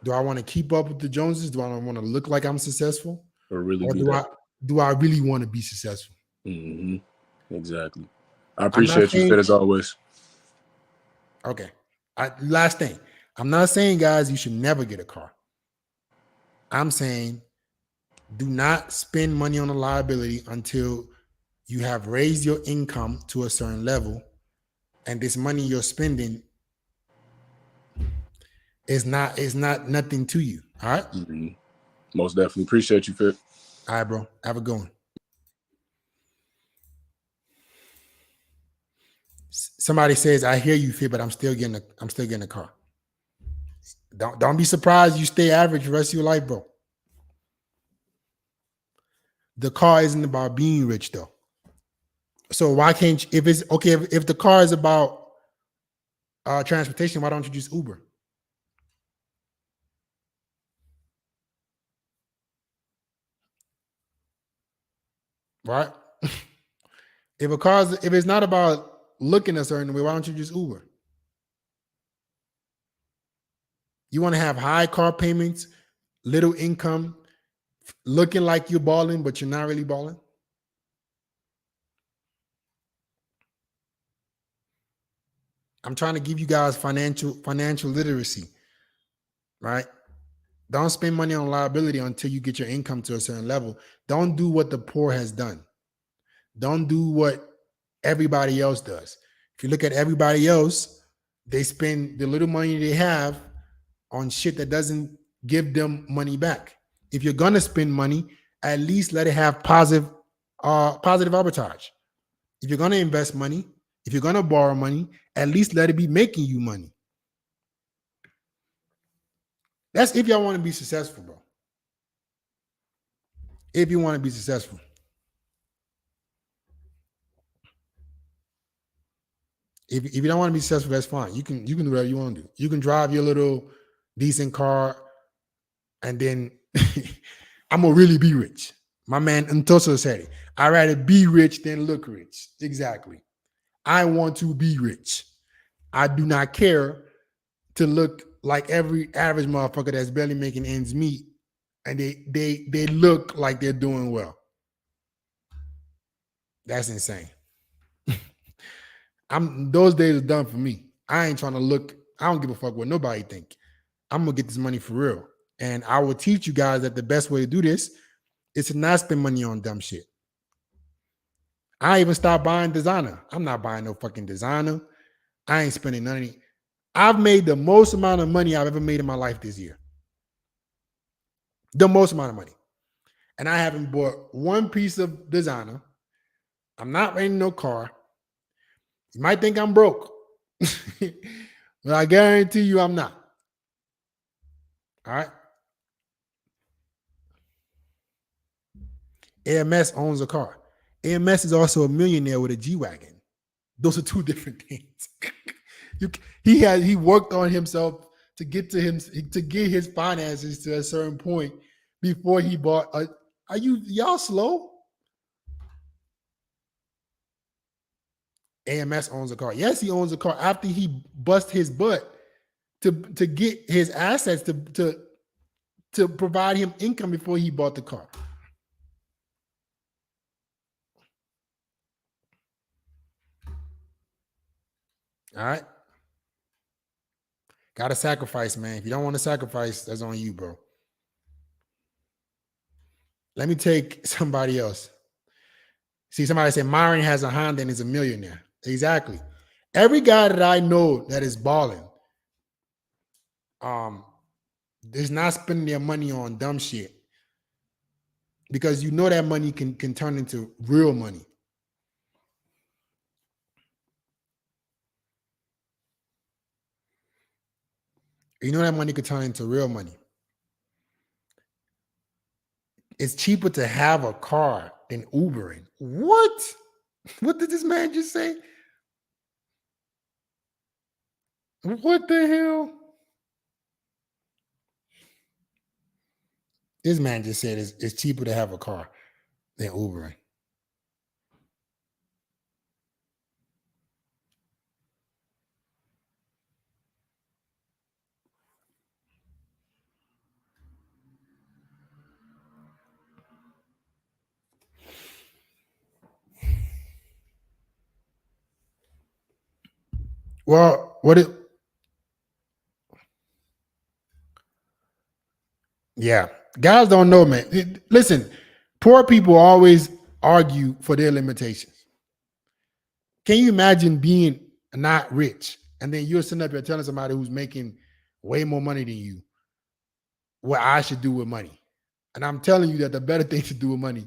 Do I want to keep up with the Joneses? Do I want to look like I'm successful? Or really Or be do that. I really want to be successful? Mm-hmm. Exactly. I I'm not appreciate you, saying, Fit, as always. okay. Last thing. I'm not saying, guys, you should never get a car. I'm saying do not spend money on a liability until you have raised your income to a certain level, and this money you're spending is not nothing to you. All right. Mm-hmm. Most definitely. Appreciate you, Fit. All right, bro. Have a good one. Somebody says, I hear you, Fit, but I'm still getting a car. Don't be surprised you stay average the rest of your life, bro. The car isn't about being rich, though. So why can't you, if it's okay, if the car is about transportation, why don't you just Uber? Right? If it's not about looking a certain way, why don't you just Uber? You want to have high car payments, little income, looking like you're balling, but you're not really balling? I'm trying to give you guys financial literacy, right? Don't spend money on liability until you get your income to a certain level. Don't do what the poor has done. Don't do what everybody else does. If you look at everybody else, they spend the little money they have on shit that doesn't give them money back. If you're gonna spend money, at least let it have positive arbitrage. If you're gonna invest money, if you're gonna borrow money, at least let it be making you money. That's if y'all want to be successful, bro. If you want to be successful. If you don't want to be successful, that's fine. You can do whatever you want to do. You can drive your little decent car, and then I'm gonna really be rich. My man Antoso said it. I'd rather be rich than look rich. Exactly. I want to be rich. I do not care to look like every average motherfucker that's barely making ends meet, and they look like they're doing well. That's insane. Those days are done for me. I ain't trying to look. I don't give a fuck what nobody think. I'm gonna get this money for real, and I will teach you guys that the best way to do this is to not spend money on dumb shit. I even stopped buying designer. I'm not buying no fucking designer. I ain't spending none of it. I've made the most amount of money I've ever made in my life this year. The most amount of money. And I haven't bought one piece of designer. I'm not renting no car. You might think I'm broke, but I guarantee you I'm not. All right. AMS owns a car. AMS is also a millionaire with a G-Wagon. Those are two different things. He worked on himself to get his finances to a certain point before he bought a. Are y'all slow? AMS owns a car. Yes, he owns a car after he bust his butt to get his assets to provide him income before he bought the car. All right. Got to sacrifice, man. If you don't want to sacrifice, that's on you, bro. Let me take somebody else. See, somebody said Myron has a Honda and is a millionaire. Exactly. Every guy that I know that is balling, is not spending their money on dumb shit, because you know that money can turn into real money. You know that money could turn into real money. It's cheaper to have a car than Ubering. What? What did this man just say? What the hell? This man just said it's cheaper to have a car than Ubering. Well, yeah, guys don't know, man. Listen, poor people always argue for their limitations. Can you imagine being not rich and then you're sitting up here telling somebody who's making way more money than you what I should do with money? And I'm telling you that the better thing to do with money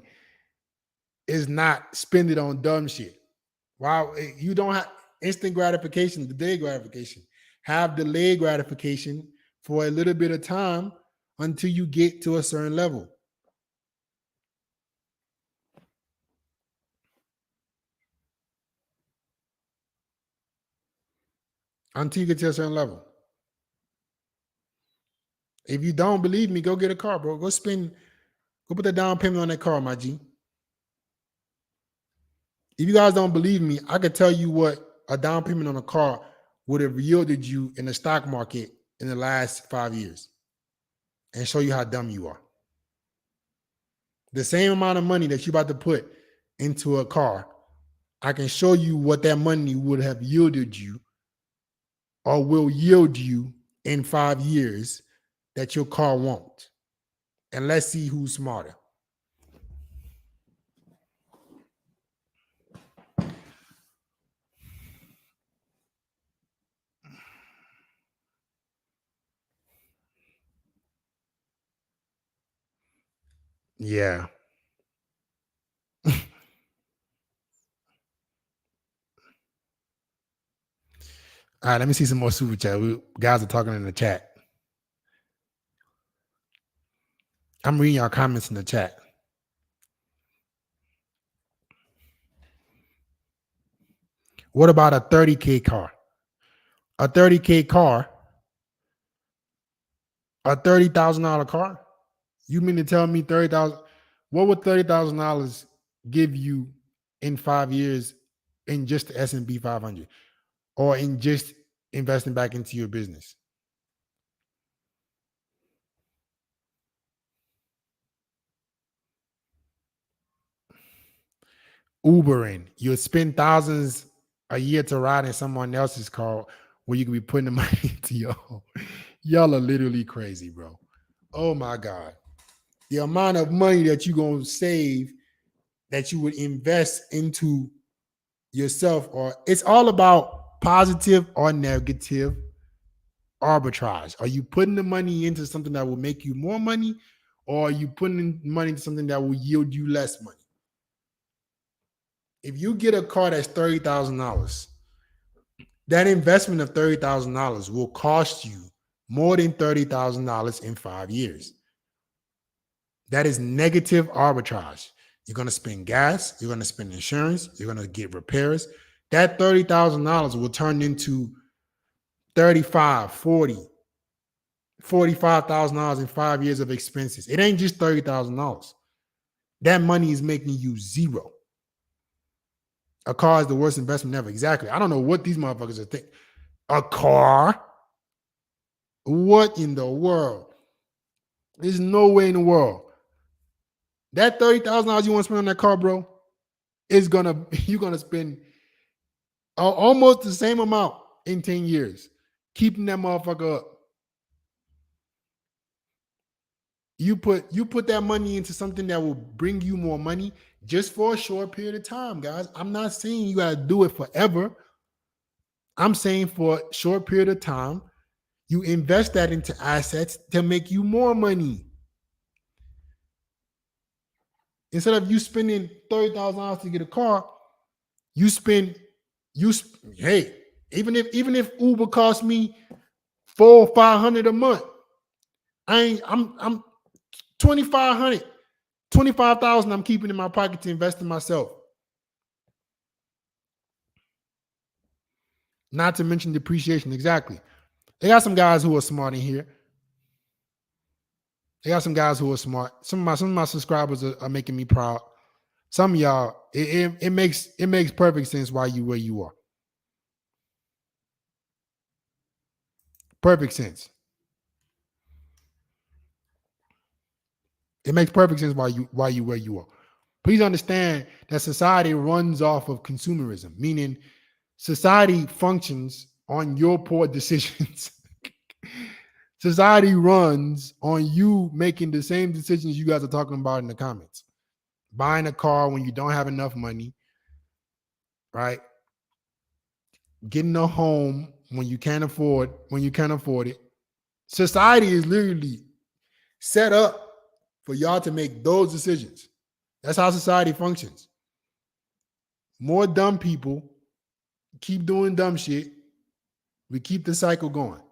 is not spend it on dumb shit. Wow, you don't have instant gratification, delayed gratification. Have delayed gratification for a little bit of time until you get to a certain level. Until you get to a certain level. If you don't believe me, go get a car, bro. Go put the down payment on that car, my G. If you guys don't believe me, I could tell you what a down payment on a car would have yielded you in the stock market in the last 5 years and show you how dumb you are. The same amount of money that you're about to put into a car, I can show you what that money would have yielded you or will yield you in 5 years that your car won't. And let's see who's smarter. Yeah. All right, let me see some more super chat. Guys are talking in the chat. I'm reading your comments in the chat. What about a 30K car? A 30K car, a $30,000 car? You mean to tell me 30,000? What would $30,000 give you in 5 years in just the S&P 500 or in just investing back into your business? Ubering, you'll spend thousands a year to ride in someone else's car where you can be putting the money into your own. Y'all are literally crazy, bro. Oh my God. The amount of money that you're going to save that you would invest into yourself, or it's all about positive or negative arbitrage. Are you putting the money into something that will make you more money, or are you putting money into something that will yield you less money? If you get a car that's $30,000, that investment of $30,000 will cost you more than $30,000 in 5 years. That is negative arbitrage. You're going to spend gas, you're going to spend insurance, you're going to get repairs. That $30,000 will turn into $35,000, $40,000, $45,000 in 5 years of expenses. It ain't just $30,000. That money is making you zero. A car is the worst investment ever. Exactly. I don't know what these motherfuckers are thinking. A car? What in the world? There's no way in the world. That $30,000 you want to spend on that car, bro, you're gonna spend almost the same amount in 10 years, keeping that motherfucker up. You put that money into something that will bring you more money just for a short period of time, guys. I'm not saying you gotta do it forever. I'm saying for a short period of time, you invest that into assets to make you more money. Instead of you spending $30,000 to get a car, even if Uber costs me $400 or $500 a month, I'm 2,500, 25,000 I'm keeping in my pocket to invest in myself. Not to mention depreciation. Exactly. They got some guys who are smart in here. They got some guys who are smart. Some of my subscribers are making me proud. Some of y'all, it makes perfect sense why you where you are. Perfect sense. It makes perfect sense why you where you are. Please understand that society runs off of consumerism, meaning society functions on your poor decisions. Society runs on you making the same decisions you guys are talking about in the comments. Buying a car when you don't have enough money, right? Getting a home when you can't afford it. Society is literally set up for y'all to make those decisions. That's how society functions. More dumb people keep doing dumb shit. We keep the cycle going.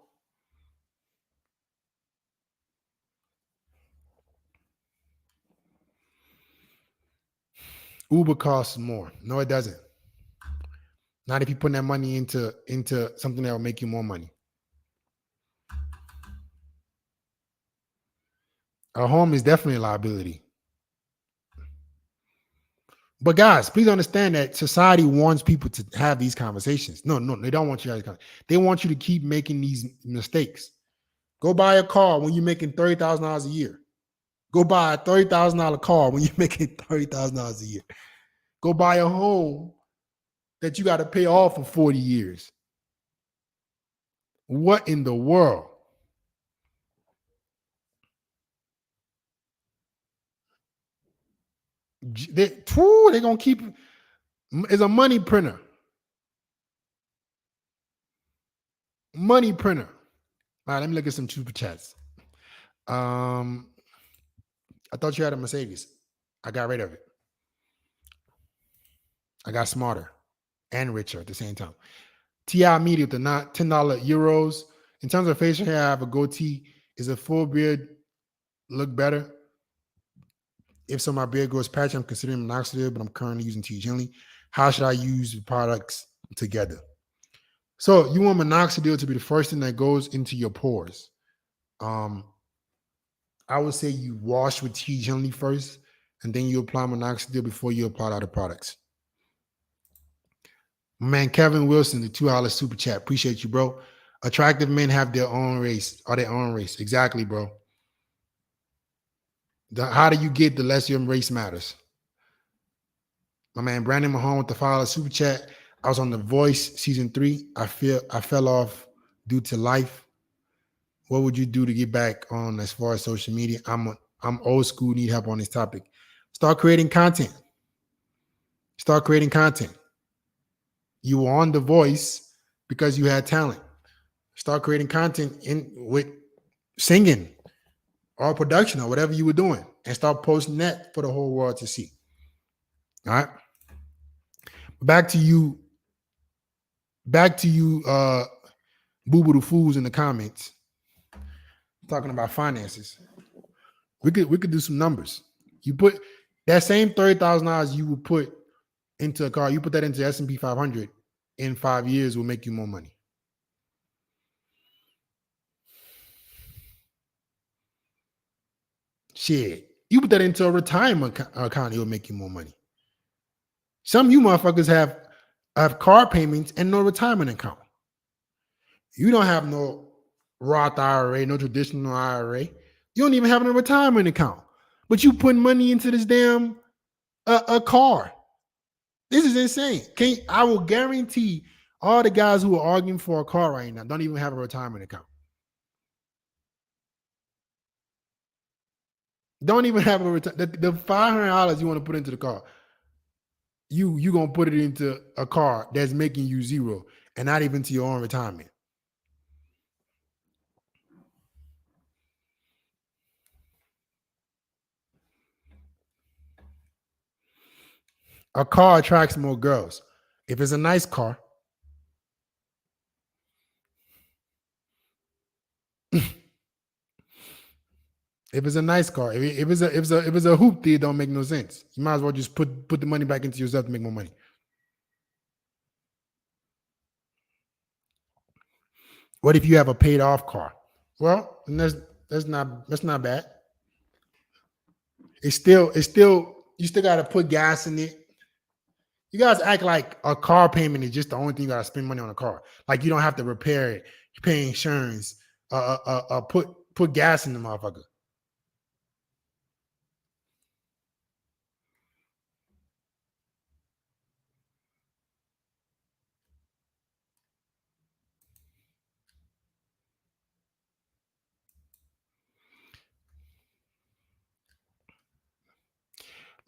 Uber costs more. No, it doesn't. Not if you put that money into something that will make you more money. A home is definitely a liability. But guys, please understand that society wants people to have these conversations. No, they don't want you to have these conversations. They want you to keep making these mistakes. Go buy a car when you're making $30,000 a year. Go buy a $30,000 car when you're making $30,000 a year. Go buy a home that you got to pay off for 40 years. What in the world? They're going to keep it. It's a money printer. Money printer. All right, let me look at some super chats. I thought you had a Mercedes. I got rid of it. I got smarter and richer at the same time. TI Media with the $10 euros. In terms of facial hair, I have a goatee. Is a full beard look better? If so, my beard grows patchy, I'm considering minoxidil, but I'm currently using T. Gently. How should I use the products together? So you want minoxidil to be the first thing that goes into your pores. I would say you wash with T. Gently first, and then you apply minoxidil before you apply other products. Man, Kevin Wilson, the $2 super chat. Appreciate you, bro. Attractive men have their own race, or their own race. Exactly, bro. The harder you get, the less your race matters. My man Brandon Mahone with the $5 super chat. I was on The Voice season 3. I fell off due to life. What would you do to get back on as far as social media? I'm old school, need help on this topic. Start creating content. Start creating content. You were on The Voice because you had talent. Start creating content with singing or production or whatever you were doing, and start posting that for the whole world to see. All right. Back to you, Boo Boo the Fools in the comments talking about finances. We could do some numbers. You put that same $30,000 you would put into a car, you put that into S&P 500 in 5 years will make you more money. Shit, you put that into a retirement account, it will make you more money. Some of you motherfuckers have car payments and no retirement account. You don't have no Roth IRA, no traditional IRA. You don't even have a retirement account, but you putting money into this damn a car. This is insane. I will guarantee all the guys who are arguing for a car right now don't even have a retirement account. Don't even have a the $500 you want to put into the car. You gonna put it into a car that's making you zero and not even to your own retirement. A car attracts more girls. If it's a nice car, if it's a nice car, if it's a hoopty, it don't make no sense. You might as well just put the money back into yourself to make more money. What if you have a paid off car? Well, that's not bad. It's still you still gotta put gas in it. You guys act like a car payment is just the only thing you gotta spend money on a car. Like you don't have to repair it, you pay insurance, put gas in the motherfucker.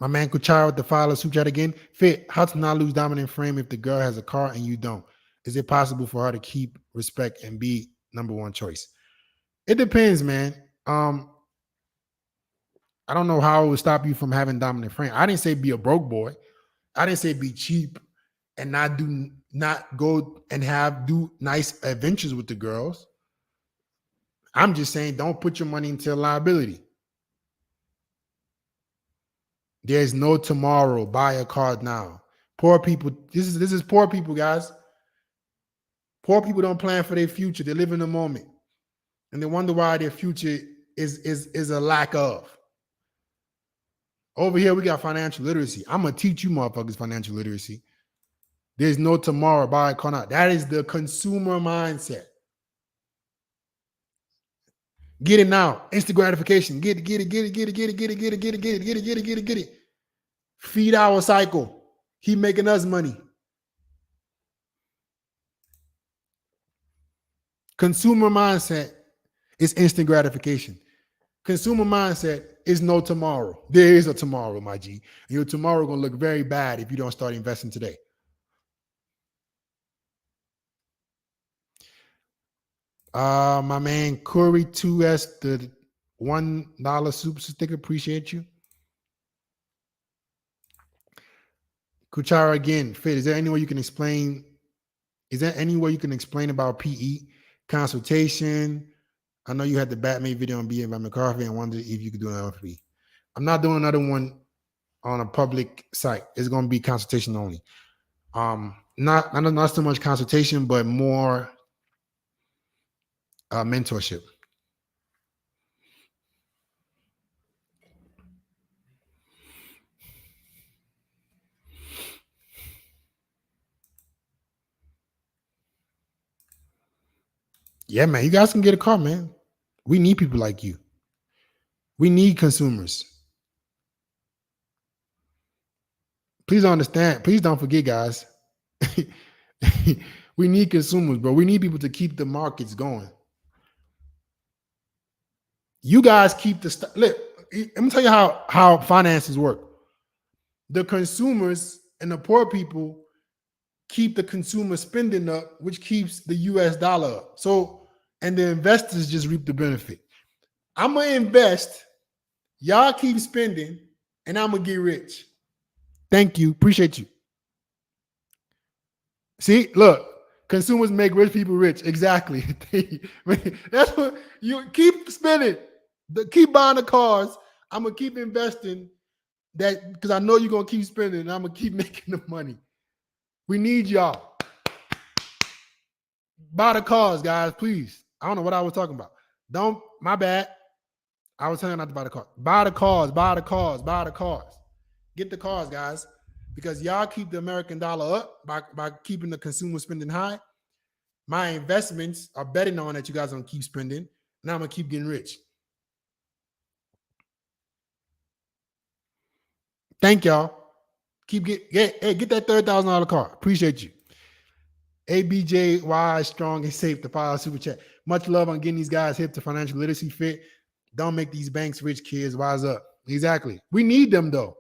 My man Kuchara with the $5 super chat again. Fit, how to not lose dominant frame if the girl has a car and you don't? Is it possible for her to keep respect and be number one choice? It depends, man. I don't know how it would stop you from having dominant frame. I didn't say be a broke boy. I didn't say be cheap and not go and do nice adventures with the girls. I'm just saying don't put your money into a liability. There's no tomorrow. Buy a car now. Poor people, this is poor people, guys. Poor people don't plan for their future. They live in the moment. And they wonder why their future is a lack of. Over here, we got financial literacy. I'm going to teach you motherfuckers financial literacy. There's no tomorrow. Buy a car now. That is the consumer mindset. Get it now. Instant gratification. Get it. Feed our cycle. Keep making us money. Consumer mindset is instant gratification. Consumer mindset is no tomorrow. There is a tomorrow, my G. Your tomorrow gonna look very bad if you don't start investing today. My man Corey 2S, the $1 super sticker. Appreciate you. Kuchara again, Fit. Is there any way you can explain? Is there any way you can explain about PE consultation? I know you had the Batman video on being by McCarthy and wondered if you could do an LFP. I'm not doing another one on a public site. It's going to be consultation only. Not so much consultation, but more mentorship. Yeah, man, you guys can get a car, man. We need people like you. We need consumers. Please understand. Please don't forget, guys. We need consumers, bro. We need people to keep the markets going. You guys keep the stuff. Look, let me tell you how finances work. The consumers and the poor people keep the consumer spending up, which keeps the US dollar up. So, and the investors just reap the benefit. I'm gonna invest, y'all keep spending, and I'm gonna get rich. Thank you. Appreciate you. See, look, consumers make rich people rich. Exactly. That's what you keep spending. Keep buying the cars. I'm gonna keep investing that because I know you're gonna keep spending, and I'm gonna keep making the money. We need y'all. Buy the cars, guys, please. I don't know what I was talking about. Don't, my bad. I was telling you not to buy the car. Buy the cars, buy the cars, buy the cars. Get the cars, guys, because y'all keep the American dollar up by keeping the consumer spending high. My investments are betting on that you guys are gonna keep spending, and I'm gonna keep getting rich. Thank y'all. Get that $30,000 car. Appreciate you. ABJY strong and safe to file super chat. Much love on getting these guys hip to financial literacy fit. Don't make these banks rich, kids. Wise up. Exactly. We need them though.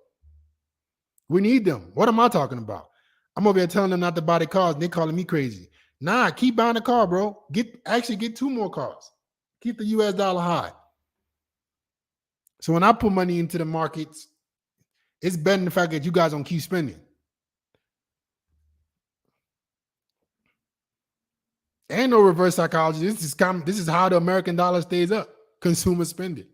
We need them. What am I talking about? I'm over here telling them not to buy the cars, and they calling me crazy. Nah, keep buying the car, bro. Get 2 more cars. Keep the US dollar high. So when I put money into the markets, it's better than the fact that you guys don't keep spending. Ain't no reverse psychology. This is how the American dollar stays up. Consumer spending.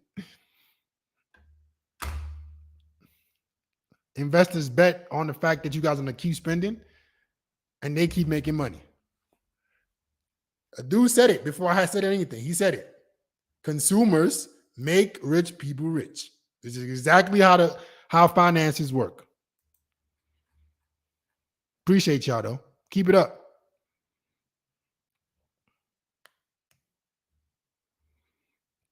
Investors bet on the fact that you guys are gonna keep spending, and they keep making money. A dude said it before I had said anything. He said it. Consumers make rich people rich. This is exactly how finances work. Appreciate y'all though. Keep it up.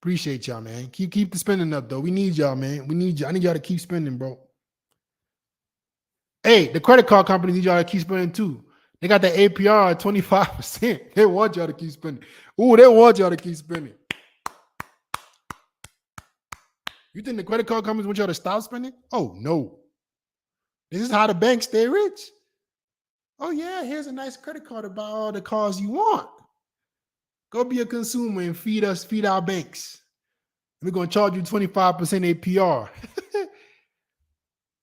Appreciate y'all, man. Keep the spending up though. We need y'all, man. We need y'all. I need y'all to keep spending, bro. Hey, the credit card companies need y'all to keep spending too. They got the APR at 25%. They want y'all to keep spending. Ooh, they want y'all to keep spending. You think the credit card companies want y'all to stop spending? Oh, no. This is how the banks stay rich. Oh, yeah, here's a nice credit card to buy all the cars you want. Go be a consumer and feed our banks. We're going to charge you 25% APR.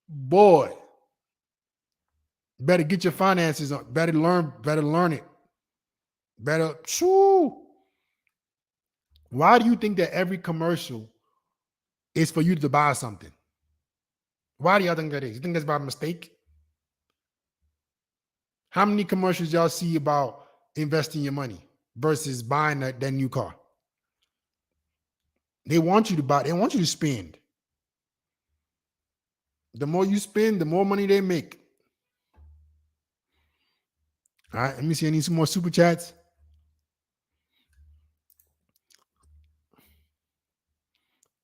Boy. Better get your finances on. Better learn it. Better. Shoo. Why do you think that every commercial is for you to buy something? Why do y'all think that is? You think that's by mistake? How many commercials y'all see about investing your money versus buying that new car? They want you to buy. They want you to spend. The more you spend, the more money they make. All right, let me see. I need some more super chats.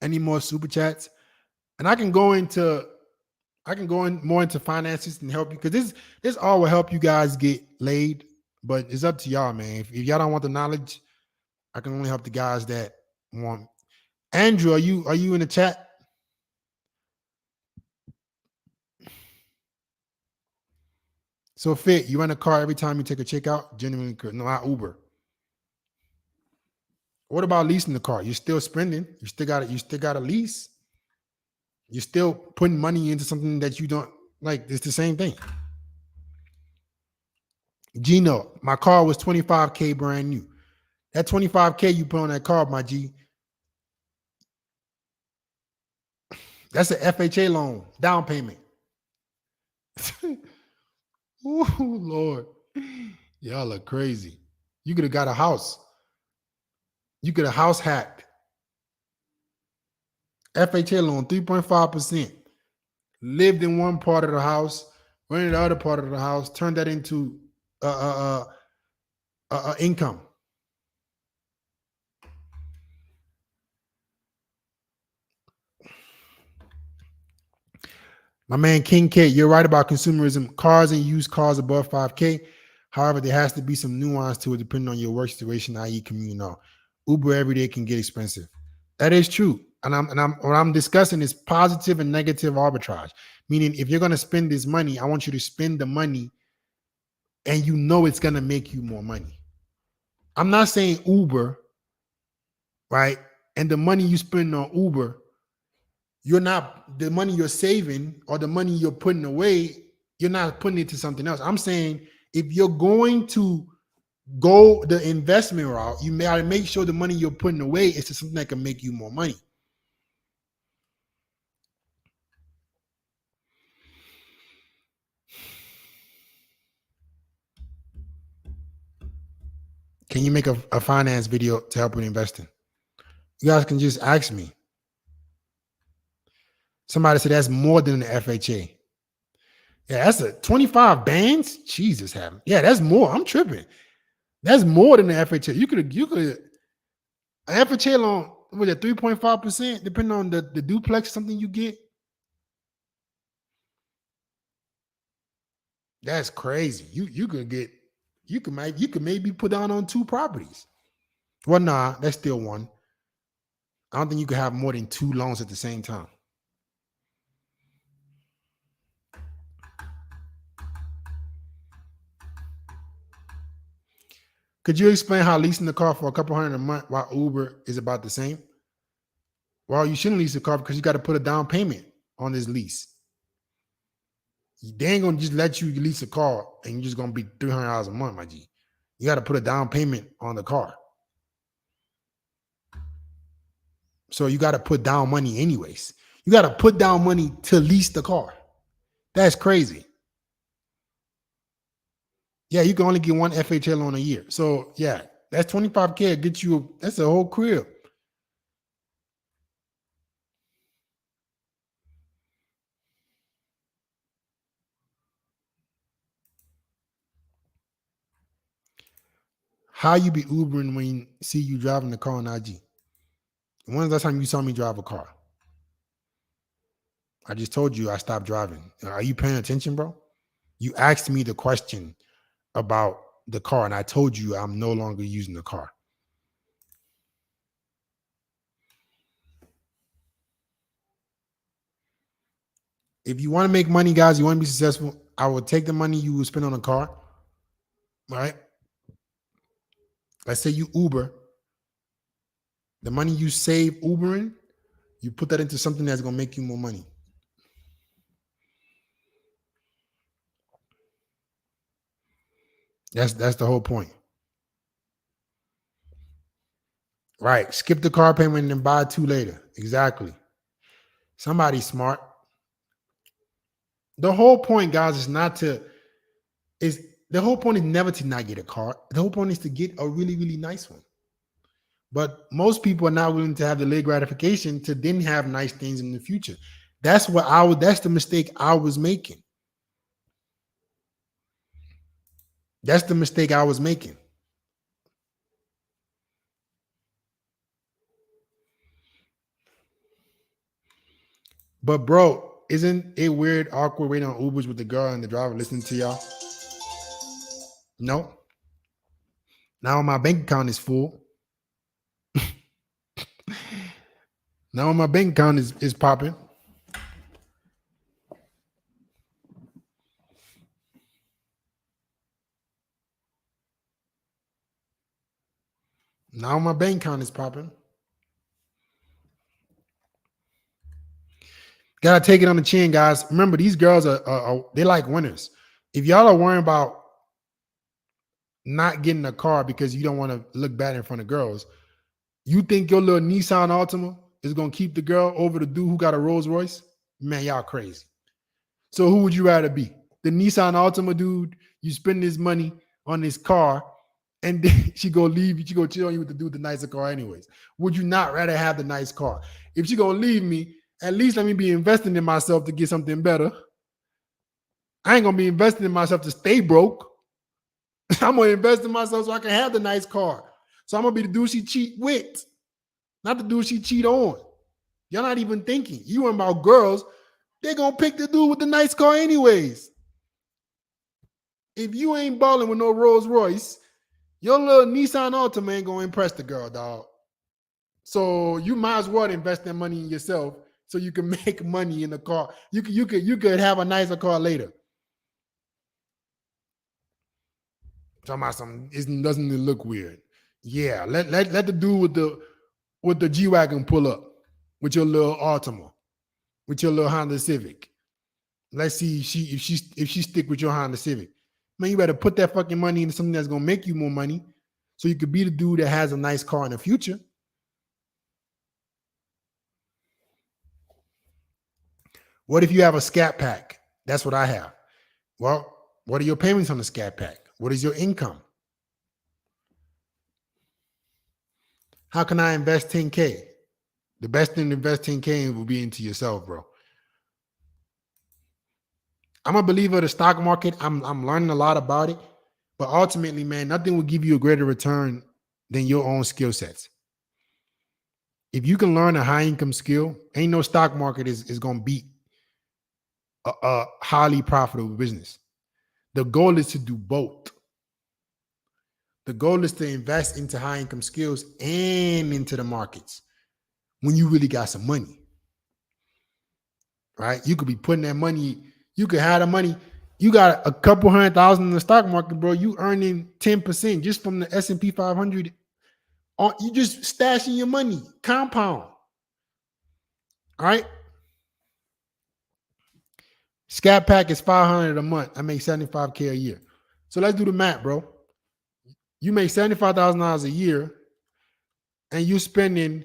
Any more super chats? And I can go in more into finances and help you, because this all will help you guys get laid, but it's up to y'all, man. If y'all don't want the knowledge, I can only help the guys that want. Andrew, are you in the chat? So Fit, you rent a car every time you take a check out? Genuinely, no, not Uber. What about leasing the car? You're still spending. You still got a lease. You're still putting money into something that you don't like. It's the same thing. Gino, my car was $25K brand new. That $25K you put on that car, my G, That's an FHA loan, down payment. Oh, Lord. Y'all are crazy. You could have got a house. You could have house hacked. FHA loan, 3.5%. Lived in one part of the house, rented the other part of the house, turned that into income. My man King K, you're right about consumerism. Cars and used cars above 5K. However, there has to be some nuance to it depending on your work situation, i.e. communal. Uber every day can get expensive. That is true. And what I'm discussing is positive and negative arbitrage. Meaning if you're gonna spend this money, I want you to spend the money and you know it's gonna make you more money. I'm not saying Uber, right? And the money you spend on Uber, you're not, the money you're saving or the money you're putting away, you're not putting it to something else. I'm saying if you're going to go the investment route, you gotta make sure the money you're putting away is to something that can make you more money. Can you make a finance video to help with investing? You guys can just ask me. Somebody said that's more than the FHA. Yeah, that's a 25 bands. Jesus, heaven. Yeah, that's more. I'm tripping. That's more than the FHA. You could an FHA loan with a 3.5%, depending on the duplex, something you get. That's crazy. You could maybe put down on 2 properties. Well, nah, that's still one. I don't think you could have more than 2 loans at the same time. Could you explain how leasing the car for a couple $100 a month while Uber is about the same? Well, you shouldn't lease the car because you got to put a down payment on this lease. They ain't gonna just let you lease a car and you're just gonna be $300 a month, my G. You got to put a down payment on the car. So you got to put down money anyways. You got to put down money to lease the car. That's crazy. Yeah, you can only get one FHA loan a year. So yeah, that's $25K. Get you, that's a whole crib. How you be Ubering when you see you driving the car on IG? When's the last time you saw me drive a car? I just told you I stopped driving. Are you paying attention, bro? You asked me the question about the car, and I told you I'm no longer using the car. If you want to make money, guys, you want to be successful, I will take the money you will spend on a car, right? Let's say you Uber. The money you save Ubering, you put that into something that's going to make you more money. That's the whole point. Right. Skip the car payment and buy 2 later. Exactly. Somebody's smart. The whole point, guys, is the whole point is never to not get a car. The whole point is to get a really, really nice one. But most people are not willing to have the delayed gratification to then have nice things in the future. That's the mistake I was making. That's the mistake I was making. But bro, isn't it weird, awkward waiting on Ubers with the girl and the driver listening to y'all? No. Now my bank account is full. Now my bank account is popping. Now my bank account is popping. Gotta take it on the chin, guys. Remember, these girls are they like winners. If y'all are worrying about not getting a car because you don't want to look bad in front of girls, you think your little Nissan Altima is gonna keep the girl over the dude who got a Rolls Royce, man, y'all crazy. So who would you rather be? The Nissan Altima dude, you spend this money on this car, and then she go leave you, she go chill on you with the dude with the nicer car anyways. Would you not rather have the nice car? If she gonna leave me, at least let me be investing in myself to get something better. I ain't gonna be investing in myself to stay broke. I'm gonna invest in myself so I can have the nice car. So I'm gonna be the dude she cheat with, not the dude she cheat on. You're not even thinking. You want about girls, they're gonna pick the dude with the nice car anyways. If you ain't balling with no Rolls Royce, your little Nissan Altima ain't gonna impress the girl, dog. So you might as well invest that money in yourself so you can make money in the car. You could have a nicer car later. Talking about something, doesn't it look weird? Yeah, let the dude with the G-Wagon pull up with your little Altima, with your little Honda Civic. Let's see if she stick with your Honda Civic. Man, you better put that fucking money into something that's gonna make you more money, so you could be the dude that has a nice car in the future. What if you have a scat pack? That's what I have. Well, what are your payments on the scat pack? What is your income? How can I invest 10K? The best thing to invest 10K will be into yourself, bro. I'm a believer of the stock market. I'm learning a lot about it. But ultimately, man, nothing will give you a greater return than your own skill sets. If you can learn a high income skill, ain't no stock market is going to beat a highly profitable business. The goal is to do both. The goal is to invest into high income skills and into the markets when you really got some money, right? You could be putting that money, you could have the money. You got a couple $100,000 in the stock market, bro. You earning 10% just from the S&P 500. You just stashing your money, compound. All right. Scat pack is $500 a month. I make $75K a year. So let's do the math, bro. You make $75,000 a year, and you spending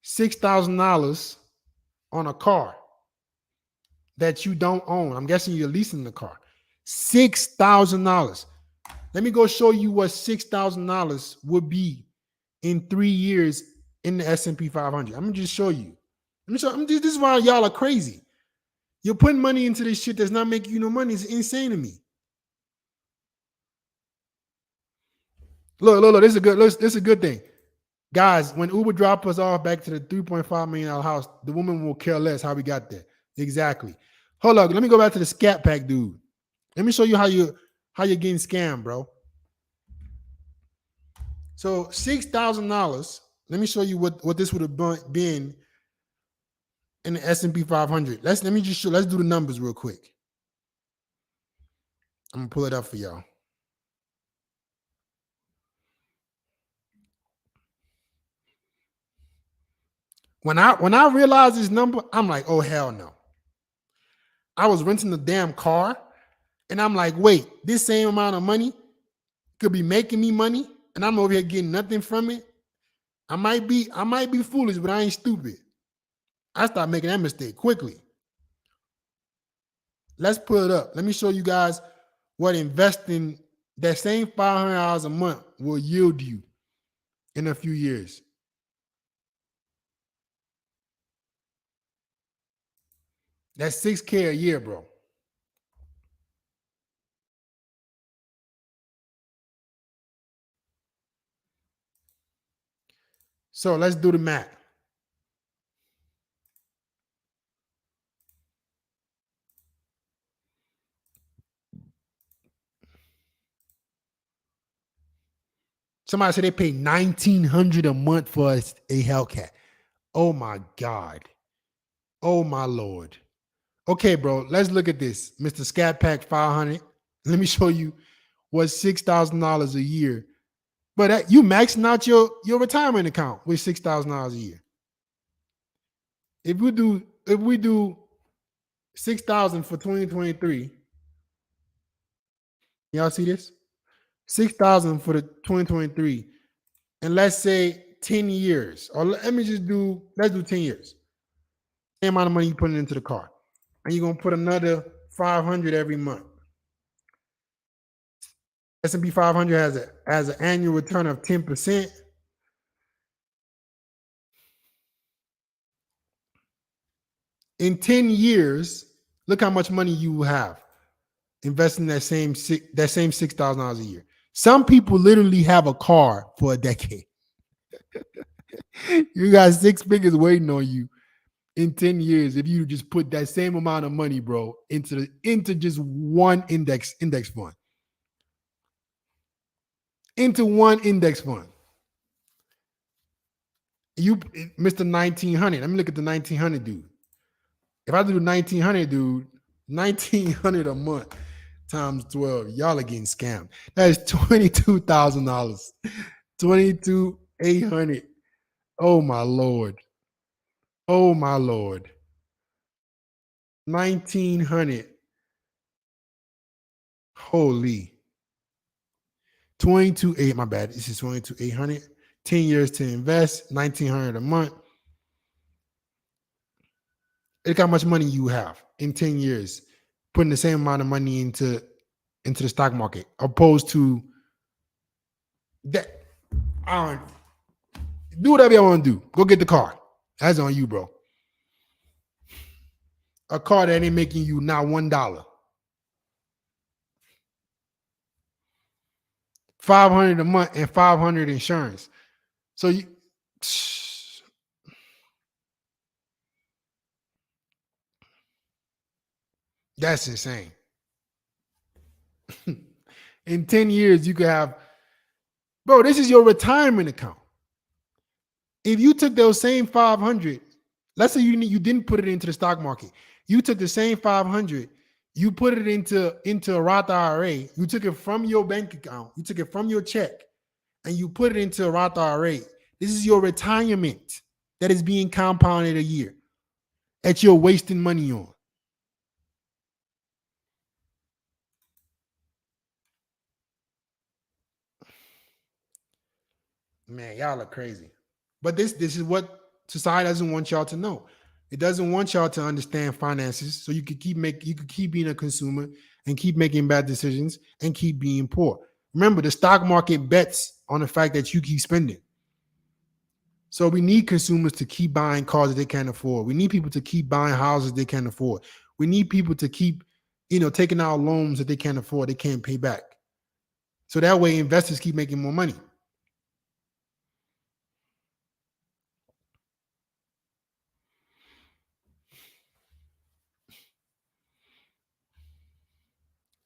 $6,000 on a car that you don't own. I'm guessing you're leasing the car. $6,000. Let me go show you what $6,000 would be in 3 years in the S&P 500. I'm gonna just show you. This is why y'all are crazy. You're putting money into this shit that's not making you no money. It's insane to me. Look. This is a good thing. Guys, when Uber drop us off back to the $3.5 million house, the woman will care less how we got there. Exactly. Hold up. Let me go back to the scat pack, dude. Let me show you how you're getting scammed, bro. So $6,000. Let me show you what this would have been in the S&P 500. Let's do the numbers real quick. I'm gonna pull it up for y'all. When I realized this number, I'm like, oh hell no. I was renting the damn car, and I'm like, wait, this same amount of money could be making me money, and I'm over here getting nothing from it. I might be foolish, but I ain't stupid. I start making that mistake quickly. Let's pull it up. Let me show you guys what investing that same $500 a month will yield you in a few years. That's $6K a year, bro. So let's do the math. Somebody said they pay $1,900 a month for a Hellcat. Oh my God. Oh my Lord. Okay, bro, let's look at this. Mr. Scat Pack 500. Let me show you what $6,000 a year. But you maxing out your retirement account with $6,000 a year. If we do 6,000 for 2023, y'all see this? 6,000 for the 2023, and let's say 10 years, or let's do 10 years. Same amount of money you putting into the car. And you're gonna put another 500 every month. S&P 500 has an annual return of 10%. In 10 years, look how much money you will have investing that same $6,000 a year. Some people literally have a car for a decade. You got 6 figures waiting on you in 10 years if you just put that same amount of money, bro, into just one index fund. Into one index fund. You, Mr. 1900. Let me look at the 1900 dude. If I do 1900, dude, 1900 a month times 12, y'all are getting scammed. That is $22,000. 22,800. Oh my Lord. Oh my Lord. 1900. Holy. 22,800. My bad. This is 22,800. 10 years to invest, 1,900 a month. Look how much money you have in 10 years, putting the same amount of money into the stock market, opposed to that. I don't do whatever you want to do. Go get the car. That's on you, bro. A car that ain't making you not $1. 500 a month and 500 insurance. So you, that's insane. In 10 years, you could have, bro, this is your retirement account. If you took those same 500, let's say you didn't put it into the stock market. You took the same 500, you put it into a Roth IRA. You took it from your bank account. You took it from your check, and you put it into a Roth IRA. This is your retirement that is being compounded a year that you're wasting money on. Man, y'all are crazy. But this is what society doesn't want y'all to know. It doesn't want y'all to understand finances, so you could keep being a consumer and keep making bad decisions and keep being poor. Remember, the stock market bets on the fact that you keep spending. So we need consumers to keep buying cars that they can't afford. We need people to keep buying houses they can't afford. We need people to keep, taking out loans that they can't afford, they can't pay back. So that way investors keep making more money.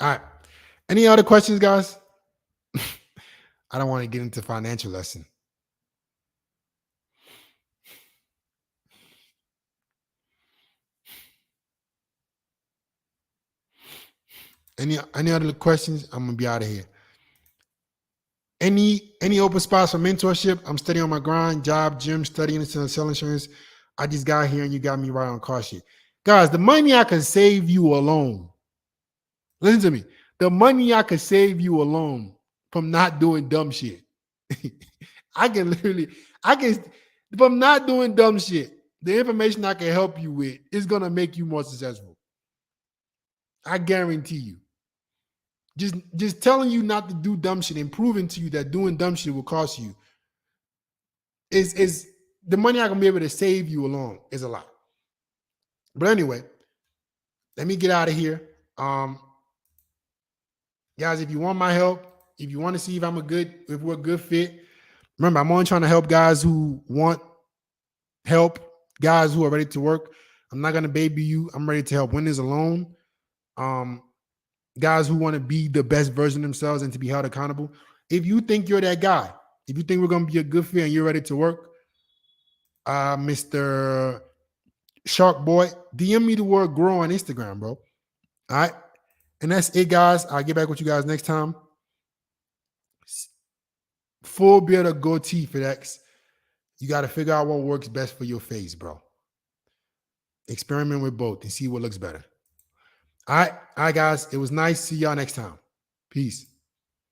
All right. Any other questions, guys? I don't want to get into financial lesson. Any other questions? I'm gonna be out of here. Any open spots for mentorship? I'm studying on my grind, job, gym, studying instead of selling insurance. I just got here and you got me right on car shit. Guys, the money I can save you alone. Listen to me. The money I could save you alone from not doing dumb shit. From not doing dumb shit, the information I can help you with is going to make you more successful. I guarantee you. Just telling you not to do dumb shit and proving to you that doing dumb shit will cost you is the money I can be able to save you alone is a lot. But anyway, let me get out of here. Guys, if you want my help, if you want to see if we're a good fit, remember, I'm only trying to help guys who want help, guys who are ready to work. I'm not going to baby you. I'm ready to help winners alone. Guys who want to be the best version of themselves and to be held accountable. If you think you're that guy, if you think we're going to be a good fit and you're ready to work, Mr. Shark Boy, DM me the word grow on Instagram, bro. All right. And that's it, guys. I'll get back with you guys next time. Full beard or goatee for X. You got to figure out what works best for your face, bro. Experiment with both and see what looks better. All right, guys. It was nice. See y'all next time. Peace.